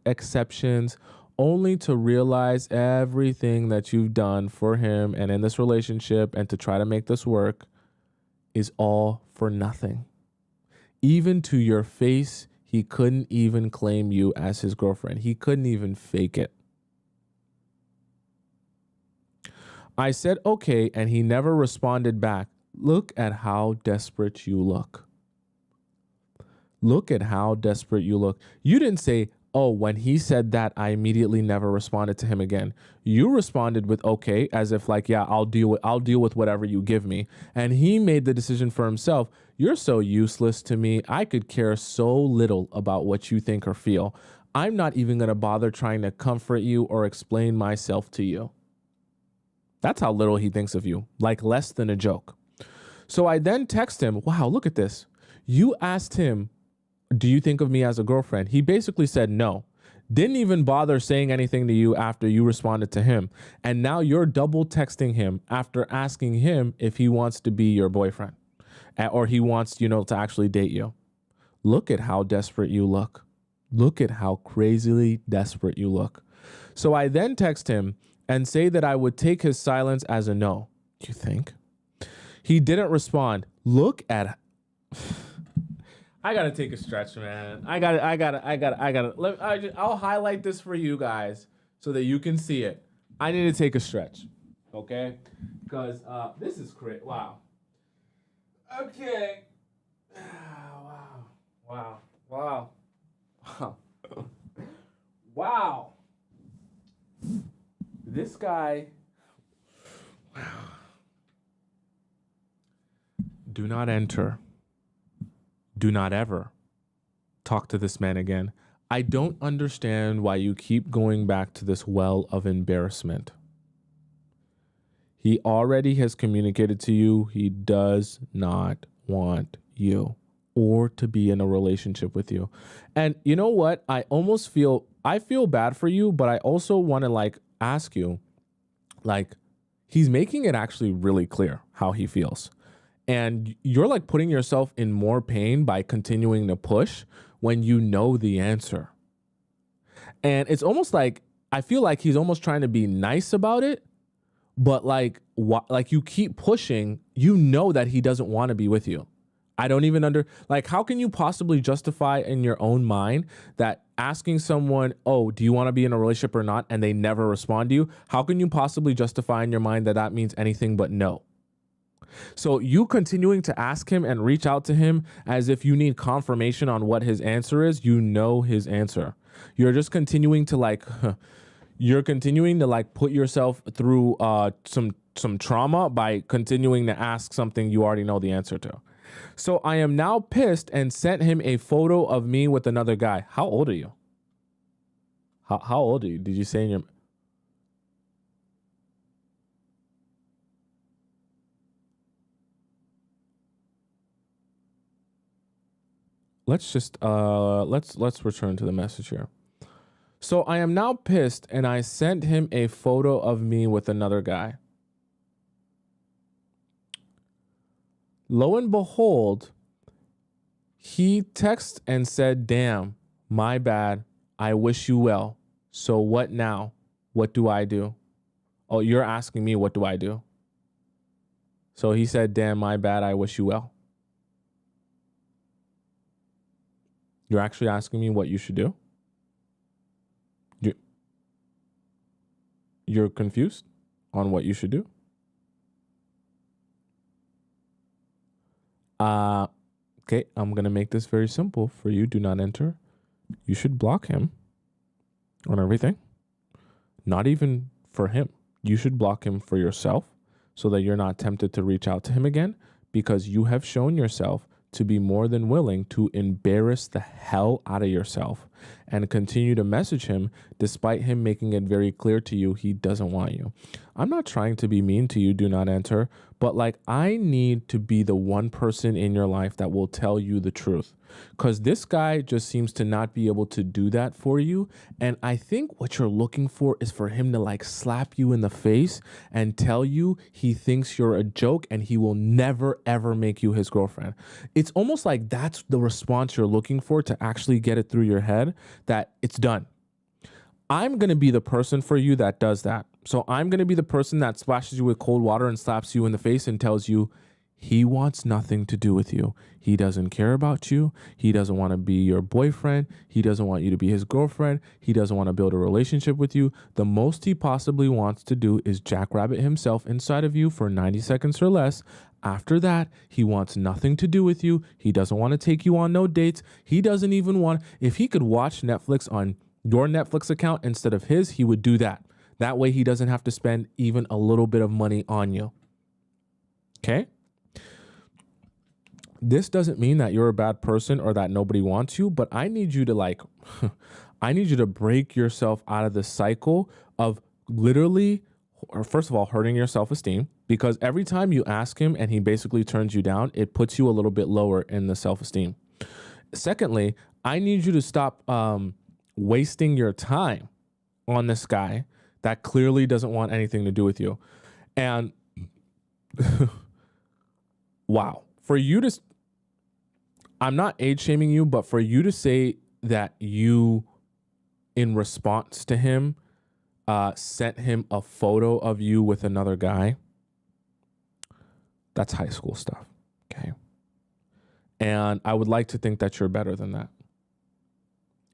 exceptions, only to realize everything that you've done for him and in this relationship and to try to make this work is all for nothing. Even to your face, he couldn't even claim you as his girlfriend. He couldn't even fake it. I said, okay, and he never responded back. Look at how desperate you look. Look at how desperate you look. You didn't say, oh, when he said that, I immediately never responded to him again. You responded with okay, as if like, yeah, I'll deal with whatever you give me. And he made the decision for himself. You're so useless to me. I could care so little about what you think or feel. I'm not even going to bother trying to comfort you or explain myself to you. That's how little he thinks of you, like less than a joke. So I then text him, wow, look at this. You asked him, do you think of me as a girlfriend? He basically said no. Didn't even bother saying anything to you after you responded to him. And now you're double texting him after asking him if he wants to be your boyfriend or he wants, to actually date you. Look at how desperate you look. Look at how crazily desperate you look. So I then text him and say that I would take his silence as a no. You think? He didn't respond. Look at... I gotta take a stretch, man. I'll highlight this for you guys so that you can see it. I need to take a stretch, okay? Because this is great. Wow. Okay. Wow. Wow. This guy. Do not enter. Do not ever talk to this man again. I don't understand why you keep going back to this well of embarrassment. He already has communicated to you he does not want you or to be in a relationship with you. And you know what? I feel bad for you, but I also want to ask you, he's making it actually really clear how he feels. And you're putting yourself in more pain by continuing to push when you know the answer. And it's almost like, I feel like he's almost trying to be nice about it, but like you keep pushing, you know that he doesn't want to be with you. I don't even like, how can you possibly justify in your own mind that asking someone, oh, do you want to be in a relationship or not? And they never respond to you. How can you possibly justify in your mind that that means anything but no? So you continuing to ask him and reach out to him as if you need confirmation on what his answer is, you know his answer. You're just continuing to like, put yourself through some trauma by continuing to ask something you already know the answer to. So I am now pissed and sent him a photo of me with another guy. How old are you? How old are you? Did you say in your... Let's just let's return to the message here. So I am now pissed and I sent him a photo of me with another guy. Lo and behold, he texted and said, damn, my bad. I wish you well. So what now? What do I do? Oh, you're asking me, what do I do? So he said, damn, my bad. I wish you well. You're actually asking me what you should do? You're confused on what you should do? Okay, I'm going to make this very simple for you. Do not enter. You should block him on everything. Not even for him. You should block him for yourself so that you're not tempted to reach out to him again, because you have shown yourself to be more than willing to embarrass the hell out of yourself and continue to message him despite him making it very clear to you he doesn't want you. I'm not trying to be mean to you, do not enter, but like, I need to be the one person in your life that will tell you the truth, because this guy just seems to not be able to do that for you. And I think what you're looking for is for him to like slap you in the face and tell you he thinks you're a joke and he will never ever make you his girlfriend. It's almost like that's the response you're looking for to actually get it through your head that it's done. I'm going to be the person for you that does that. So I'm going to be the person that splashes you with cold water and slaps you in the face and tells you he wants nothing to do with you. He doesn't care about you. He doesn't want to be your boyfriend. He doesn't want you to be his girlfriend. He doesn't want to build a relationship with you. The most he possibly wants to do is jackrabbit himself inside of you for 90 seconds or less. After that, he wants nothing to do with you. He doesn't want to take you on no dates. He doesn't even want, if he could watch Netflix on your Netflix account instead of his, he would do that. That way he doesn't have to spend even a little bit of money on you. Okay? This doesn't mean that you're a bad person or that nobody wants you, but I need you to like, I need you to break yourself out of the cycle of literally, or first of all, hurting your self-esteem, because every time you ask him and he basically turns you down, it puts you a little bit lower in the self-esteem. Secondly, I need you to stop wasting your time on this guy that clearly doesn't want anything to do with you. And wow, for you to, I'm not age shaming you, but for you to say that you, in response to him, sent him a photo of you with another guy, that's high school stuff. Okay. And I would like to think that you're better than that.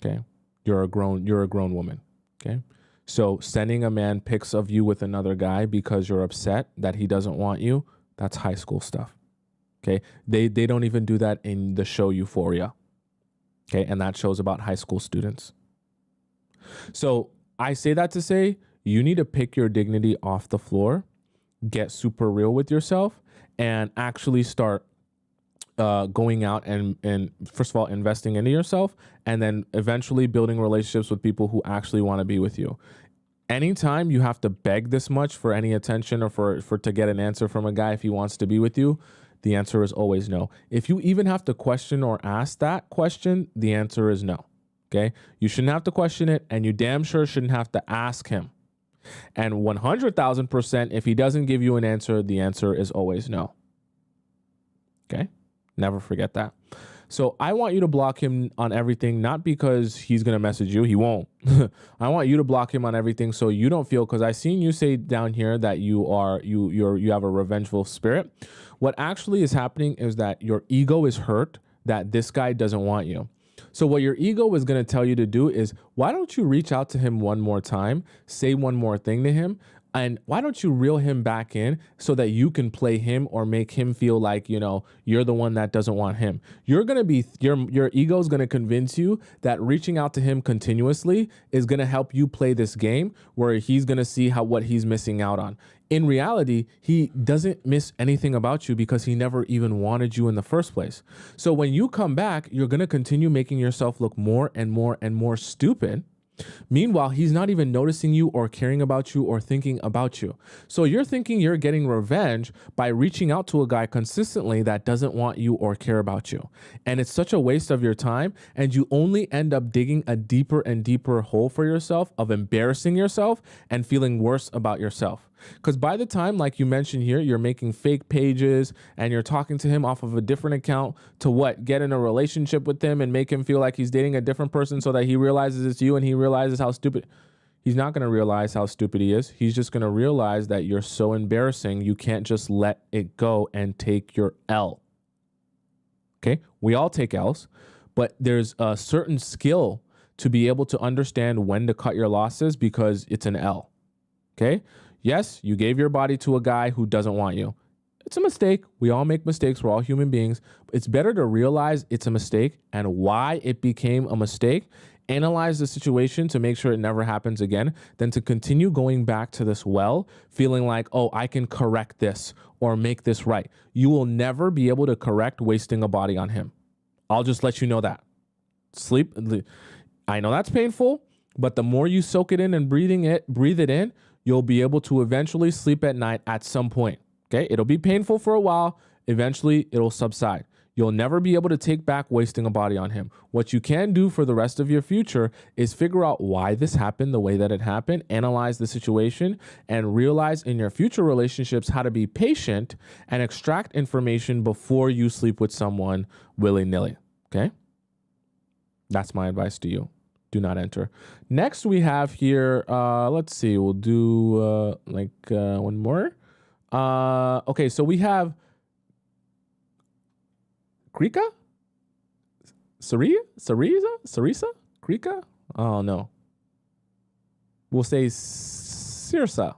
Okay. You're a grown woman. Okay. So sending a man pics of you with another guy because you're upset that he doesn't want you, that's high school stuff. Okay. They don't even do that in the show Euphoria. Okay. And that show's about high school students. So I say that to say you need to pick your dignity off the floor, get super real with yourself, and actually start going out and first of all, investing into yourself, and then eventually building relationships with people who actually want to be with you. Anytime you have to beg this much for any attention or for to get an answer from a guy if he wants to be with you, the answer is always no. If you even have to question or ask that question, the answer is no. Okay? You shouldn't have to question it, and you damn sure shouldn't have to ask him. And 100,000%, if he doesn't give you an answer, the answer is always no. Okay? Never forget that. So I want you to block him on everything, not because he's going to message you. He won't. I want you to block him on everything so you don't feel, because I seen you say down here that you have a revengeful spirit. What actually is happening is that your ego is hurt that this guy doesn't want you. So what your ego is going to tell you to do is, why don't you reach out to him one more time, say one more thing to him, and why don't you reel him back in so that you can play him or make him feel like, you're the one that doesn't want him. You're going to be, your ego is going to convince you that reaching out to him continuously is going to help you play this game where he's going to see what he's missing out on. In reality, he doesn't miss anything about you because he never even wanted you in the first place. So when you come back, you're going to continue making yourself look more and more and more stupid. Meanwhile, he's not even noticing you or caring about you or thinking about you. So you're thinking you're getting revenge by reaching out to a guy consistently that doesn't want you or care about you. And it's such a waste of your time. And you only end up digging a deeper and deeper hole for yourself of embarrassing yourself and feeling worse about yourself. Because by the time, like you mentioned here, you're making fake pages and you're talking to him off of a different account to what? Get in a relationship with him and make him feel like he's dating a different person so that he realizes it's you and he realizes how stupid. He's not going to realize how stupid he is. He's just going to realize that you're so embarrassing, you can't just let it go and take your L. Okay? We all take L's, but there's a certain skill to be able to understand when to cut your losses because it's an L. Okay? Yes, you gave your body to a guy who doesn't want you. It's a mistake. We all make mistakes. We're all human beings. It's better to realize it's a mistake and why it became a mistake, analyze the situation to make sure it never happens again, than to continue going back to this well, feeling like, oh, I can correct this or make this right. You will never be able to correct wasting a body on him. I'll just let you know that. Sleep. I know that's painful, but the more you soak it in and breathe it in, you'll be able to eventually sleep at night at some point. Okay? It'll be painful for a while. Eventually, it'll subside. You'll never be able to take back wasting a body on him. What you can do for the rest of your future is figure out why this happened the way that it happened, analyze the situation, and realize in your future relationships how to be patient and extract information before you sleep with someone willy-nilly. Okay? That's my advice to you. Do not enter. Next, we have here, let's see, we'll do one more. Okay, so we have Krika? Sarisa? Krika? Oh, no. We'll say Sirsa.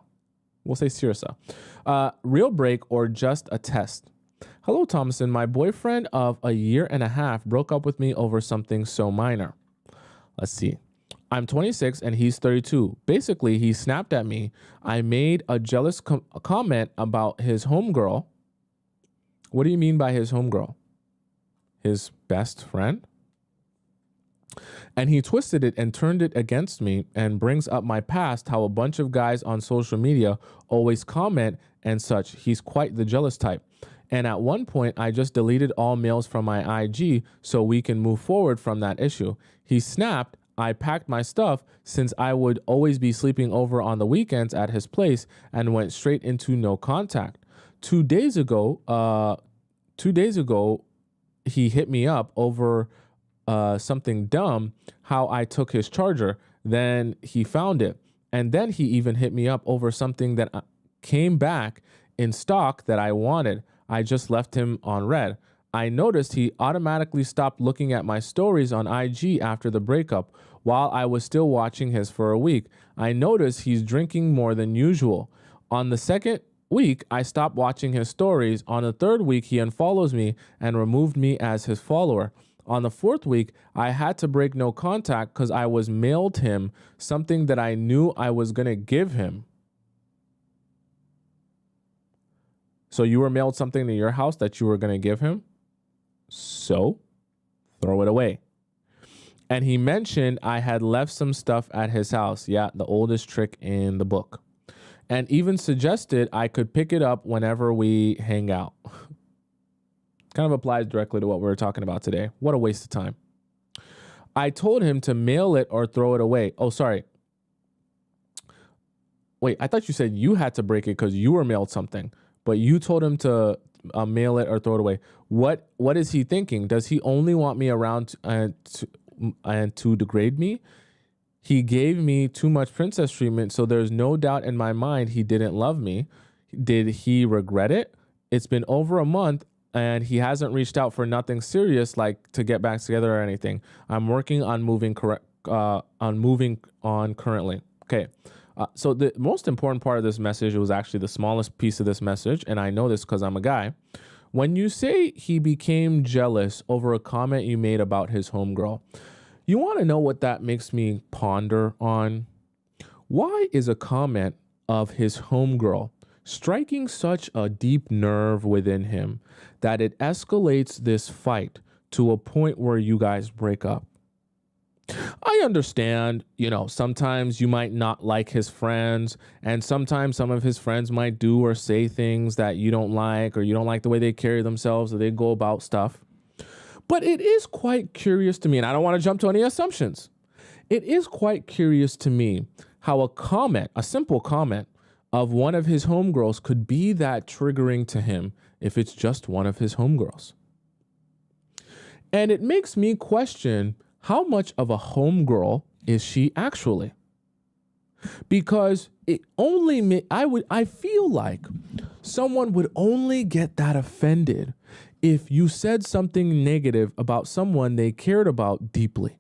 Real break or just a test? Hello, Tomisin. My boyfriend of a year and a half broke up with me over something so minor. Let's see. I'm 26 and he's 32. Basically, he snapped at me. I made a jealous comment about his homegirl. What do you mean by his homegirl? His best friend? And he twisted it and turned it against me and brings up my past, how a bunch of guys on social media always comment and such. He's quite the jealous type. And at one point, I just deleted all mails from my IG so we can move forward from that issue. He snapped. I packed my stuff since I would always be sleeping over on the weekends at his place and went straight into no contact. 2 days ago, he hit me up over something dumb, how I took his charger. Then he found it. And then he even hit me up over something that came back in stock that I wanted. I just left him on red. I noticed he automatically stopped looking at my stories on IG after the breakup while I was still watching his for a week. I noticed he's drinking more than usual. On the second week, I stopped watching his stories. On the third week, he unfollows me and removed me as his follower. On the fourth week, I had to break no contact because I was mailed him something that I knew I was going to give him. So you were mailed something to your house that you were going to give him? So throw it away. And he mentioned I had left some stuff at his house. Yeah, the oldest trick in the book. And even suggested I could pick it up whenever we hang out. Kind of applies directly to what we were talking about today. What a waste of time. I told him to mail it or throw it away. Oh, sorry. Wait, I thought you said you had to break it because you were mailed something. But you told him to mail it or throw it away. What is he thinking? Does he only want me around to degrade me? He gave me too much princess treatment, so there's no doubt in my mind he didn't love me. Did he regret it? It's been over a month and he hasn't reached out for nothing serious, like to get back together or anything. I'm working on moving on currently. Okay. So the most important part of this message, it was actually the smallest piece of this message, and I know this because I'm a guy. When you say he became jealous over a comment you made about his homegirl, you want to know what that makes me ponder on? Why is a comment of his homegirl striking such a deep nerve within him that it escalates this fight to a point where you guys break up? I understand, sometimes you might not like his friends, and sometimes some of his friends might do or say things that you don't like, or you don't like the way they carry themselves or they go about stuff. But it is quite curious to me, and I don't want to jump to any assumptions. It is quite curious to me how a simple comment of one of his homegirls could be that triggering to him if it's just one of his homegirls. And it makes me question, how much of a homegirl is she actually? Because I feel like someone would only get that offended if you said something negative about someone they cared about deeply.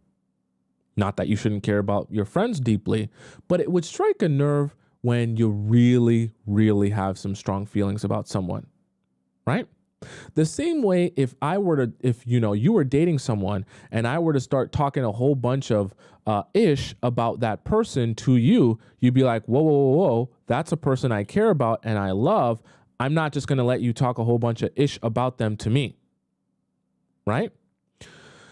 Not that you shouldn't care about your friends deeply, but it would strike a nerve when you really, really have some strong feelings about someone, right? The same way if you were dating someone and I were to start talking a whole bunch of ish about that person to you, you'd be like, whoa, whoa, whoa, whoa, that's a person I care about and I love. I'm not just going to let you talk a whole bunch of ish about them to me, right?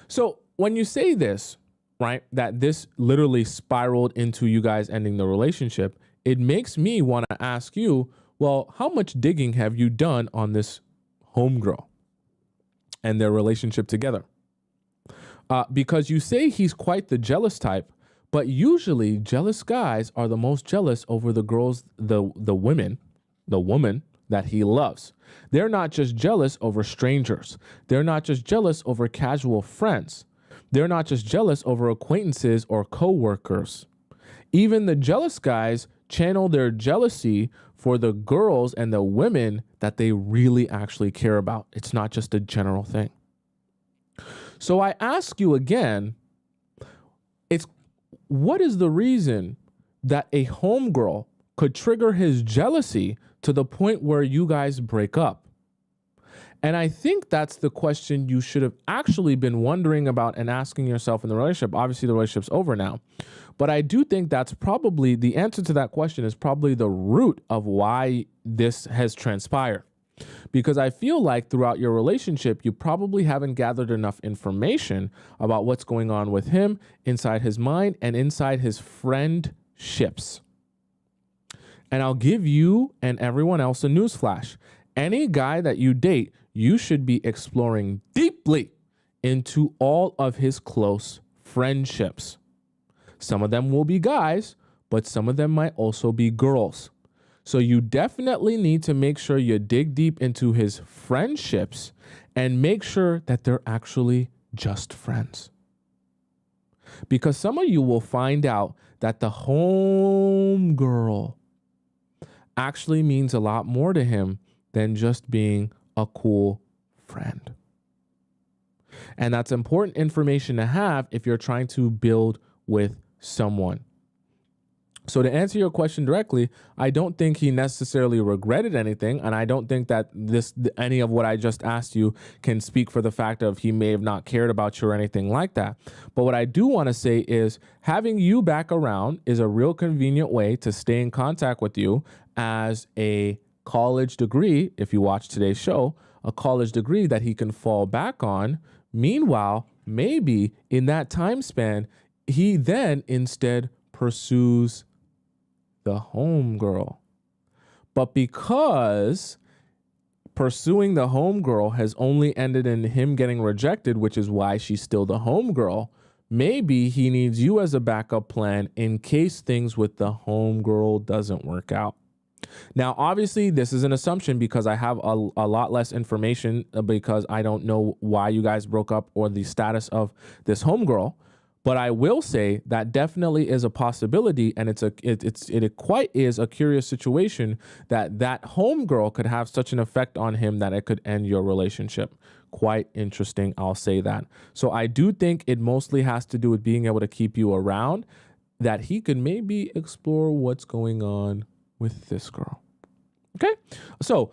So when you say this, right, that this literally spiraled into you guys ending the relationship, it makes me want to ask you, well, how much digging have you done on this homegirl and their relationship together? Because you say he's quite the jealous type, but usually jealous guys are the most jealous over the girls, the woman that he loves. They're not just jealous over strangers. They're not just jealous over casual friends. They're not just jealous over acquaintances or coworkers. Even the jealous guys channel their jealousy for the girls and the women that they really actually care about. It's not just a general thing. So I ask you again, what is the reason that a homegirl could trigger his jealousy to the point where you guys break up? And I think that's the question you should have actually been wondering about and asking yourself in the relationship. Obviously, the relationship's over now. But I do think that's probably the answer to that question is probably the root of why this has transpired. Because I feel like throughout your relationship, you probably haven't gathered enough information about what's going on with him inside his mind and inside his friendships. And I'll give you and everyone else a newsflash. Any guy that you date, you should be exploring deeply into all of his close friendships. Some of them will be guys, but some of them might also be girls. So you definitely need to make sure you dig deep into his friendships and make sure that they're actually just friends. Because some of you will find out that the home girl actually means a lot more to him than just being a cool friend. And that's important information to have if you're trying to build with someone. So to answer your question directly, I don't think he necessarily regretted anything, and I don't think that any of what I just asked you can speak for the fact of he may have not cared about you or anything like that. But what I do want to say is having you back around is a real convenient way to stay in contact with you as a college degree, if you watch today's show, a college degree that he can fall back on. Meanwhile, maybe in that time span, he then instead pursues the homegirl. But because pursuing the homegirl has only ended in him getting rejected, which is why she's still the homegirl, maybe he needs you as a backup plan in case things with the homegirl doesn't work out. Now, obviously, this is an assumption because I have a lot less information because I don't know why you guys broke up or the status of this homegirl. But I will say that definitely is a possibility, and it quite is a curious situation that homegirl could have such an effect on him that it could end your relationship. Quite interesting, I'll say that. So I do think it mostly has to do with being able to keep you around, that he could maybe explore what's going on with this girl. Okay, so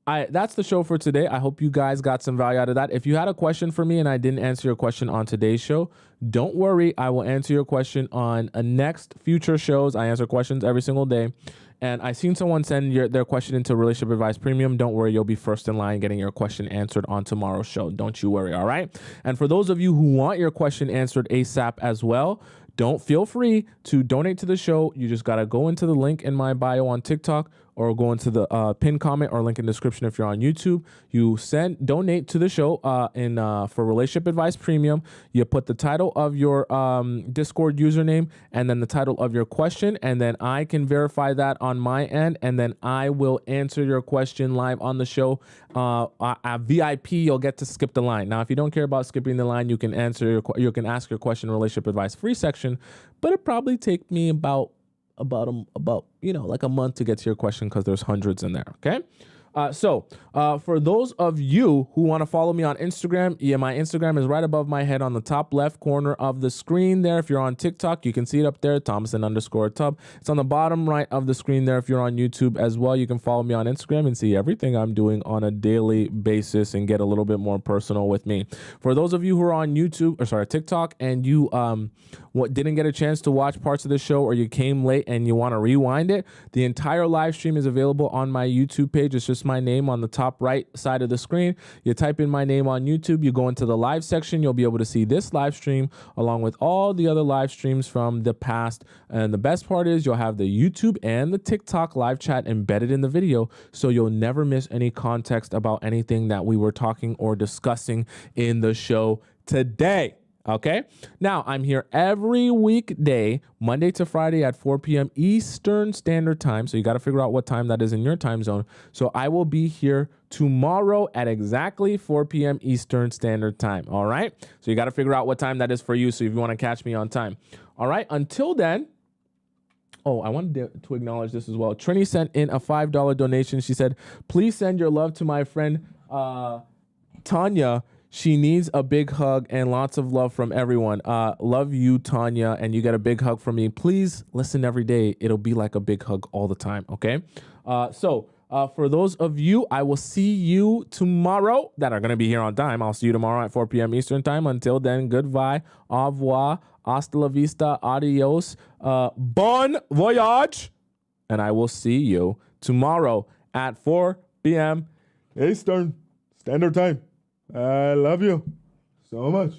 that's the show for today. I hope you guys got some value out of that. If you had a question for me and I didn't answer your question on today's show, don't worry. I will answer your question on next future shows. I answer questions every single day. And I seen someone send their question into Relationship Advice Premium. Don't worry, you'll be first in line getting your question answered on tomorrow's show. Don't you worry, all right? And for those of you who want your question answered ASAP as well, don't feel free to donate to the show. You just got to go into the link in my bio on TikTok or go into the pinned comment or link in the description if you're on YouTube. You donate to the show for Relationship Advice Premium. You put the title of your Discord username and then the title of your question, and then I can verify that on my end, and then I will answer your question live on the show. At VIP, you'll get to skip the line. Now, if you don't care about skipping the line, you can ask your question in Relationship Advice free section, but it probably take me about like a month to get to your question because there's hundreds in there. Okay. So for those of you who want to follow me on Instagram, my Instagram is right above my head on the top left corner of the screen there. If you're on TikTok, you can see it up there, Tomisin_Atub. It's on the bottom right of the screen there. If you're on YouTube as well, you can follow me on Instagram and see everything I'm doing on a daily basis and get a little bit more personal with me. For those of you who are on TikTok, and you didn't get a chance to watch parts of the show, or you came late and you want to rewind it, the entire live stream is available on my YouTube page. It's just my name on the top right side of the screen. You type in my name on YouTube, you go into the live section, you'll be able to see this live stream along with all the other live streams from the past. And the best part is you'll have the YouTube and the TikTok live chat embedded in the video, so you'll never miss any context about anything that we were talking or discussing in the show today. Okay. Now, I'm here every weekday, Monday to Friday at 4 p.m. Eastern Standard Time. So you got to figure out what time that is in your time zone. So I will be here tomorrow at exactly 4 p.m. Eastern Standard Time. All right. So you got to figure out what time that is for you. So if you want to catch me on time. All right. Until then. Oh, I wanted to acknowledge this as well. Trini sent in a $5 donation. She said, please send your love to my friend Tanya. She needs a big hug and lots of love from everyone. Love you, Tanya, and you get a big hug from me. Please listen every day. It'll be like a big hug all the time, okay? For those of you, I will see you tomorrow that are going to be here on time. I'll see you tomorrow at 4 p.m. Eastern Time. Until then, goodbye, au revoir, hasta la vista, adios, bon voyage, and I will see you tomorrow at 4 p.m. Eastern Standard Time. I love you so much.